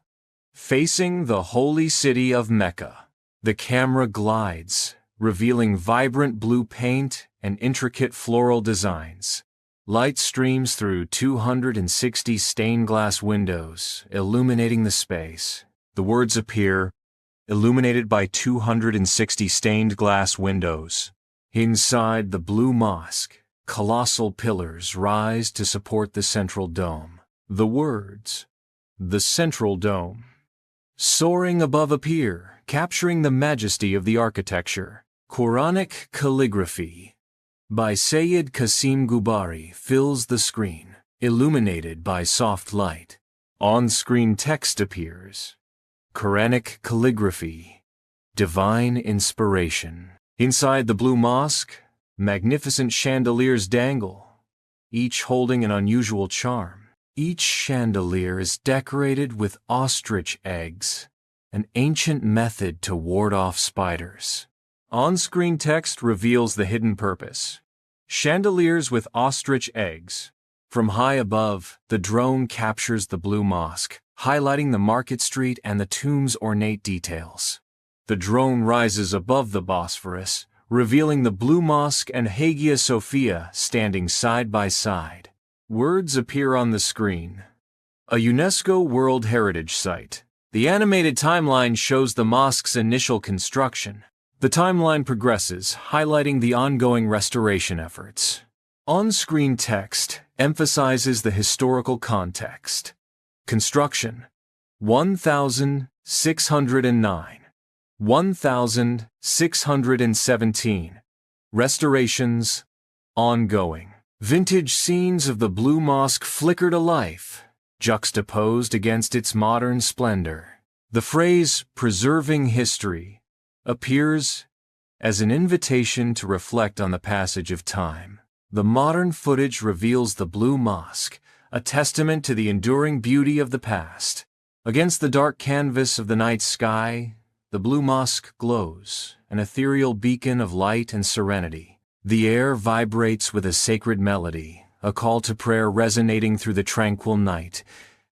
facing the holy city of Mecca. The camera glides, revealing vibrant blue paint and intricate floral designs. Light streams through 260 stained glass windows, illuminating the space. The words appear, illuminated by 260 stained glass windows. Inside the Blue Mosque, colossal pillars rise to support the central dome. The words, "The Central Dome," soaring above appear, capturing the majesty of the architecture. Quranic calligraphy by Sayyid Qasim Gubari fills the screen, illuminated by soft light. On-screen text appears. Quranic calligraphy, divine inspiration. Inside the Blue Mosque, magnificent chandeliers dangle, each holding an unusual charm. Each chandelier is decorated with ostrich eggs, an ancient method to ward off spiders. On-screen text reveals the hidden purpose. Chandeliers with ostrich eggs. From high above, the drone captures the Blue Mosque, highlighting the market street and the tomb's ornate details. The drone rises above the Bosphorus, revealing the Blue Mosque and Hagia Sophia standing side by side. Words appear on the screen. A UNESCO World Heritage Site. The animated timeline shows the mosque's initial construction. The timeline progresses, highlighting the ongoing restoration efforts. On-screen text emphasizes the historical context. Construction: 1609, 1617. Restorations: ongoing. Vintage scenes of the Blue Mosque flicker to life, juxtaposed against its modern splendor. The phrase "preserving history" appears as an invitation to reflect on the passage of time. The modern footage reveals the Blue Mosque, a testament to the enduring beauty of the past. Against the dark canvas of the night sky, the Blue Mosque glows, an ethereal beacon of light and serenity. The air vibrates with a sacred melody, a call to prayer resonating through the tranquil night,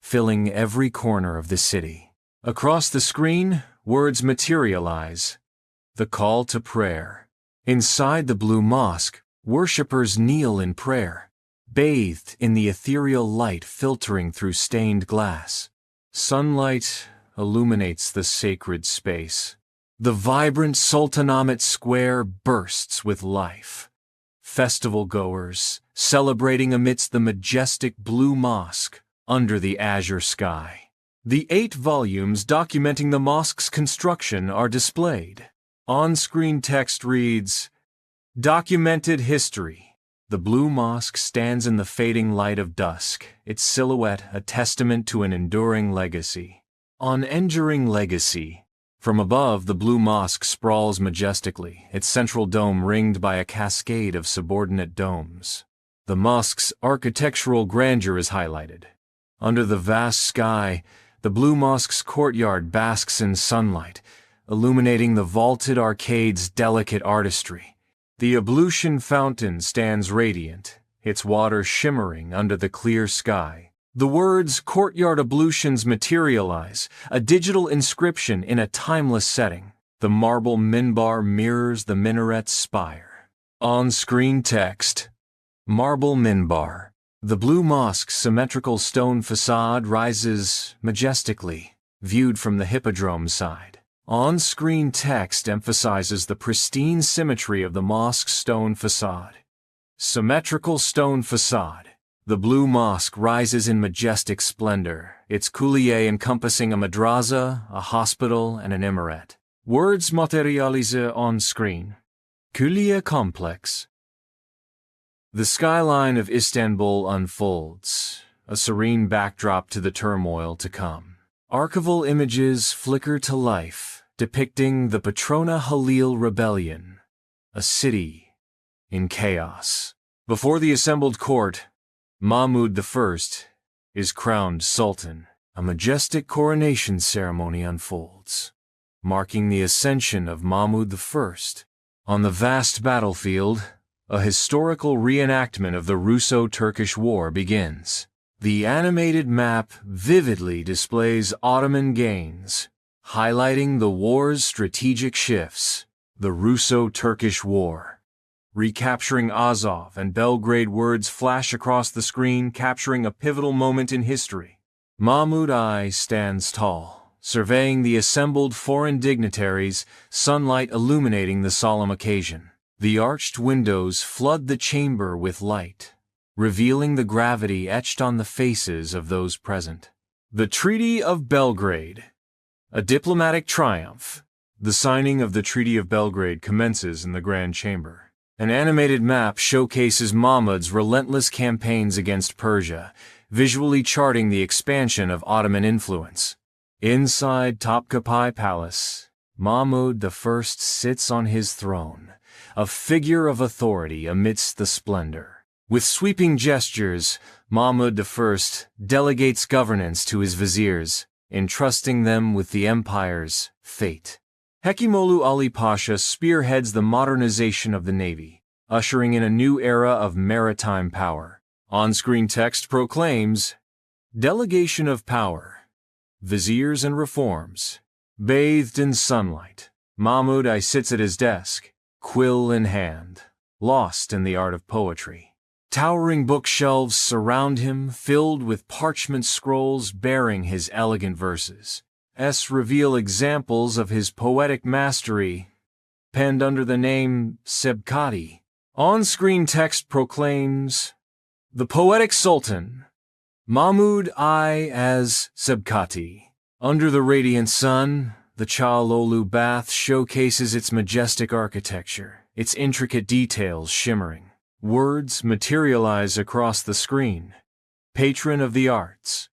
filling every corner of the city. Across the screen, words materialize. The call to prayer. Inside the Blue Mosque, worshippers kneel in prayer, bathed in the ethereal light filtering through stained glass. Sunlight illuminates the sacred space. The vibrant Sultanate Square bursts with life. Festival goers celebrating amidst the majestic Blue Mosque under the azure sky. The 8 volumes documenting the mosque's construction are displayed. On-screen text reads, "Documented history." The Blue Mosque stands in the fading light of dusk, its silhouette a testament to an enduring legacy. On enduring legacy. From above, the Blue Mosque sprawls majestically, its central dome ringed by a cascade of subordinate domes. The mosque's architectural grandeur is highlighted. Under the vast sky, the Blue Mosque's courtyard basks in sunlight, illuminating the vaulted arcade's delicate artistry. The ablution fountain stands radiant, its water shimmering under the clear sky. The words "courtyard ablutions" materialize, a digital inscription in a timeless setting. The marble minbar mirrors the minaret's spire. On-screen text: Marble minbar. The Blue Mosque's symmetrical stone facade rises majestically, viewed from the hippodrome side. On-screen text emphasizes the pristine symmetry of the mosque's stone facade. Symmetrical stone facade. The Blue Mosque rises in majestic splendor, its coulier encompassing a madrasa, a hospital, and an minaret. Words materialize on screen. Coulier complex. The skyline of Istanbul unfolds, a serene backdrop to the turmoil to come. Archival images flicker to life, depicting the Patrona Halil rebellion, a city in chaos. Before the assembled court, Mahmud I is crowned Sultan. A majestic coronation ceremony unfolds, marking the ascension of Mahmud I. On the vast battlefield, a historical reenactment of the Russo-Turkish War begins. The animated map vividly displays Ottoman gains, highlighting the war's strategic shifts. The Russo-Turkish War. Recapturing Azov and Belgrade words flash across the screen, capturing a pivotal moment in history. Mahmud I stands tall, surveying the assembled foreign dignitaries, sunlight illuminating the solemn occasion. The arched windows flood the chamber with light, revealing the gravity etched on the faces of those present. The Treaty of Belgrade. A diplomatic triumph. The signing of the Treaty of Belgrade commences in the Grand Chamber. An animated map showcases Mahmud's relentless campaigns against Persia, visually charting the expansion of Ottoman influence. Inside Topkapi Palace, Mahmud I sits on his throne, a figure of authority amidst the splendor. With sweeping gestures, Mahmud I delegates governance to his viziers, entrusting them with the empire's fate. Hekimolu Ali Pasha spearheads the modernization of the navy, ushering in a new era of maritime power. On-screen text proclaims, "Delegation of power, viziers and reforms." Bathed in sunlight, Mahmud I sits at his desk, quill in hand, lost in the art of poetry. Towering bookshelves surround him, filled with parchment scrolls bearing his elegant verses. Reveal examples of his poetic mastery, penned under the name Sebkati. On-screen text proclaims, "The Poetic Sultan, Mahmud I as Sebkati." Under the radiant sun, the Çağlıoğlu bath showcases its majestic architecture, its intricate details shimmering. Words materialize across the screen. Patron of the arts.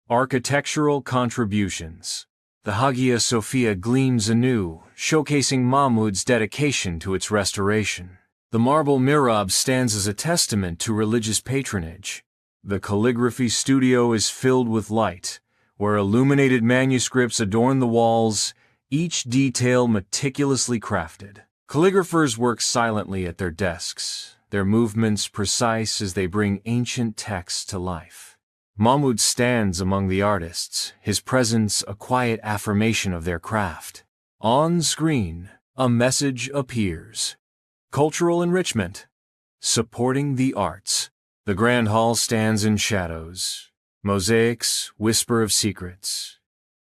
Architectural contributions. The Hagia Sophia gleams anew, showcasing Mahmud's dedication to its restoration. The marble mihrab stands as a testament to religious patronage. The calligraphy studio is filled with light, where illuminated manuscripts adorn the walls, each detail meticulously crafted. Calligraphers work silently at their desks, their movements precise as they bring ancient texts to life. Mahmud stands among the artists, his presence a quiet affirmation of their craft. On screen, a message appears. Cultural enrichment. Supporting the arts. The grand hall stands in shadows. Mosaics whisper of secrets,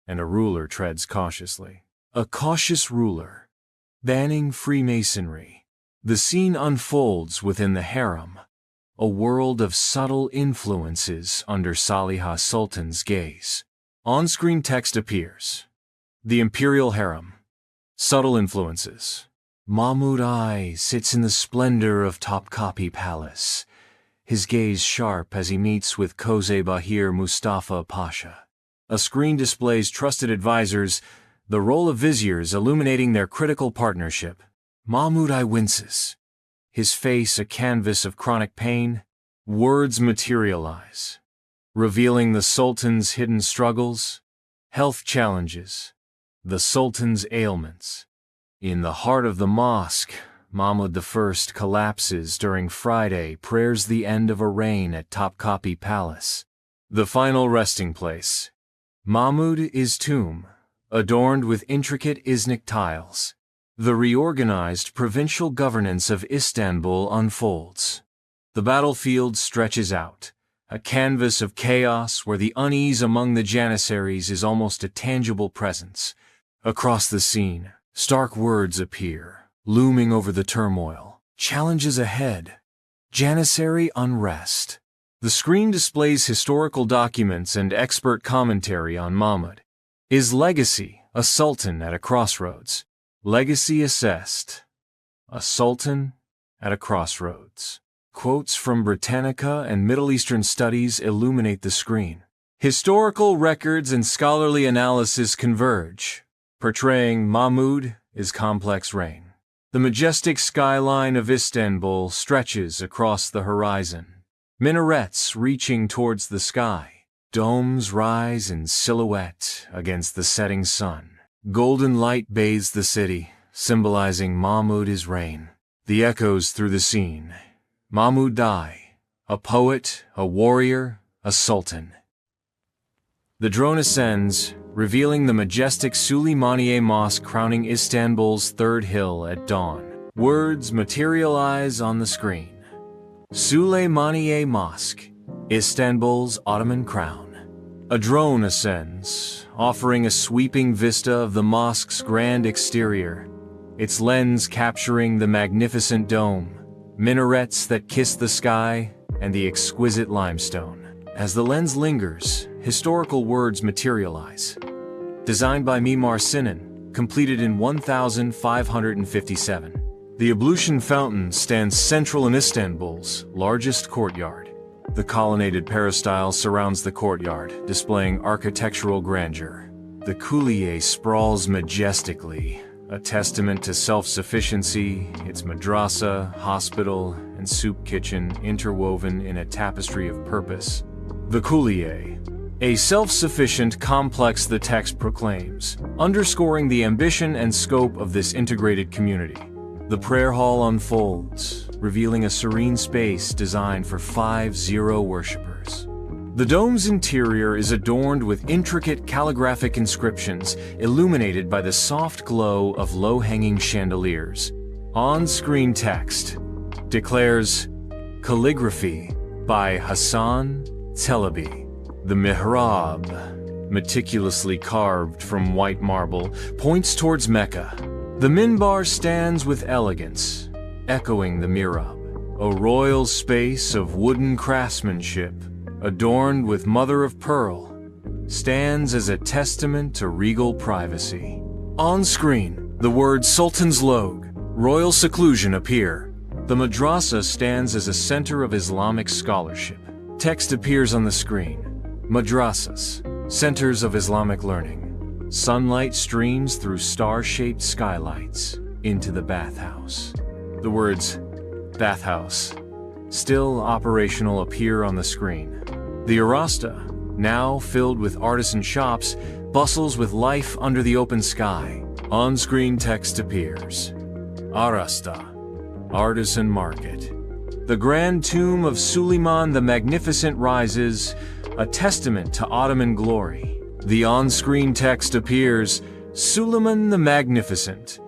and a ruler treads cautiously. A cautious ruler, banning Freemasonry. The scene unfolds within the harem, a world of subtle influences under Saliha Sultan's gaze. On-screen text appears. The Imperial Harem. Subtle influences. Mahmud I sits in the splendor of Topkapi Palace, his gaze sharp as he meets with Koze Bahir Mustafa Pasha. A screen displays trusted advisors, the role of viziers illuminating their critical partnership. Mahmud I winces, his face a canvas of chronic pain. Words materialize, revealing the Sultan's hidden struggles, health challenges, the Sultan's ailments. In the heart of the mosque, Mahmud I collapses during Friday prayers the end of a reign at Topkapi Palace. The final resting place. Mahmud's tomb, adorned with intricate Iznik tiles. The reorganized provincial governance of Istanbul unfolds. The battlefield stretches out, a canvas of chaos where the unease among the Janissaries is almost a tangible presence. Across the scene, stark words appear, looming over the turmoil. Challenges ahead. Janissary unrest. The screen displays historical documents and expert commentary on Mahmud. His legacy, a sultan at a crossroads. Legacy assessed. A sultan at a crossroads. Quotes from Britannica and Middle Eastern studies illuminate the screen. Historical records and scholarly analysis converge, portraying Mahmud's complex reign. The majestic skyline of Istanbul stretches across the horizon. Minarets reaching towards the sky. Domes rise in silhouette against the setting sun. Golden light bathes the city, symbolizing Mahmud's reign. The echoes through the scene. Mahmud I, a poet, a warrior, a sultan. The drone ascends, revealing the majestic Süleymaniye Mosque crowning Istanbul's third hill at dawn. Words materialize on the screen. Süleymaniye Mosque, Istanbul's Ottoman crown. A drone ascends, offering a sweeping vista of the mosque's grand exterior. its lens capturing the magnificent dome, minarets that kiss the sky, and the exquisite limestone. As the lens lingers, historical words materialize. Designed by Mimar Sinan, completed in 1557. The ablution fountain stands central in Istanbul's largest courtyard. The colonnaded peristyle surrounds the courtyard, displaying architectural grandeur. The coulier sprawls majestically, a testament to self-sufficiency, its madrasa, hospital, and soup kitchen interwoven in a tapestry of purpose. The coulier, a self-sufficient complex the text proclaims, underscoring the ambition and scope of this integrated community. The prayer hall unfolds, revealing a serene space designed for 50 worshippers. The dome's interior is adorned with intricate calligraphic inscriptions illuminated by the soft glow of low-hanging chandeliers. On-screen text declares calligraphy by Hassan Chalabi. The mihrab, meticulously carved from white marble, points towards Mecca. The minbar stands with elegance, echoing the mihrab, a royal space of wooden craftsmanship, adorned with mother-of-pearl, stands as a testament to regal privacy. On screen, the words Sultans Log, royal seclusion appear. The madrasa stands as a center of Islamic scholarship. Text appears on the screen. Madrasas, centers of Islamic learning. Sunlight streams through star-shaped skylights into the bathhouse. The words, bathhouse, still operational, appear on the screen. The Arasta, now filled with artisan shops, bustles with life under the open sky. On-screen text appears. Arasta, artisan market. The grand tomb of Suleiman the Magnificent rises, a testament to Ottoman glory. The on-screen text appears, Suleiman the Magnificent,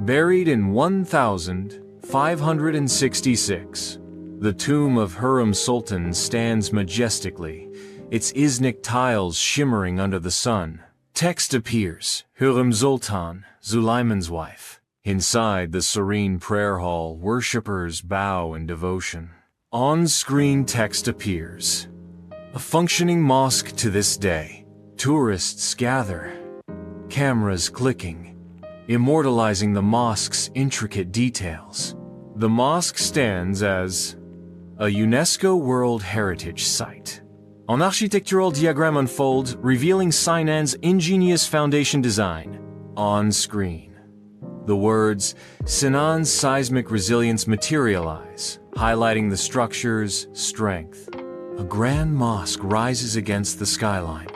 buried in 1566. The tomb of Hurrem Sultan stands majestically, its Islamic tiles shimmering under the sun. Text appears, Hurrem Sultan, Suleiman's wife. Inside the serene prayer hall, worshippers bow in devotion. On-screen text appears, a functioning mosque to this day. Tourists gather, cameras clicking, immortalizing the mosque's intricate details. The mosque stands as a UNESCO World Heritage Site. An architectural diagram unfolds, revealing Sinan's ingenious foundation design. On screen, the words Sinan's seismic resilience materialize, highlighting the structure's strength. A grand mosque rises against the skyline,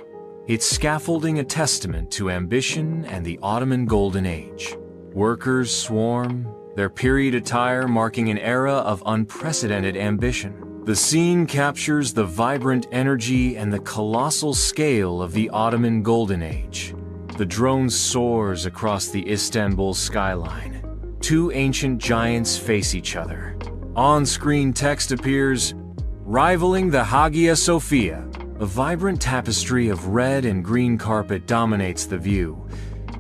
its scaffolding a testament to ambition and the Ottoman Golden Age. Workers swarm, their period attire marking an era of unprecedented ambition. The scene captures the vibrant energy and the colossal scale of the Ottoman Golden Age. The drone soars across the Istanbul skyline. Two ancient giants face each other. On-screen text appears, rivaling the Hagia Sophia. A vibrant tapestry of red and green carpet dominates the view,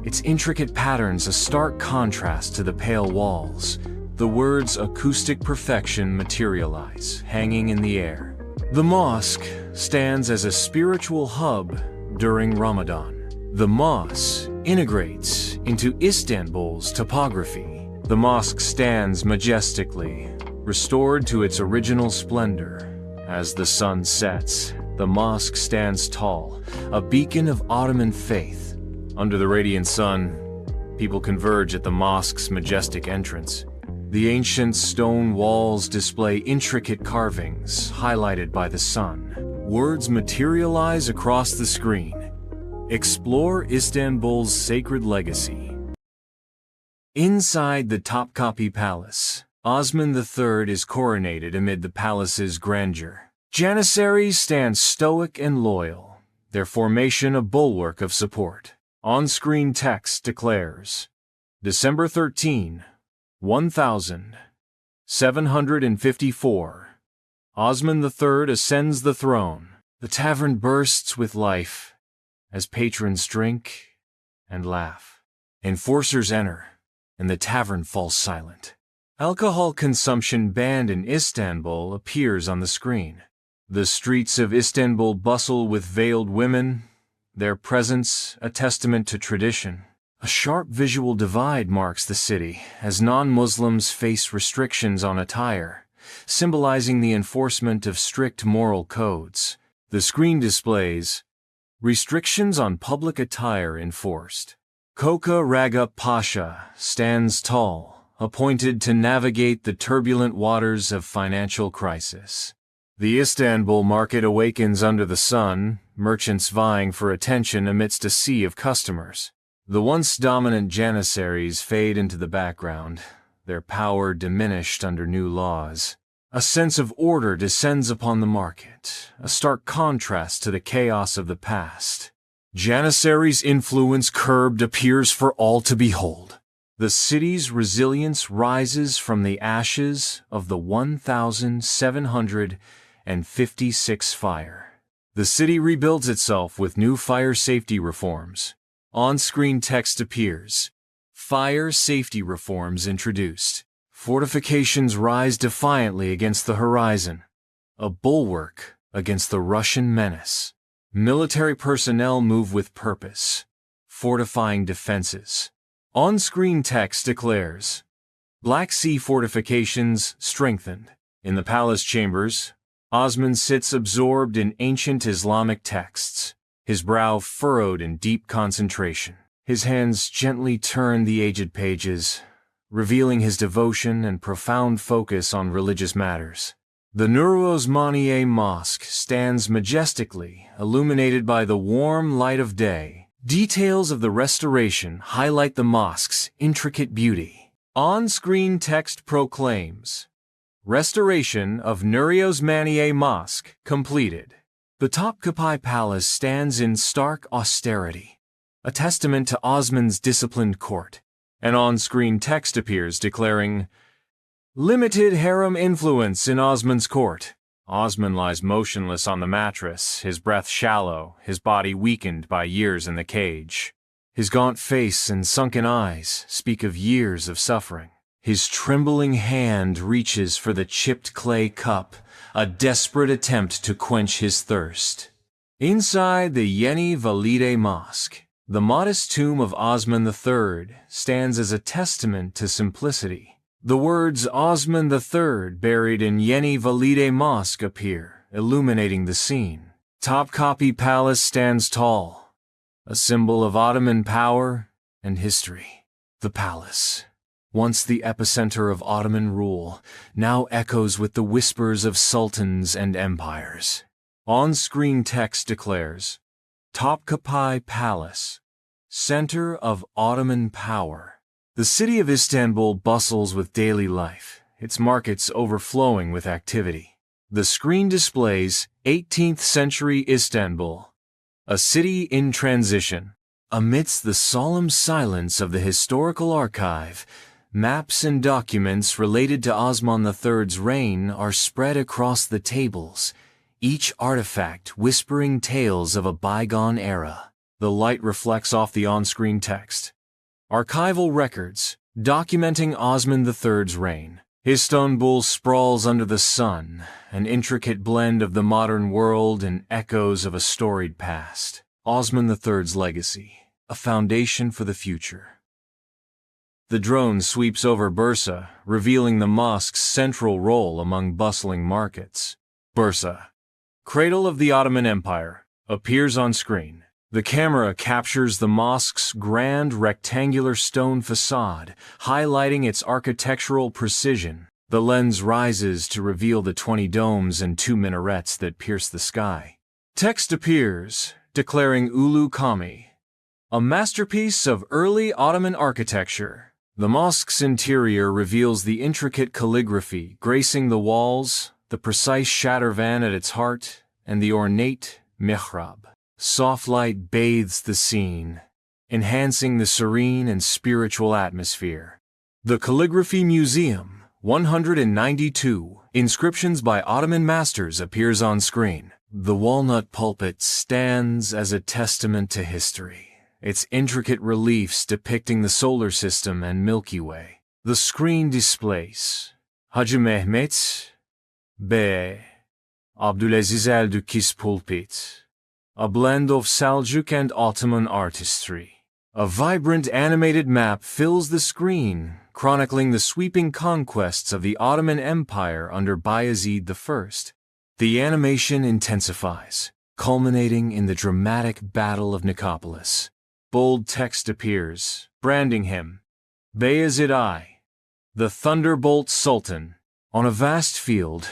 its intricate patterns a stark contrast to the pale walls. The words acoustic perfection materialize, hanging in the air. The mosque stands as a spiritual hub during Ramadan. The mosque integrates into Istanbul's topography. The mosque stands majestically, restored to its original splendor. As the sun sets, the mosque stands tall, a beacon of Ottoman faith. Under the radiant sun, people converge at the mosque's majestic entrance. The ancient stone walls display intricate carvings, highlighted by the sun. Words materialize across the screen. Explore Istanbul's sacred legacy. Inside the Topkapi Palace, Osman III is coronated amid the palace's grandeur. Janissaries stand stoic and loyal, their formation a bulwark of support. On-screen text declares, December 13, 1754. Osman III ascends the throne. The tavern bursts with life as patrons drink and laugh. Enforcers enter, and the tavern falls silent. Alcohol consumption banned in Istanbul appears on the screen. The streets of Istanbul bustle with veiled women, their presence a testament to tradition. A sharp visual divide marks the city as non-Muslims face restrictions on attire, symbolizing the enforcement of strict moral codes. The screen displays restrictions on public attire enforced. Koka Raghup Pasha stands tall, appointed to navigate the turbulent waters of financial crisis. The Istanbul market awakens under the sun, merchants vying for attention amidst a sea of customers. The once dominant janissaries fade into the background, their power diminished under new laws. A sense of order descends upon the market, a stark contrast to the chaos of the past. Janissaries' influence curbed appears for all to behold. The city's resilience rises from the ashes of the 1756 fire. The city rebuilds itself with new fire safety reforms. On-screen text appears. Fire safety reforms introduced. Fortifications rise defiantly against the horizon, a bulwark against the Russian menace. Military personnel move with purpose, fortifying defenses. On-screen text declares, Black Sea fortifications strengthened. In the palace chambers, Osman sits absorbed in ancient Islamic texts, his brow furrowed in deep concentration. His hands gently turn the aged pages, revealing his devotion and profound focus on religious matters. The Nur Osmaniye Mosque stands majestically, illuminated by the warm light of day. Details of the restoration highlight the mosque's intricate beauty. On-screen text proclaims, Restoration of Nur Osmaniye Mosque completed. The Topkapi Palace stands in stark austerity, a testament to Osman's disciplined court. An on-screen text appears declaring, Limited harem influence in Osman's court. Osman lies motionless on the mattress, his breath shallow, his body weakened by years in the cage. His gaunt face and sunken eyes speak of years of suffering. His trembling hand reaches for the chipped clay cup, a desperate attempt to quench his thirst. Inside the Yeni Valide Mosque, the modest tomb of Osman III stands as a testament to simplicity. The words Osman III buried in Yeni Valide Mosque appear, illuminating the scene. Topkapi Palace stands tall, a symbol of Ottoman power and history. The palace, once the epicenter of Ottoman rule, now echoes with the whispers of sultans and empires. On-screen text declares, Topkapi Palace, center of Ottoman power. The city of Istanbul bustles with daily life, its markets overflowing with activity. The screen displays 18th century Istanbul, a city in transition. Amidst the solemn silence of the historical archive, maps and documents related to Osman III's reign are spread across the tables, each artifact whispering tales of a bygone era. The light reflects off the on-screen text. Archival records, documenting Osman III's reign. Istanbul sprawls under the sun, an intricate blend of the modern world and echoes of a storied past. Osman III's legacy, a foundation for the future. The drone sweeps over Bursa, revealing the mosque's central role among bustling markets. Bursa, cradle of the Ottoman Empire, appears on screen. The camera captures the mosque's grand rectangular stone facade, highlighting its architectural precision. The lens rises to reveal the 20 domes and 2 minarets that pierce the sky. Text appears, declaring Ulu Kami, a masterpiece of early Ottoman architecture. The mosque's interior reveals the intricate calligraphy gracing the walls, the precise shadurvan at its heart, and the ornate mihrab. Soft light bathes the scene, enhancing the serene and spiritual atmosphere. The Calligraphy Museum, 192 Inscriptions by Ottoman Masters appears on screen. The walnut pulpit stands as a testament to history, its intricate reliefs depicting the solar system and Milky Way. The screen displays Hacı Mehmet B. Abdülaziz el-Dükki's pulpit, a blend of Seljuk and Ottoman artistry. A vibrant animated map fills the screen, chronicling the sweeping conquests of the Ottoman Empire under Bayezid I. The animation intensifies, culminating in the dramatic Battle of Nicopolis. Bold text appears, branding him, Bayezid I, the Thunderbolt Sultan. On a vast field,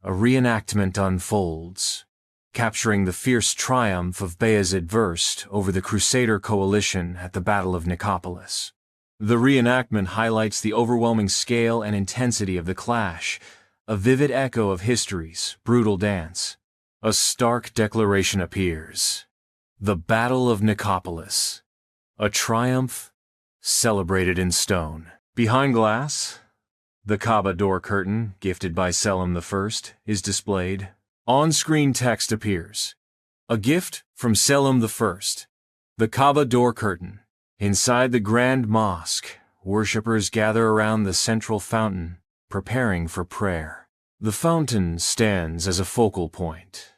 a reenactment unfolds, capturing the fierce triumph of Bayezid I over the Crusader coalition at the Battle of Nicopolis. The reenactment highlights the overwhelming scale and intensity of the clash, a vivid echo of history's brutal dance. A stark declaration appears. The Battle of Nicopolis, a triumph celebrated in stone. Behind glass, the Kaaba door curtain, gifted by Selim I, is displayed. On-screen text appears. A gift from Selim I. The Kaaba door curtain. Inside the Grand Mosque, worshippers gather around the central fountain, preparing for prayer. The fountain stands as a focal point,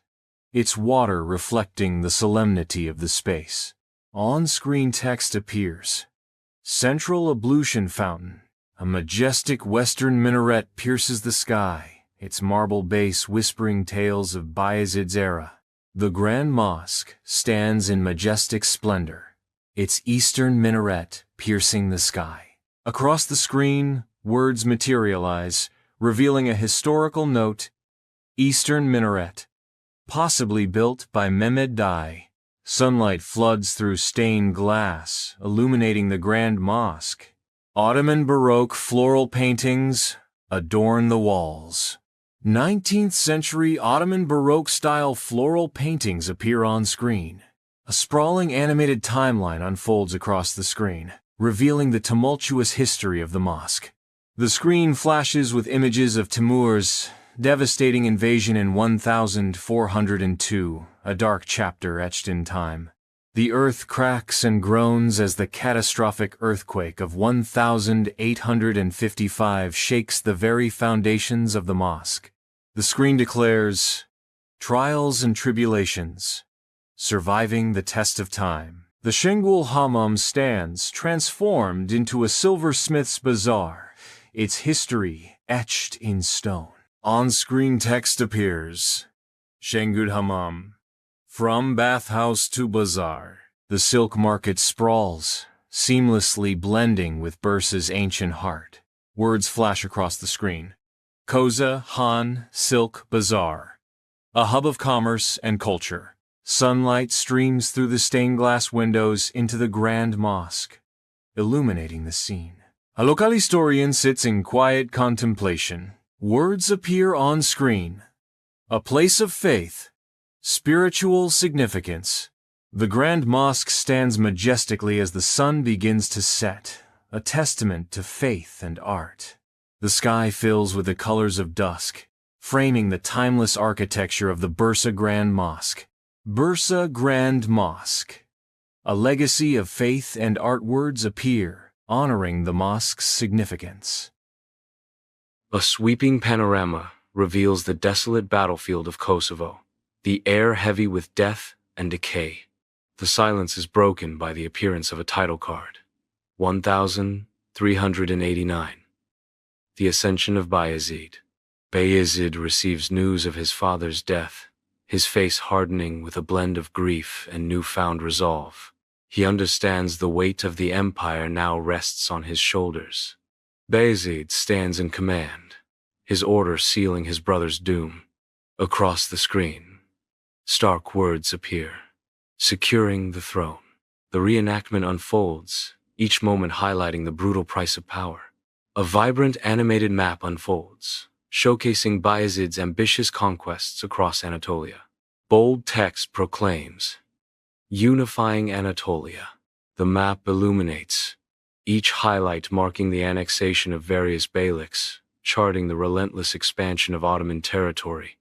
its water reflecting the solemnity of the space. On-screen text appears. Central ablution fountain. A majestic western minaret pierces the sky, its marble base whispering tales of Bayezid's era. The Grand Mosque stands in majestic splendor, its eastern minaret piercing the sky. Across the screen, words materialize, revealing a historical note, Eastern Minaret, possibly built by Mehmed I. Sunlight floods through stained glass, illuminating the Grand Mosque. Ottoman Baroque floral paintings adorn the walls. 19th century Ottoman Baroque-style floral paintings appear on screen. A sprawling animated timeline unfolds across the screen, revealing the tumultuous history of the mosque. The screen flashes with images of Timur's devastating invasion in 1402, a dark chapter etched in time. The earth cracks and groans as the catastrophic earthquake of 1855 shakes the very foundations of the mosque. The screen declares, Trials and Tribulations, Surviving the Test of Time. The Shengul Hammam stands transformed into a silversmith's bazaar, its history etched in stone. On-screen text appears. Shengul Hammam. From bathhouse to bazaar. The silk market sprawls, seamlessly blending with Bursa's ancient heart. Words flash across the screen. Koza, Han, Silk, Bazaar. A hub of commerce and culture. Sunlight streams through the stained glass windows into the Grand Mosque, illuminating the scene. A local historian sits in quiet contemplation. Words appear on screen. A place of faith. Spiritual significance. The Grand Mosque stands majestically as the sun begins to set, a testament to faith and art. The sky fills with the colors of dusk, framing the timeless architecture of the Bursa Grand Mosque. Bursa Grand Mosque. A legacy of faith and art. Words appear, honoring the mosque's significance. A sweeping panorama reveals the desolate battlefield of Kosovo, the air heavy with death and decay. The silence is broken by the appearance of a title card. 1389. The Ascension of Bayezid. Bayezid receives news of his father's death, his face hardening with a blend of grief and newfound resolve. He understands the weight of the empire now rests on his shoulders. Bayezid stands in command, his order sealing his brother's doom. Across the screen, stark words appear. Securing the throne. The reenactment unfolds, each moment highlighting the brutal price of power. A vibrant animated map unfolds, showcasing Bayezid's ambitious conquests across Anatolia. Bold text proclaims, Unifying Anatolia. The map illuminates, each highlight marking the annexation of various beyliks, charting the relentless expansion of Ottoman territory.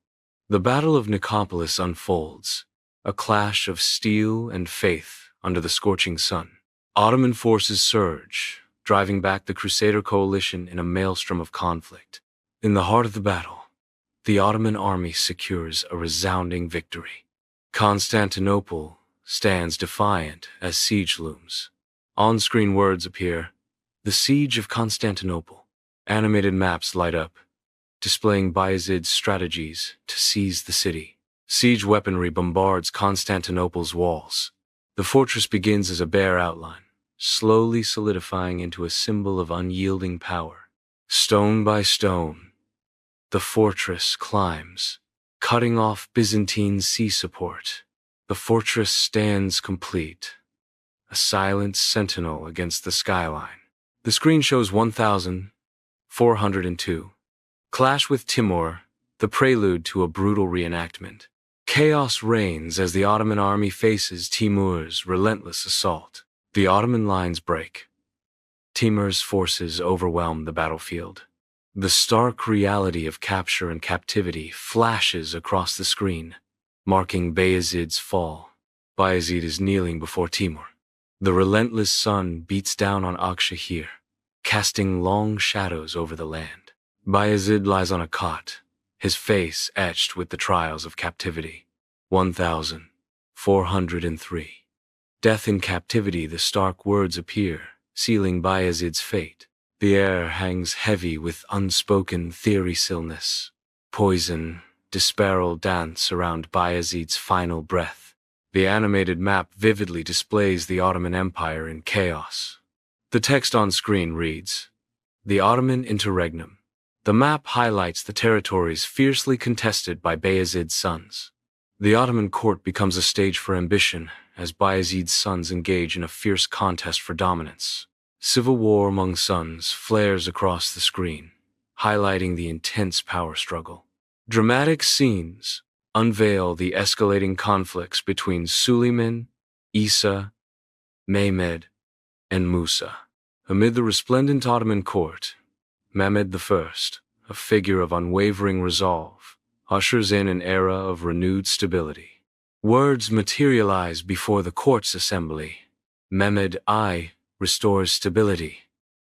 The Battle of Nicopolis unfolds, a clash of steel and faith under the scorching sun. Ottoman forces surge, driving back the Crusader coalition in a maelstrom of conflict. In the heart of the battle, the Ottoman army secures a resounding victory. Constantinople stands defiant as siege looms. On-screen words appear: "The Siege of Constantinople." Animated maps light up, displaying Bayezid's strategies to seize the city. Siege weaponry bombards Constantinople's walls. The fortress begins as a bare outline, slowly solidifying into a symbol of unyielding power. Stone by stone, the fortress climbs, cutting off Byzantine sea support. The fortress stands complete, a silent sentinel against the skyline. The screen shows 1402. Clash with Timur, the prelude to a brutal reenactment. Chaos reigns as the Ottoman army faces Timur's relentless assault. The Ottoman lines break. Timur's forces overwhelm the battlefield. The stark reality of capture and captivity flashes across the screen, marking Bayezid's fall. Bayezid is kneeling before Timur. The relentless sun beats down on Akshahir, casting long shadows over the land. Bayezid lies on a cot, his face etched with the trials of captivity. 1403. Death in captivity, the stark words appear, sealing Bayezid's fate. The air hangs heavy with unspoken theory-stillness. Poison, despair dance around Bayezid's final breath. The animated map vividly displays the Ottoman Empire in chaos. The text on screen reads, "The Ottoman Interregnum." The map highlights the territories fiercely contested by Bayezid's sons. The Ottoman court becomes a stage for ambition as Bayezid's sons engage in a fierce contest for dominance. Civil war among sons flares across the screen, highlighting the intense power struggle. Dramatic scenes unveil the escalating conflicts between Suleiman, Isa, Mehmed, and Musa. Amid the resplendent Ottoman court, Mehmed I, a figure of unwavering resolve, ushers in an era of renewed stability. Words materialize before the court's assembly. Mehmed I restores stability.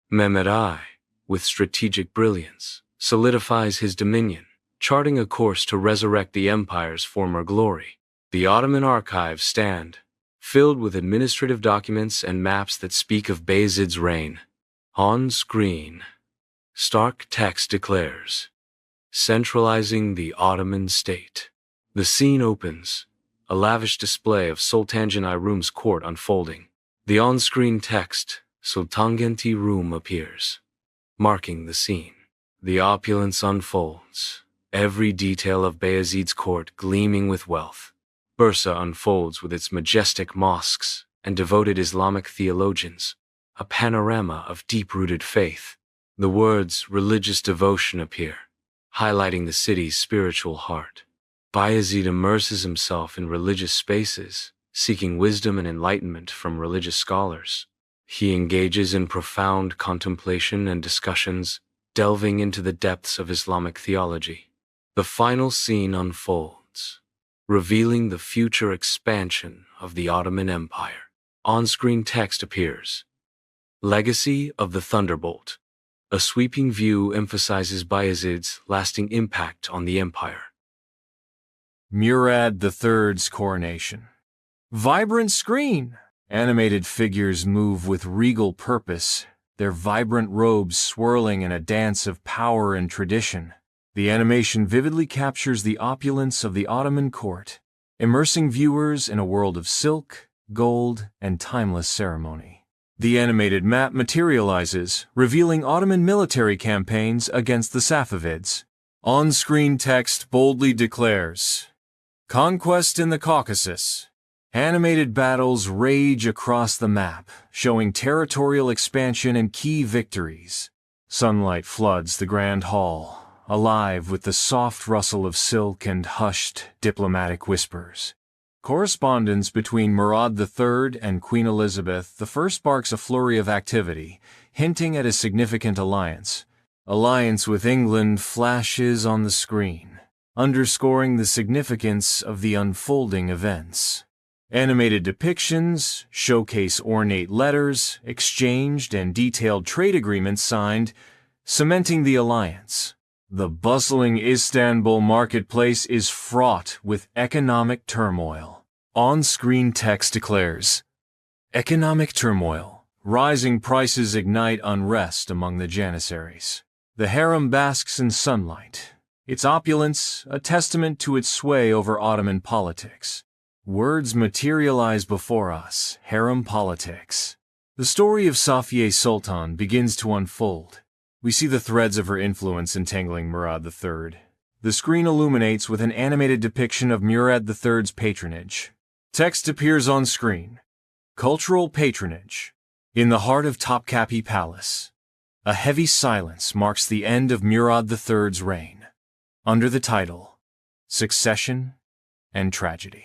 Mehmed I, with strategic brilliance, solidifies his dominion, charting a course to resurrect the empire's former glory. The Ottoman archives stand, filled with administrative documents and maps that speak of Bayezid's reign. On screen, stark text declares, "Centralizing the Ottoman state." The scene opens, a lavish display of Sultanganti court unfolding. The on-screen text, "Sultanganti appears, marking the scene. The opulence unfolds, every detail of Bayezid's court gleaming with wealth. Bursa unfolds with its majestic mosques and devoted Islamic theologians, a panorama of deep-rooted faith. The words "religious devotion" appear, highlighting the city's spiritual heart. Bayezid immerses himself in religious spaces, seeking wisdom and enlightenment from religious scholars. He engages in profound contemplation and discussions, delving into the depths of Islamic theology. The final scene unfolds, revealing the future expansion of the Ottoman Empire. On-screen text appears, "Legacy of the Thunderbolt." A sweeping view emphasizes Bayezid's lasting impact on the empire. Murad III's coronation. Vibrant screen! Animated figures move with regal purpose, their vibrant robes swirling in a dance of power and tradition. The animation vividly captures the opulence of the Ottoman court, immersing viewers in a world of silk, gold, and timeless ceremony. The animated map materializes, revealing Ottoman military campaigns against the Safavids. On-screen text boldly declares, "Conquest in the Caucasus." Animated battles rage across the map, showing territorial expansion and key victories. Sunlight floods the Grand Hall, alive with the soft rustle of silk and hushed diplomatic whispers. Correspondence between Murad III and Queen Elizabeth I sparks a flurry of activity, hinting at a significant alliance. Alliance with England flashes on the screen, underscoring the significance of the unfolding events. Animated depictions showcase ornate letters exchanged and detailed trade agreements signed, cementing the alliance. The bustling Istanbul marketplace is fraught with economic turmoil. On-screen text declares, "Economic turmoil. Rising prices ignite unrest among the Janissaries. The harem basks in sunlight, its opulence a testament to its sway over Ottoman politics." Words materialize before us, harem politics. The story of Safiye Sultan begins to unfold. We see the threads of her influence entangling Murad III. The screen illuminates with an animated depiction of Murad III's patronage. Text appears on screen. Cultural patronage. In the heart of Topkapi Palace, a heavy silence marks the end of Murad III's reign. Under the title, Succession and Tragedy.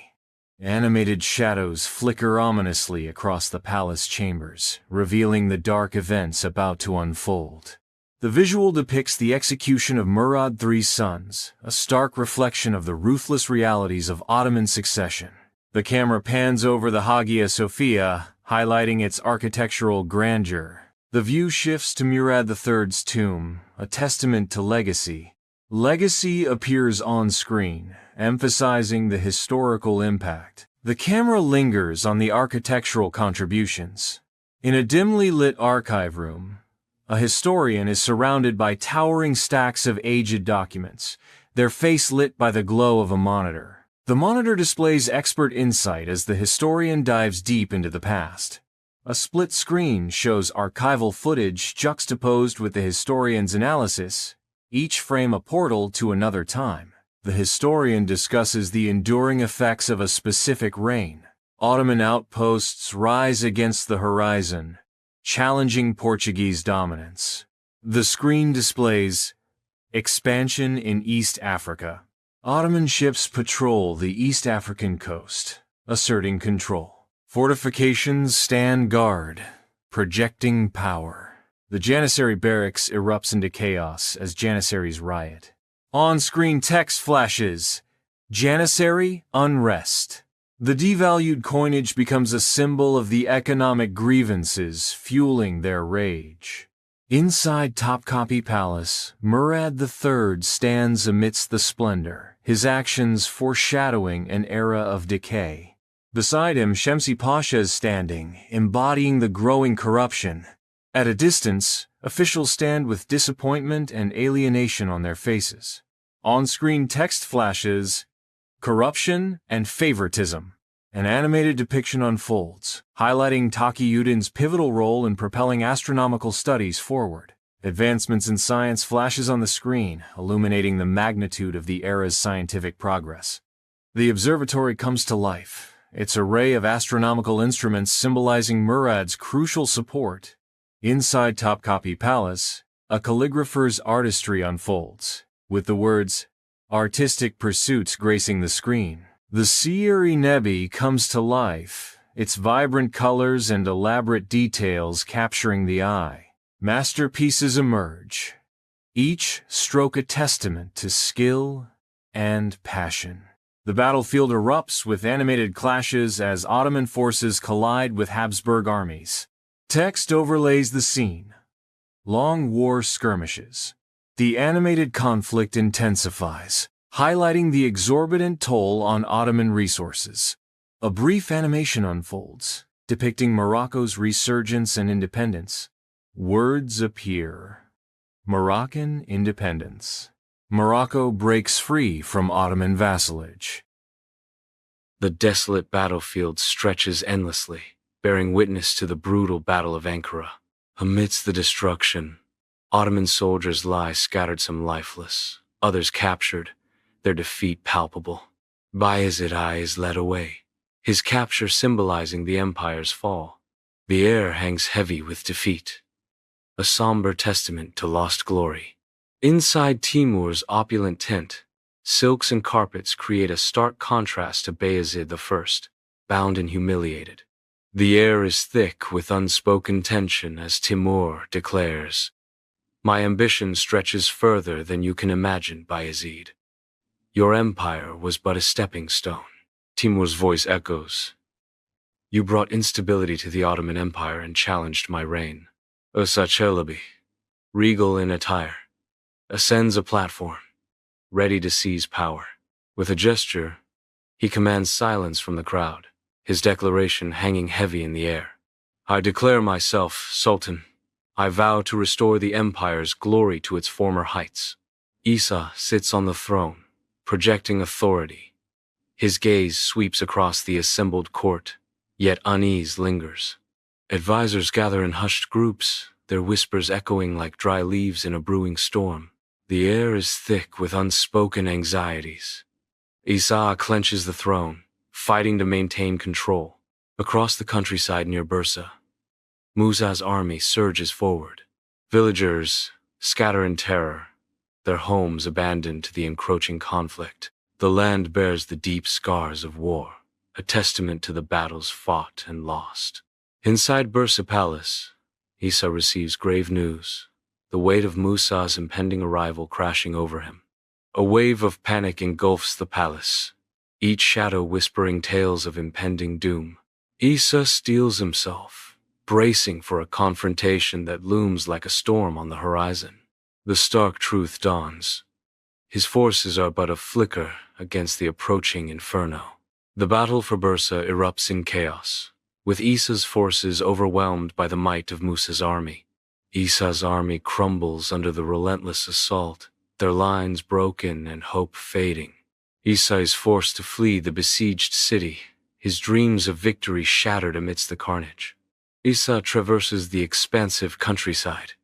Animated shadows flicker ominously across the palace chambers, revealing the dark events about to unfold. The visual depicts the execution of Murad III's sons, a stark reflection of the ruthless realities of Ottoman succession. The camera pans over the Hagia Sophia, highlighting its architectural grandeur. The view shifts to Murad III's tomb, a testament to legacy. Legacy appears on screen, emphasizing the historical impact. The camera lingers on the architectural contributions. In a dimly lit archive room, a historian is surrounded by towering stacks of aged documents, their face lit by the glow of a monitor. The monitor displays expert insight as the historian dives deep into the past. A split screen shows archival footage juxtaposed with the historian's analysis, each frame a portal to another time. The historian discusses the enduring effects of a specific reign. Ottoman outposts rise against the horizon, challenging Portuguese dominance. The screen displays expansion in East Africa. Ottoman ships patrol the East African coast, asserting control. Fortifications stand guard, projecting power. The Janissary barracks erupts into chaos as Janissaries riot. On-screen text flashes, Janissary unrest. The devalued coinage becomes a symbol of the economic grievances fueling their rage. Inside Topkapi Palace, Murad III stands amidst the splendor, his actions foreshadowing an era of decay. Beside him, Shemsi Pasha is standing, embodying the growing corruption. At a distance, officials stand with disappointment and alienation on their faces. On-screen text flashes, corruption and favoritism. An animated depiction unfolds, highlighting Taqiyuddin's pivotal role in propelling astronomical studies forward. Advancements in science flashes on the screen, illuminating the magnitude of the era's scientific progress. The observatory comes to life, its array of astronomical instruments symbolizing Murad's crucial support. Inside Topkapi Palace, a calligrapher's artistry unfolds, with the words, "Artistic pursuits" gracing the screen. The Seir-i Nebi comes to life, its vibrant colors and elaborate details capturing the eye. Masterpieces emerge, each stroke a testament to skill and passion. The battlefield erupts with animated clashes as Ottoman forces collide with Habsburg armies. Text overlays the scene. Long war skirmishes. The animated conflict intensifies, highlighting the exorbitant toll on Ottoman resources. A brief animation unfolds, depicting Morocco's resurgence and independence. Words appear. Moroccan independence. Morocco breaks free from Ottoman vassalage. The desolate battlefield stretches endlessly, bearing witness to the brutal Battle of Ankara. Amidst the destruction, Ottoman soldiers lie scattered, some lifeless, others captured, their defeat palpable. Bayezid I is led away, his capture symbolizing the empire's fall. The air hangs heavy with defeat, a somber testament to lost glory. Inside Timur's opulent tent, silks and carpets create a stark contrast to Bayezid I, bound and humiliated. The air is thick with unspoken tension as Timur declares, "My ambition stretches further than you can imagine, Bayezid. Your empire was but a stepping stone." Timur's voice echoes, You brought instability to the Ottoman Empire and challenged my reign. Usa Chalabi, regal in attire, ascends a platform, ready to seize power. With a gesture, he commands silence from the crowd, his declaration hanging heavy in the air. I declare myself Sultan. I vow to restore the empire's glory to its former heights. Isa sits on the throne, projecting authority. His gaze sweeps across the assembled court, yet unease lingers. Advisors gather in hushed groups, their whispers echoing like dry leaves in a brewing storm. The air is thick with unspoken anxieties. Isa clenches the throne, fighting to maintain control. Across the countryside near Bursa, Musa's army surges forward. Villagers scatter in terror, their homes abandoned to the encroaching conflict. The land bears the deep scars of war, a testament to the battles fought and lost. Inside Bursa Palace, Isa receives grave news, the weight of Musa's impending arrival crashing over him. A wave of panic engulfs the palace, each shadow whispering tales of impending doom. Isa steels himself, bracing for a confrontation that looms like a storm on the horizon. The stark truth dawns. His forces are but a flicker against the approaching inferno. The battle for Bursa erupts in chaos, with Isa's forces overwhelmed by the might of Musa's army. Isa's army crumbles under the relentless assault, their lines broken and hope fading. Isa is forced to flee the besieged city, his dreams of victory shattered amidst the carnage. Isa traverses the expansive countryside,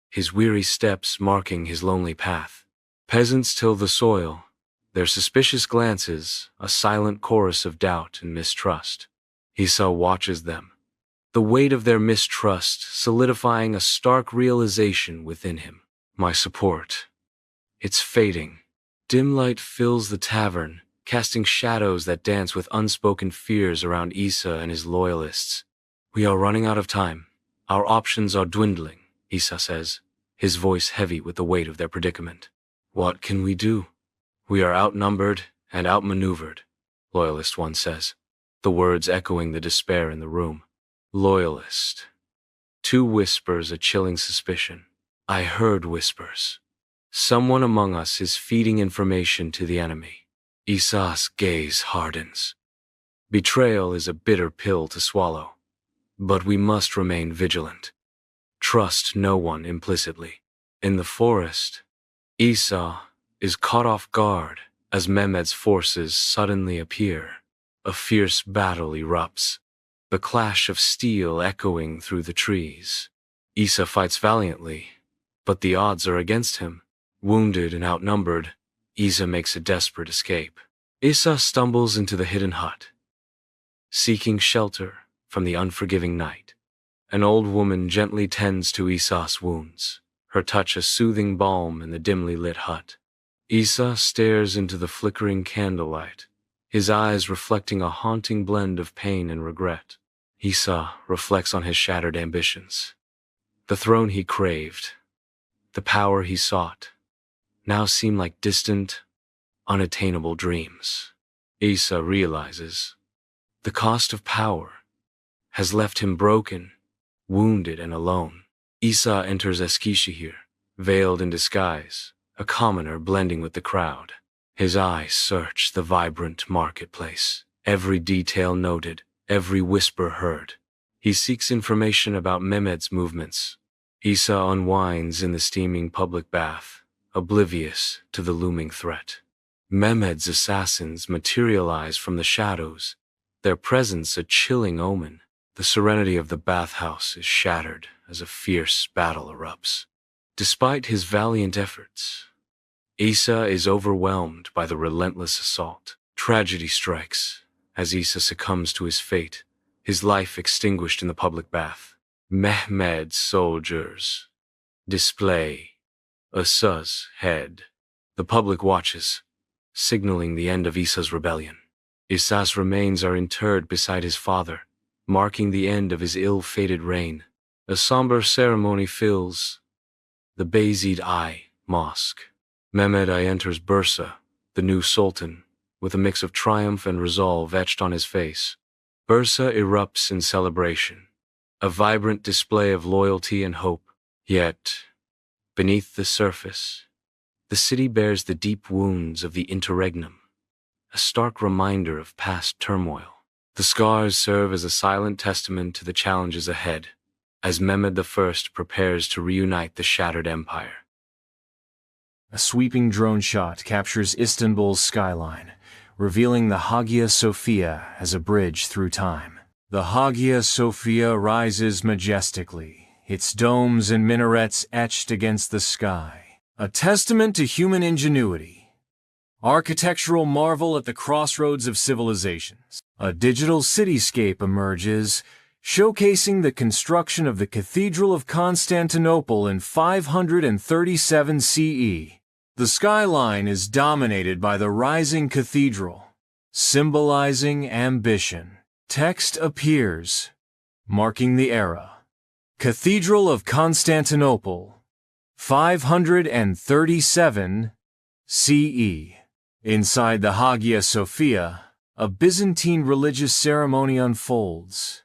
his weary steps marking his lonely path. Peasants till the soil, their suspicious glances a silent chorus of doubt and mistrust. Isa watches them, the weight of their mistrust solidifying a stark realization within him. My support. It's fading. Dim light fills the tavern, casting shadows that dance with unspoken fears around Isa and his loyalists. We are running out of time. Our options are dwindling, Isa says, his voice heavy with the weight of their predicament. What can we do? We are outnumbered and outmaneuvered, Loyalist one says, the words echoing the despair in the room. Loyalist. Two whispers a chilling suspicion. I heard whispers. Someone among us is feeding information to the enemy. Isa's gaze hardens. Betrayal is a bitter pill to swallow, but we must remain vigilant. Trust no one implicitly. In the forest, Isa is caught off guard as Mehmed's forces suddenly appear. A fierce battle erupts, the clash of steel echoing through the trees. Isa fights valiantly, but the odds are against him. Wounded and outnumbered, Isa makes a desperate escape. Isa stumbles into the hidden hut, seeking shelter from the unforgiving night. An old woman gently tends to Isa's wounds, her touch a soothing balm in the dimly lit hut. Isa stares into the flickering candlelight, his eyes reflecting a haunting blend of pain and regret. Isa reflects on his shattered ambitions. The throne he craved, the power he sought, now seem like distant, unattainable dreams. Isa realizes the cost of power has left him broken, wounded, and alone. Isa enters Eskişehir, veiled in disguise, a commoner blending with the crowd. His eyes search the vibrant marketplace, every detail noted, every whisper heard. He seeks information about Mehmed's movements. Isa unwinds in the steaming public bath, oblivious to the looming threat. Mehmed's assassins materialize from the shadows, their presence a chilling omen. The serenity of the bathhouse is shattered as a fierce battle erupts. Despite his valiant efforts, Isa is overwhelmed by the relentless assault. Tragedy strikes as Isa succumbs to his fate, his life extinguished in the public bath. Mehmed's soldiers display Isa's head. The public watches, signaling the end of Isa's rebellion. Isa's remains are interred beside his father, marking the end of his ill-fated reign. A somber ceremony fills the Bayezid I Mosque. Mehmed I enters Bursa, the new sultan, with a mix of triumph and resolve etched on his face. Bursa erupts in celebration, a vibrant display of loyalty and hope. Yet, beneath the surface, the city bears the deep wounds of the interregnum, a stark reminder of past turmoil. The scars serve as a silent testament to the challenges ahead, as Mehmed I prepares to reunite the shattered empire. A sweeping drone shot captures Istanbul's skyline, revealing the Hagia Sophia as a bridge through time. The Hagia Sophia rises majestically, its domes and minarets etched against the sky, a testament to human ingenuity. Architectural marvel at the crossroads of civilizations. A digital cityscape emerges, showcasing the construction of the Cathedral of Constantinople in 537 CE. The skyline is dominated by the rising cathedral, symbolizing ambition. Text appears, marking the era. Cathedral of Constantinople, 537 CE. Inside the Hagia Sophia, a Byzantine religious ceremony unfolds,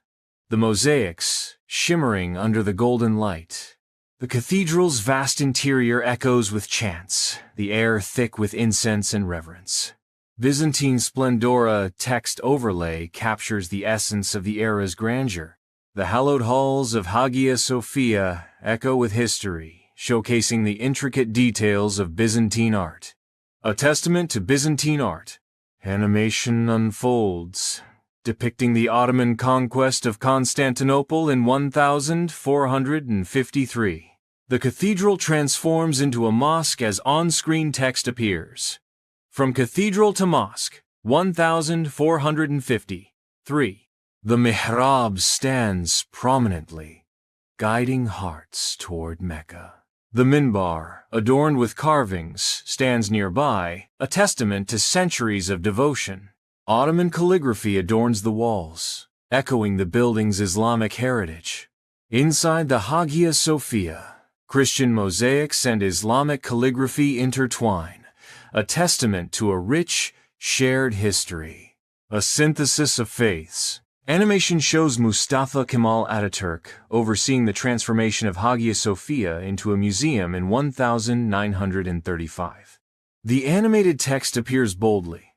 the mosaics shimmering under the golden light. The cathedral's vast interior echoes with chants, the air thick with incense and reverence. Byzantine Splendora text overlay captures the essence of the era's grandeur. The hallowed halls of Hagia Sophia echo with history, showcasing the intricate details of Byzantine art. A testament to Byzantine art, animation unfolds, depicting the Ottoman conquest of Constantinople in 1453. The cathedral transforms into a mosque as on-screen text appears. From cathedral to mosque, 1453. The mihrab stands prominently, guiding hearts toward Mecca. The minbar, adorned with carvings, stands nearby, a testament to centuries of devotion. Ottoman calligraphy adorns the walls, echoing the building's Islamic heritage. Inside the Hagia Sophia, Christian mosaics and Islamic calligraphy intertwine, a testament to a rich, shared history. A synthesis of faiths. Animation shows Mustafa Kemal Ataturk overseeing the transformation of Hagia Sophia into a museum in 1935. The animated text appears boldly.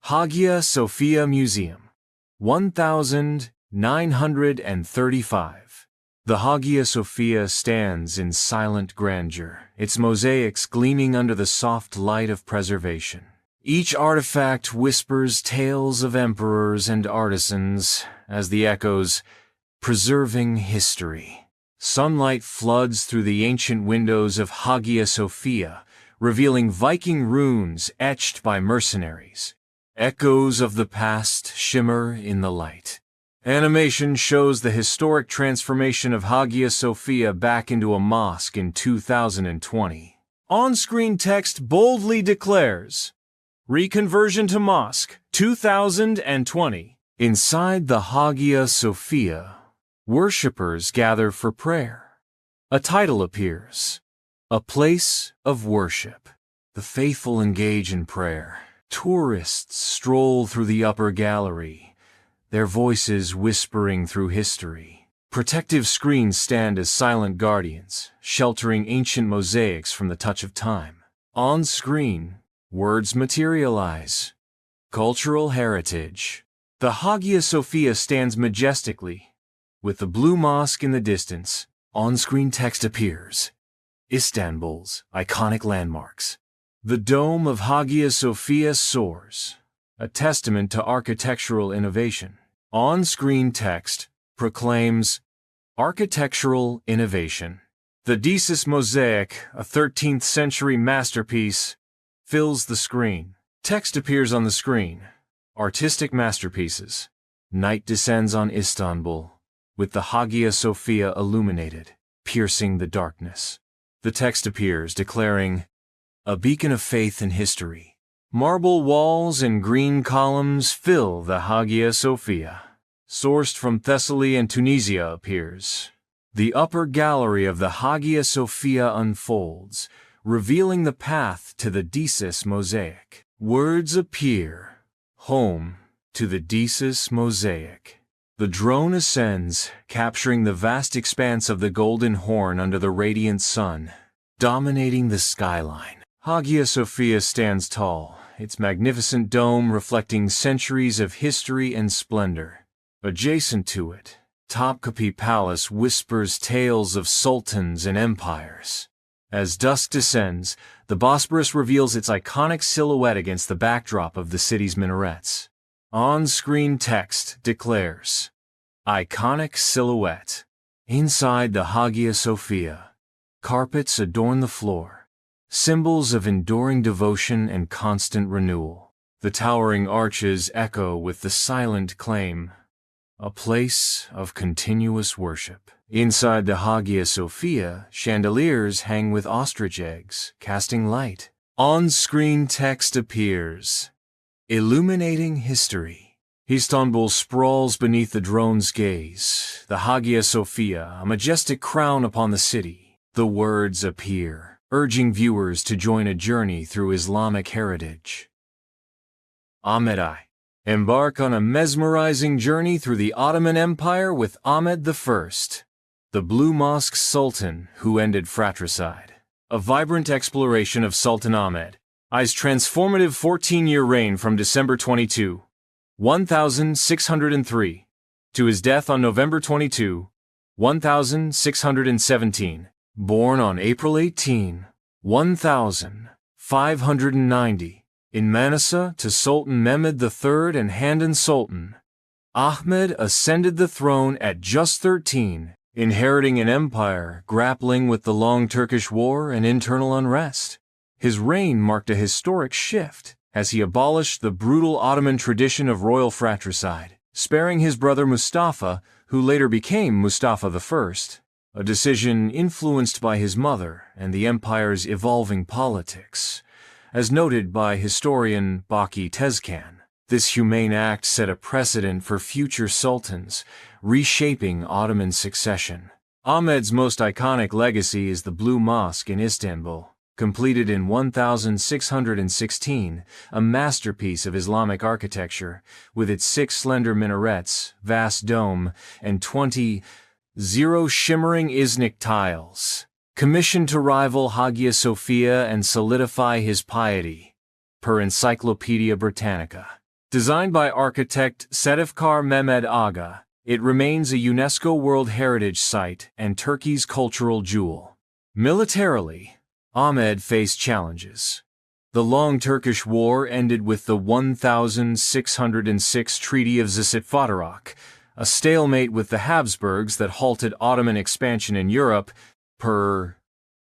Hagia Sophia Museum, 1935. The Hagia Sophia stands in silent grandeur, its mosaics gleaming under the soft light of preservation. Each artifact whispers tales of emperors and artisans as the echoes, preserving history. Sunlight floods through the ancient windows of Hagia Sophia, revealing Viking runes etched by mercenaries. Echoes of the past shimmer in the light. Animation shows the historic transformation of Hagia Sophia back into a mosque in 2020. On-screen text boldly declares, Reconversion to Mosque, 2020. Inside the Hagia Sophia, worshippers gather for prayer. A title appears, A Place of Worship. The faithful engage in prayer. Tourists stroll through the upper gallery, their voices whispering through history. Protective screens stand as silent guardians, sheltering ancient mosaics from the touch of time. On screen, words materialize. Cultural heritage. The Hagia Sophia stands majestically, with the blue mosque in the distance. On-screen text appears. Istanbul's iconic landmarks. The dome of Hagia Sophia soars, a testament to architectural innovation. On-screen text proclaims architectural innovation. The Desis mosaic, a 13th century masterpiece, fills the screen. Text appears on the screen. Artistic masterpieces. Night descends on Istanbul, with the Hagia Sophia illuminated, piercing the darkness. The text appears declaring, a beacon of faith and history. Marble walls and green columns fill the Hagia Sophia. Sourced from Thessaly and Tunisia appears. The upper gallery of the Hagia Sophia unfolds, revealing the path to the Desis mosaic. Words appear. Home to the Desis mosaic. The drone ascends, capturing the vast expanse of the Golden Horn under the radiant sun, dominating the skyline. Hagia Sophia stands tall, its magnificent dome reflecting centuries of history and splendor. Adjacent to it, Topkapi Palace whispers tales of sultans and empires. As dusk descends, the Bosporus reveals its iconic silhouette against the backdrop of the city's minarets. On-screen text declares, "Iconic silhouette." Inside the Hagia Sophia, carpets adorn the floor, symbols of enduring devotion and constant renewal. The towering arches echo with the silent claim, "A place of continuous worship." Inside the Hagia Sophia, chandeliers hang with ostrich eggs, casting light. On-screen text appears, illuminating history. Istanbul sprawls beneath the drone's gaze, the Hagia Sophia, a majestic crown upon the city. The words appear, urging viewers to join a journey through Islamic heritage. Ahmed. Embark on a mesmerizing journey through the Ottoman Empire with Ahmed I, the Blue Mosque's Sultan who ended fratricide. A vibrant exploration of Sultan Ahmed I's transformative 14-year reign from December 22, 1603, to his death on November 22, 1617, born on April 18, 1590, in Manisa to Sultan Mehmed III and Handan Sultan. Ahmed ascended the throne at just 13, inheriting an empire grappling with the long Turkish War and internal unrest. His reign marked a historic shift as he abolished the brutal Ottoman tradition of royal fratricide, sparing his brother Mustafa, who later became Mustafa I, a decision influenced by his mother and the empire's evolving politics. As noted by historian Baki Tezcan, this humane act set a precedent for future sultans, reshaping Ottoman succession. Ahmed's most iconic legacy is the Blue Mosque in Istanbul, completed in 1616, a masterpiece of Islamic architecture, with its 6 slender minarets, vast dome, and 20 shimmering Iznik tiles. Commissioned to rival Hagia Sophia and solidify his piety, per Encyclopedia Britannica. Designed by architect Sedefkar Mehmed Aga, it remains a UNESCO World Heritage Site and Turkey's cultural jewel. Militarily, Ahmed faced challenges. The long Turkish War ended with the 1606 Treaty of Zsitvatarok, a stalemate with the Habsburgs that halted Ottoman expansion in Europe, per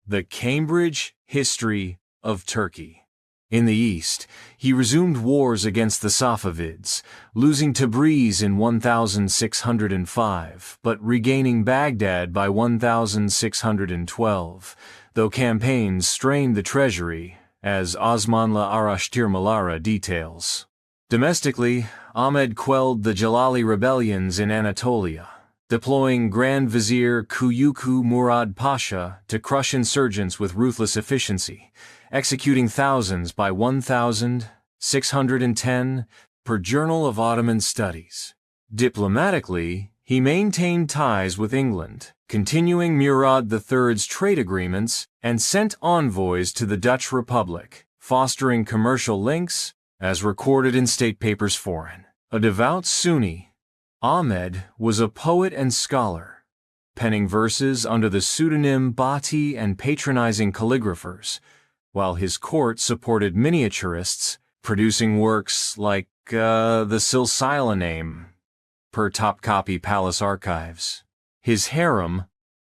the Cambridge History of Turkey. In the east, he resumed wars against the Safavids, losing Tabriz in 1605, but regaining Baghdad by 1612, though campaigns strained the treasury, as Osmanlı Araştırmaları details. Domestically, Ahmed quelled the Jalali rebellions in Anatolia, deploying Grand Vizier Kuyuku Murad Pasha to crush insurgents with ruthless efficiency, executing thousands by 1610, per Journal of Ottoman Studies. Diplomatically, he maintained ties with England, continuing Murad III's trade agreements, and sent envoys to the Dutch Republic, fostering commercial links, as recorded in State Papers Foreign. A devout Sunni, Ahmed was a poet and scholar, penning verses under the pseudonym Bati and patronizing calligraphers, while his court supported miniaturists, producing works like the Silsilaname, per Topkapi Palace archives. His harem,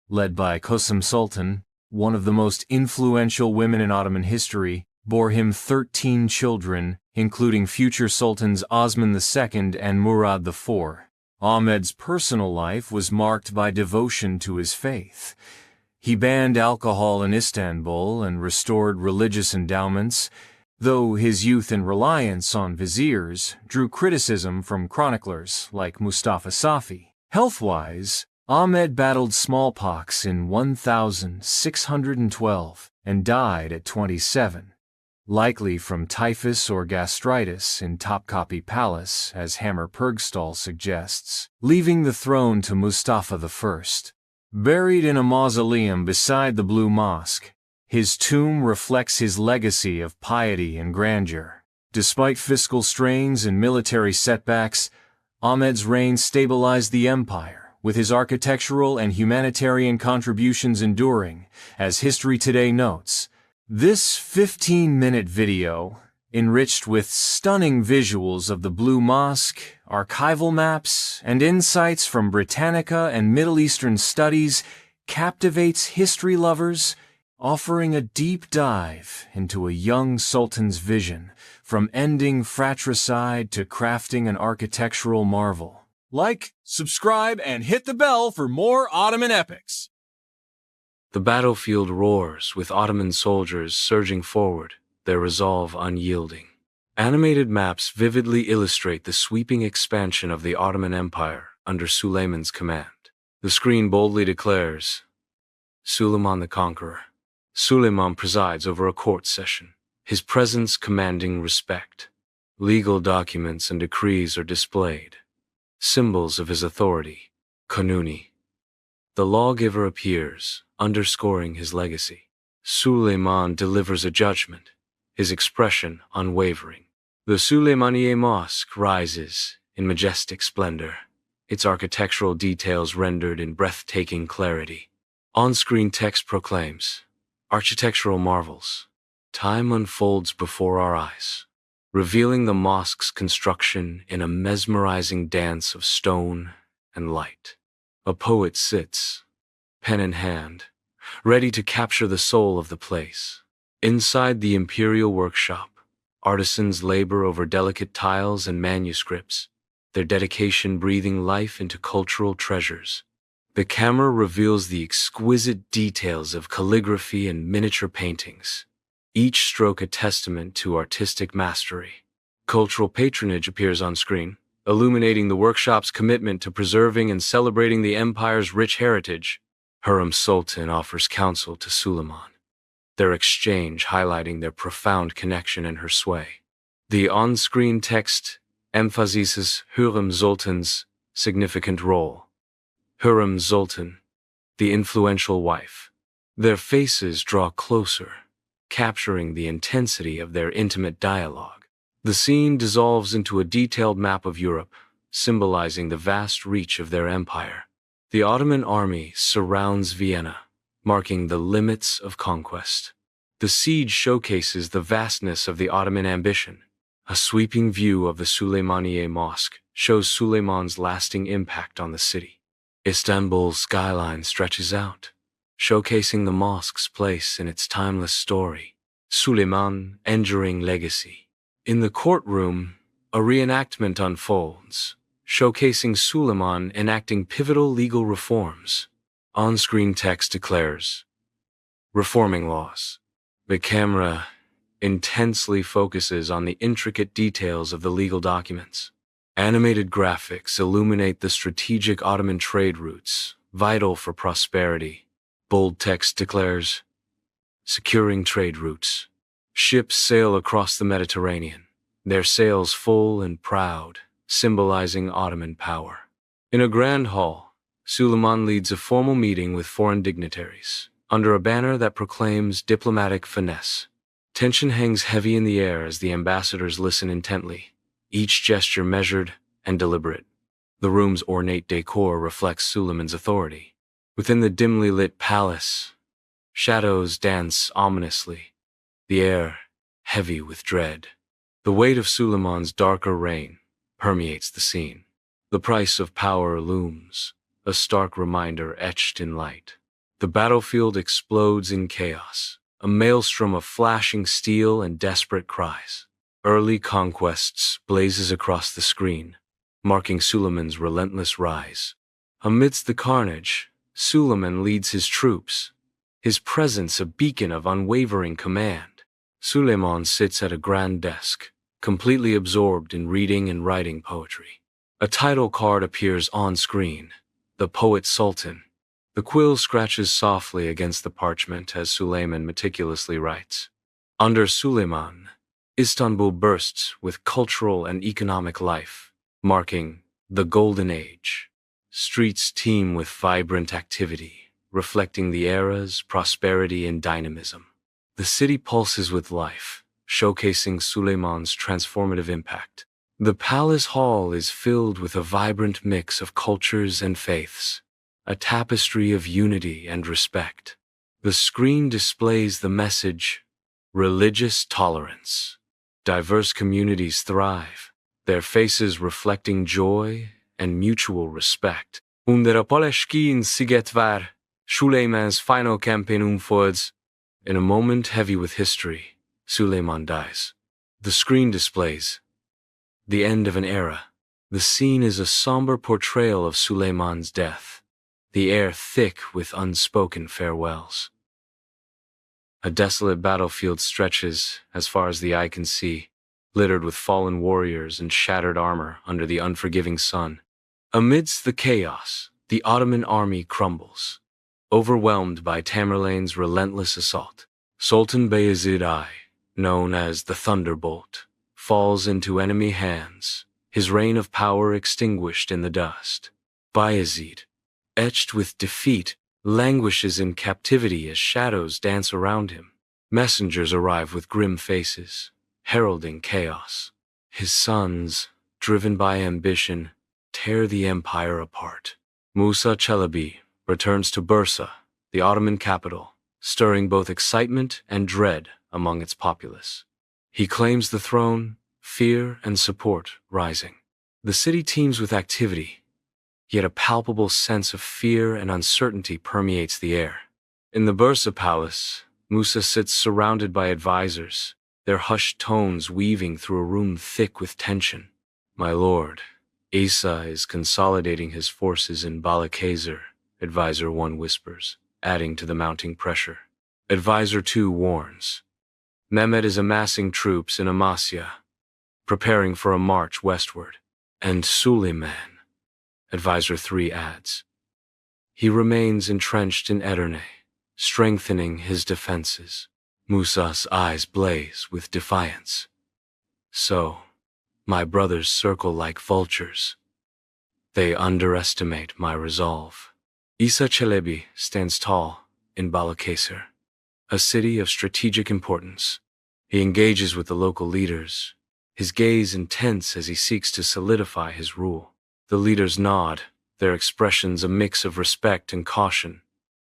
led by Kösem Sultan, one of the most influential women in Ottoman history, bore him 13 children, including future sultans Osman II and Murad IV. Ahmed's personal life was marked by devotion to his faith. He banned alcohol in Istanbul and restored religious endowments, though his youth and reliance on viziers drew criticism from chroniclers like Mustafa Safi. Health-wise, Ahmed battled smallpox in 1612 and died at 27. likely from typhus or gastritis in Topkapi Palace, as Hammer Purgstall suggests, leaving the throne to Mustafa I. Buried in a mausoleum beside the Blue Mosque, his tomb reflects his legacy of piety and grandeur. Despite fiscal strains and military setbacks, Ahmed's reign stabilized the empire, with his architectural and humanitarian contributions enduring, as History Today notes. This 15-minute video, enriched with stunning visuals of the Blue Mosque, archival maps, and insights from Britannica and Middle Eastern studies, captivates history lovers, offering a deep dive into a young sultan's vision, from ending fratricide to crafting an architectural marvel. Like, subscribe, and hit the bell for more Ottoman epics. The battlefield roars, with Ottoman soldiers surging forward, their resolve unyielding. Animated maps vividly illustrate the sweeping expansion of the Ottoman Empire under Suleiman's command. The screen boldly declares, Suleiman the Conqueror. Suleiman presides over a court session, his presence commanding respect. Legal documents and decrees are displayed, symbols of his authority. Kanuni. The lawgiver appears, underscoring his legacy. Suleiman delivers a judgment, his expression unwavering. The Suleymaniye Mosque rises in majestic splendor, its architectural details rendered in breathtaking clarity. On-screen text proclaims, architectural marvels. Time unfolds before our eyes, revealing the mosque's construction in a mesmerizing dance of stone and light. A poet sits, pen in hand, ready to capture the soul of the place. Inside the imperial workshop, artisans labor over delicate tiles and manuscripts, their dedication breathing life into cultural treasures. The camera reveals the exquisite details of calligraphy and miniature paintings, each stroke a testament to artistic mastery. Cultural patronage appears on screen, illuminating the workshop's commitment to preserving and celebrating the empire's rich heritage. Hurrem Sultan offers counsel to Suleiman, their exchange highlighting their profound connection and her sway. The on-screen text emphasizes Hurrem Sultan's significant role. Hurrem Sultan, the influential wife. Their faces draw closer, capturing the intensity of their intimate dialogue. The scene dissolves into a detailed map of Europe, symbolizing the vast reach of their empire. The Ottoman army surrounds Vienna, marking the limits of conquest. The siege showcases the vastness of the Ottoman ambition. A sweeping view of the Suleymaniye Mosque shows Suleiman's lasting impact on the city. Istanbul's skyline stretches out, showcasing the mosque's place in its timeless story. Suleiman, enduring legacy. In the courtroom, a reenactment unfolds, showcasing Suleiman enacting pivotal legal reforms. On-screen text declares, reforming laws. The camera intensely focuses on the intricate details of the legal documents. Animated graphics illuminate the strategic Ottoman trade routes, vital for prosperity. Bold text declares, securing trade routes. Ships sail across the Mediterranean, their sails full and proud, symbolizing Ottoman power. In a grand hall, Suleiman leads a formal meeting with foreign dignitaries, under a banner that proclaims diplomatic finesse. Tension hangs heavy in the air as the ambassadors listen intently, each gesture measured and deliberate. The room's ornate decor reflects Suleiman's authority. Within the dimly lit palace, shadows dance ominously, the air heavy with dread. The weight of Suleiman's darker reign permeates the scene. The price of power looms, a stark reminder etched in light. The battlefield explodes in chaos, a maelstrom of flashing steel and desperate cries. Early conquests blazes across the screen, marking Suleiman's relentless rise. Amidst the carnage, Suleiman leads his troops, his presence a beacon of unwavering command. Suleiman sits at a grand desk, completely absorbed in reading and writing poetry. A title card appears on screen, the poet Sultan. The quill scratches softly against the parchment as Suleiman meticulously writes. Under Suleiman, Istanbul bursts with cultural and economic life, marking the Golden Age. Streets teem with vibrant activity, reflecting the era's prosperity and dynamism. The city pulses with life, showcasing Suleiman's transformative impact. The palace hall is filled with a vibrant mix of cultures and faiths, a tapestry of unity and respect. The screen displays the message, religious tolerance. Diverse communities thrive, their faces reflecting joy and mutual respect. Under Apoleshkiin Sigetvar, Suleiman's final campaign unfolds. In a moment heavy with history, Suleiman dies. The screen displays the end of an era. The scene is a somber portrayal of Suleiman's death, the air thick with unspoken farewells. A desolate battlefield stretches as far as the eye can see, littered with fallen warriors and shattered armor under the unforgiving sun. Amidst the chaos, the Ottoman army crumbles, overwhelmed by Tamerlane's relentless assault. Sultan Bayezid I, known as the Thunderbolt, falls into enemy hands, his reign of power extinguished in the dust. Bayezid, etched with defeat, languishes in captivity as shadows dance around him. Messengers arrive with grim faces, heralding chaos. His sons, driven by ambition, tear the empire apart. Musa Çelebi returns to Bursa, the Ottoman capital, stirring both excitement and dread among its populace. He claims the throne, fear and support rising. The city teems with activity, yet a palpable sense of fear and uncertainty permeates the air. In the Bursa palace, Musa sits surrounded by advisors, their hushed tones weaving through a room thick with tension. My lord, Isa is consolidating his forces in Balıkesir, Advisor 1 whispers, adding to the mounting pressure. Advisor 2 warns. Mehmed is amassing troops in Amasya, preparing for a march westward. And Suleiman, Advisor 3 adds. He remains entrenched in Edirne, strengthening his defenses. Musa's eyes blaze with defiance. So, my brothers circle like vultures. They underestimate my resolve. Isa Çelebi stands tall in Balıkesir, a city of strategic importance. He engages with the local leaders, his gaze intense as he seeks to solidify his rule. The leaders nod, their expressions a mix of respect and caution,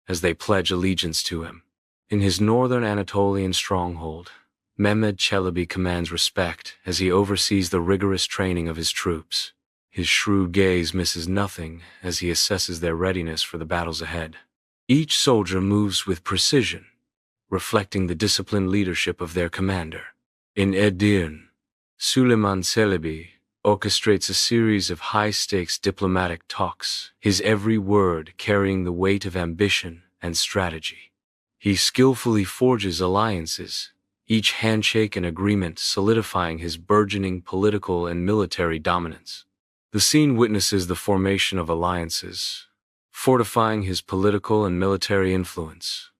as they pledge allegiance to him. In his northern Anatolian stronghold, Mehmed Çelebi commands respect as he oversees the rigorous training of his troops. His shrewd gaze misses nothing as he assesses their readiness for the battles ahead. Each soldier moves with precision, reflecting the disciplined leadership of their commander. In Edirne, Suleiman Çelebi orchestrates a series of high-stakes diplomatic talks, his every word carrying the weight of ambition and strategy. He skillfully forges alliances, each handshake and agreement solidifying his burgeoning political and military dominance. The scene witnesses the formation of alliances, fortifying his political and military influence.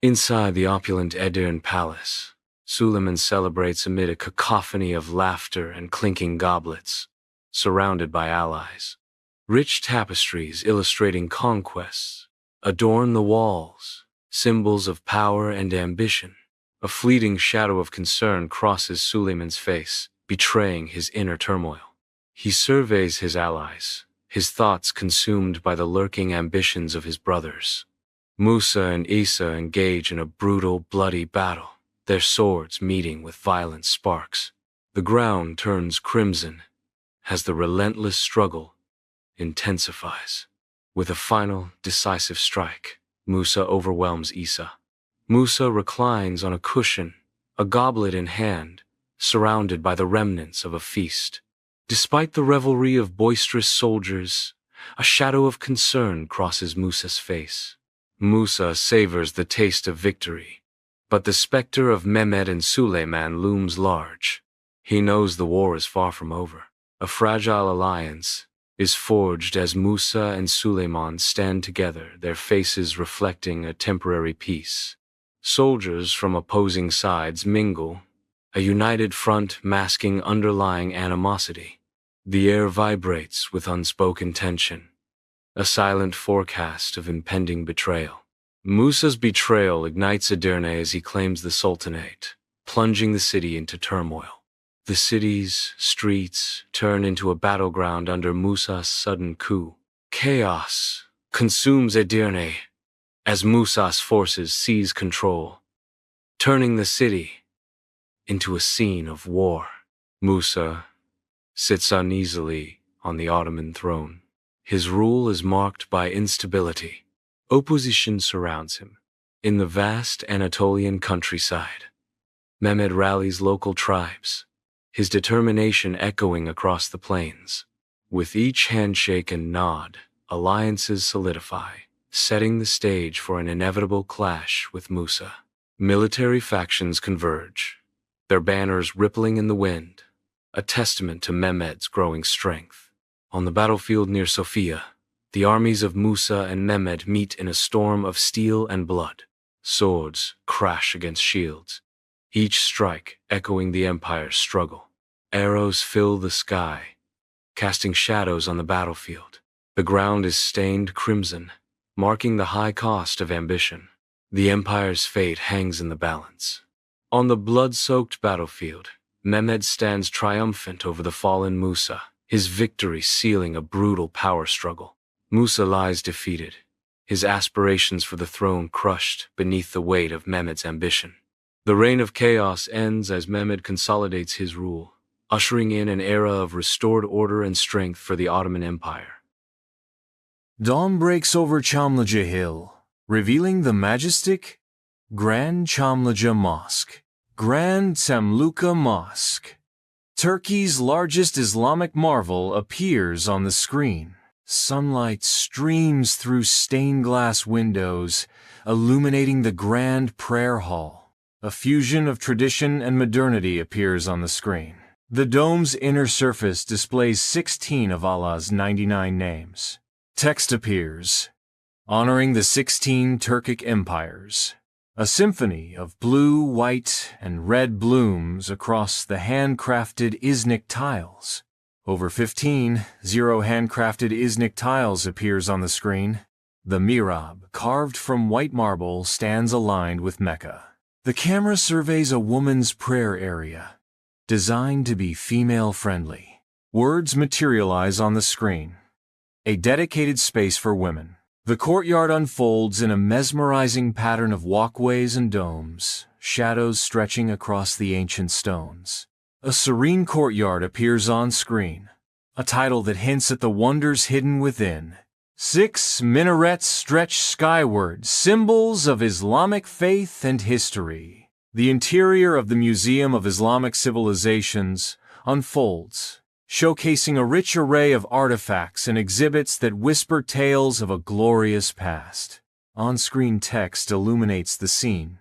Inside the opulent Edirne palace, Suleiman celebrates amid a cacophony of laughter and clinking goblets, surrounded by allies. Rich tapestries illustrating conquests adorn the walls, symbols of power and ambition. A fleeting shadow of concern crosses Suleiman's face, betraying his inner turmoil. He surveys his allies, his thoughts consumed by the lurking ambitions of his brothers. Musa and Isa engage in a brutal, bloody battle, their swords meeting with violent sparks. The ground turns crimson as the relentless struggle intensifies. With a final, decisive strike, Musa overwhelms Isa. Musa reclines on a cushion, a goblet in hand, surrounded by the remnants of a feast. Despite the revelry of boisterous soldiers, a shadow of concern crosses Musa's face. Musa savors the taste of victory, but the specter of Mehmed and Suleiman looms large. He knows the war is far from over. A fragile alliance is forged as Musa and Suleiman stand together, their faces reflecting a temporary peace. Soldiers from opposing sides mingle, a united front masking underlying animosity. The air vibrates with unspoken tension, a silent forecast of impending betrayal. Musa's betrayal ignites Edirne as he claims the Sultanate, plunging the city into turmoil. The city's streets turn into a battleground under Musa's sudden coup. Chaos consumes Edirne as Musa's forces seize control, turning the city into a scene of war. Musa sits uneasily on the Ottoman throne. His rule is marked by instability. Opposition surrounds him. In the vast Anatolian countryside, Mehmed rallies local tribes, his determination echoing across the plains. With each handshake and nod, alliances solidify, setting the stage for an inevitable clash with Musa. Military factions converge, their banners rippling in the wind, a testament to Mehmed's growing strength. On the battlefield near Sofia, the armies of Musa and Mehmed meet in a storm of steel and blood. Swords crash against shields, each strike echoing the empire's struggle. Arrows fill the sky, casting shadows on the battlefield. The ground is stained crimson, marking the high cost of ambition. The empire's fate hangs in the balance. On the blood-soaked battlefield, Mehmed stands triumphant over the fallen Musa, his victory sealing a brutal power struggle. Musa lies defeated, his aspirations for the throne crushed beneath the weight of Mehmed's ambition. The reign of chaos ends as Mehmed consolidates his rule, ushering in an era of restored order and strength for the Ottoman Empire. Dawn breaks over Çamlıca Hill, revealing the majestic Grand Çamlıca Mosque. Grand Çamlıca Mosque, Turkey's largest Islamic marvel, appears on the screen. Sunlight streams through stained glass windows, illuminating the grand prayer hall. A fusion of tradition and modernity appears on the screen. The dome's inner surface displays 16 of Allah's 99 names. Text appears, honoring the 16 Turkic empires. A symphony of blue, white, and red blooms across the handcrafted Iznik tiles. Over 15 handcrafted Iznik tiles appears on the screen. The mihrab, carved from white marble, stands aligned with Mecca. The camera surveys a woman's prayer area, designed to be female-friendly. Words materialize on the screen. A dedicated space for women. The courtyard unfolds in a mesmerizing pattern of walkways and domes, shadows stretching across the ancient stones. A serene courtyard appears on screen, a title that hints at the wonders hidden within. 6 minarets stretch skyward, symbols of Islamic faith and history. The interior of the Museum of Islamic Civilizations unfolds, showcasing a rich array of artifacts and exhibits that whisper tales of a glorious past. On-screen text illuminates the scene,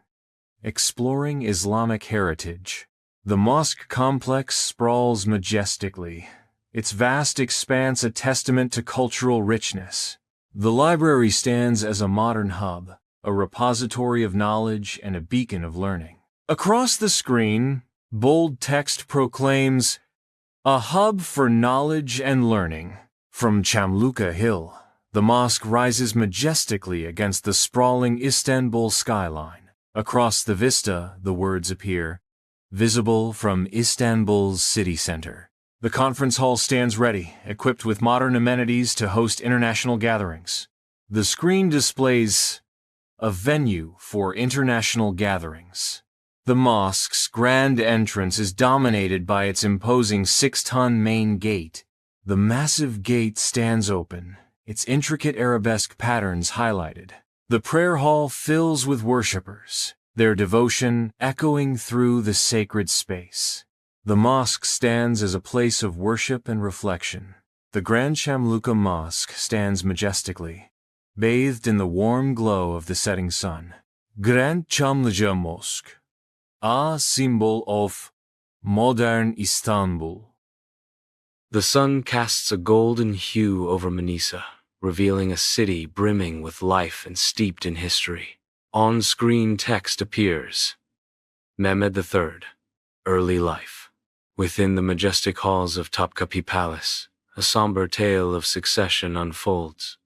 exploring Islamic heritage. The mosque complex sprawls majestically, its vast expanse a testament to cultural richness. The library stands as a modern hub, a repository of knowledge and a beacon of learning. Across the screen, bold text proclaims, "A hub for knowledge and learning." From Çamlıca Hill, the mosque rises majestically against the sprawling Istanbul skyline. Across the vista, the words appear, visible from Istanbul's city center. The conference hall stands ready, equipped with modern amenities to host international gatherings. The screen displays a venue for international gatherings. The mosque's grand entrance is dominated by its imposing 6-ton main gate. The massive gate stands open, its intricate arabesque patterns highlighted. The prayer hall fills with worshippers, their devotion echoing through the sacred space. The mosque stands as a place of worship and reflection. The Grand Çamlıca Mosque stands majestically, bathed in the warm glow of the setting sun. Grand Çamlıca Mosque, a symbol of modern Istanbul. The sun casts a golden hue over Manisa, revealing a city brimming with life and steeped in history. On-screen text appears. Mehmed III, Early Life. Within the majestic halls of Topkapi Palace, a somber tale of succession unfolds.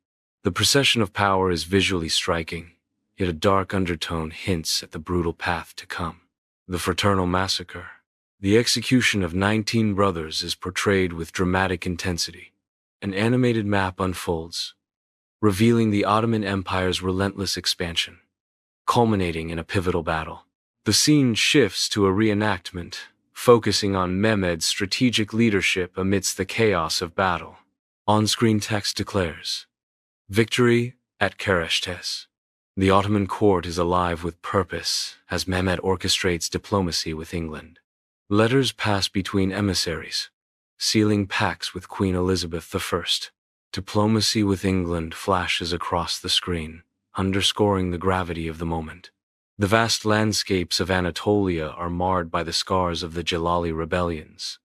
The procession of power is visually striking, yet a dark undertone hints at the brutal path to come. The fraternal massacre. The execution of 19 brothers is portrayed with dramatic intensity. An animated map unfolds, revealing the Ottoman Empire's relentless expansion, culminating in a pivotal battle. The scene shifts to a reenactment, focusing on Mehmed's strategic leadership amidst the chaos of battle. On-screen text declares, "Victory at Kereshtes." The Ottoman court is alive with purpose as Mehmed orchestrates diplomacy with England. Letters pass between emissaries, sealing pacts with Queen Elizabeth I. Diplomacy with England flashes across the screen, underscoring the gravity of the moment. The vast landscapes of Anatolia are marred by the scars of the Jalali rebellions.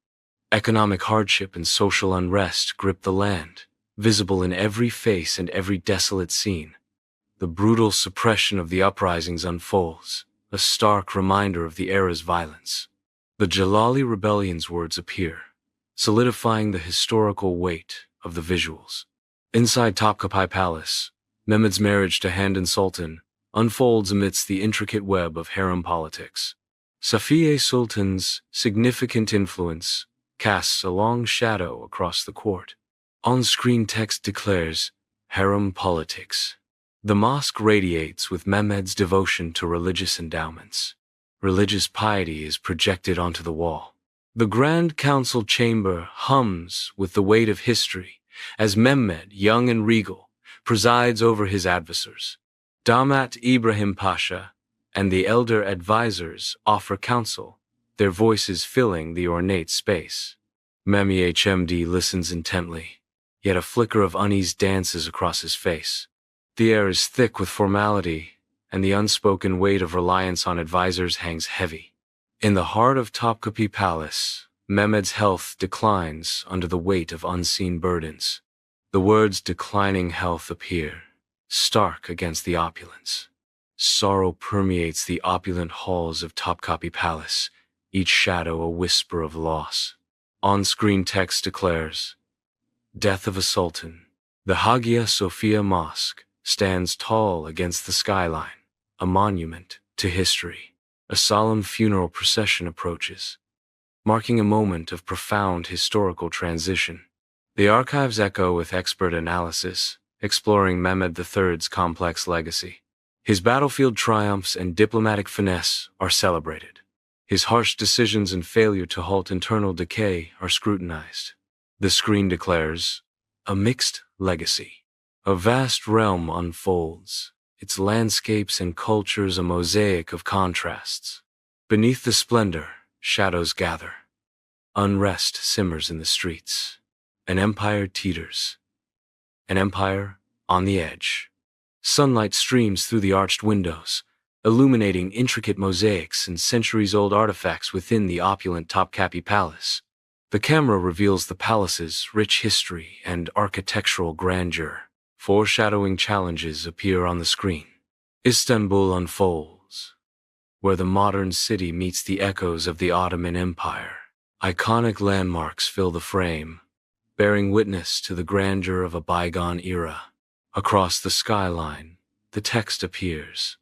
Economic hardship and social unrest grip the land, visible in every face and every desolate scene. The brutal suppression of the uprisings unfolds, a stark reminder of the era's violence. The Jalali rebellion's words appear, solidifying the historical weight of the visuals. Inside Topkapi Palace, Mehmed's marriage to Handan Sultan unfolds amidst the intricate web of harem politics. Safiye Sultan's significant influence casts a long shadow across the court. On-screen text declares, "Harem politics." The mosque radiates with Mehmed's devotion to religious endowments. Religious piety is projected onto the wall. The Grand Council chamber hums with the weight of history as Mehmed, young and regal, presides over his advisors. Damat Ibrahim Pasha and the elder advisors offer counsel, their voices filling the ornate space. Mehmed listens intently, yet a flicker of unease dances across his face. The air is thick with formality, and the unspoken weight of reliance on advisors hangs heavy. In the heart of Topkapi Palace, Mehmed's health declines under the weight of unseen burdens. The words "declining health" appear, stark against the opulence. Sorrow permeates the opulent halls of Topkapi Palace, each shadow a whisper of loss. On-screen text declares, "Death of a Sultan." The Hagia Sophia Mosque stands tall against the skyline, a monument to history. A solemn funeral procession approaches, marking a moment of profound historical transition. The archives echo with expert analysis, exploring Mehmed III's complex legacy. His battlefield triumphs and diplomatic finesse are celebrated. His harsh decisions and failure to halt internal decay are scrutinized. The screen declares, "A mixed legacy." A vast realm unfolds, its landscapes and cultures a mosaic of contrasts. Beneath the splendor, shadows gather. Unrest simmers in the streets. An empire teeters. An empire on the edge. Sunlight streams through the arched windows, illuminating intricate mosaics and centuries-old artifacts within the opulent Topkapi Palace. The camera reveals the palace's rich history and architectural grandeur. Foreshadowing challenges appear on the screen. Istanbul unfolds, where the modern city meets the echoes of the Ottoman Empire. Iconic landmarks fill the frame, bearing witness to the grandeur of a bygone era. Across the skyline, the text appears,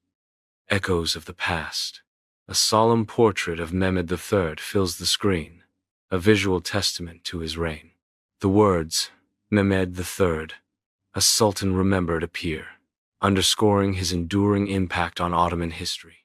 "Echoes of the past." A solemn portrait of Mehmed III fills the screen, a visual testament to his reign. The words, "Mehmed III, a Sultan remembered," appear, underscoring his enduring impact on Ottoman history.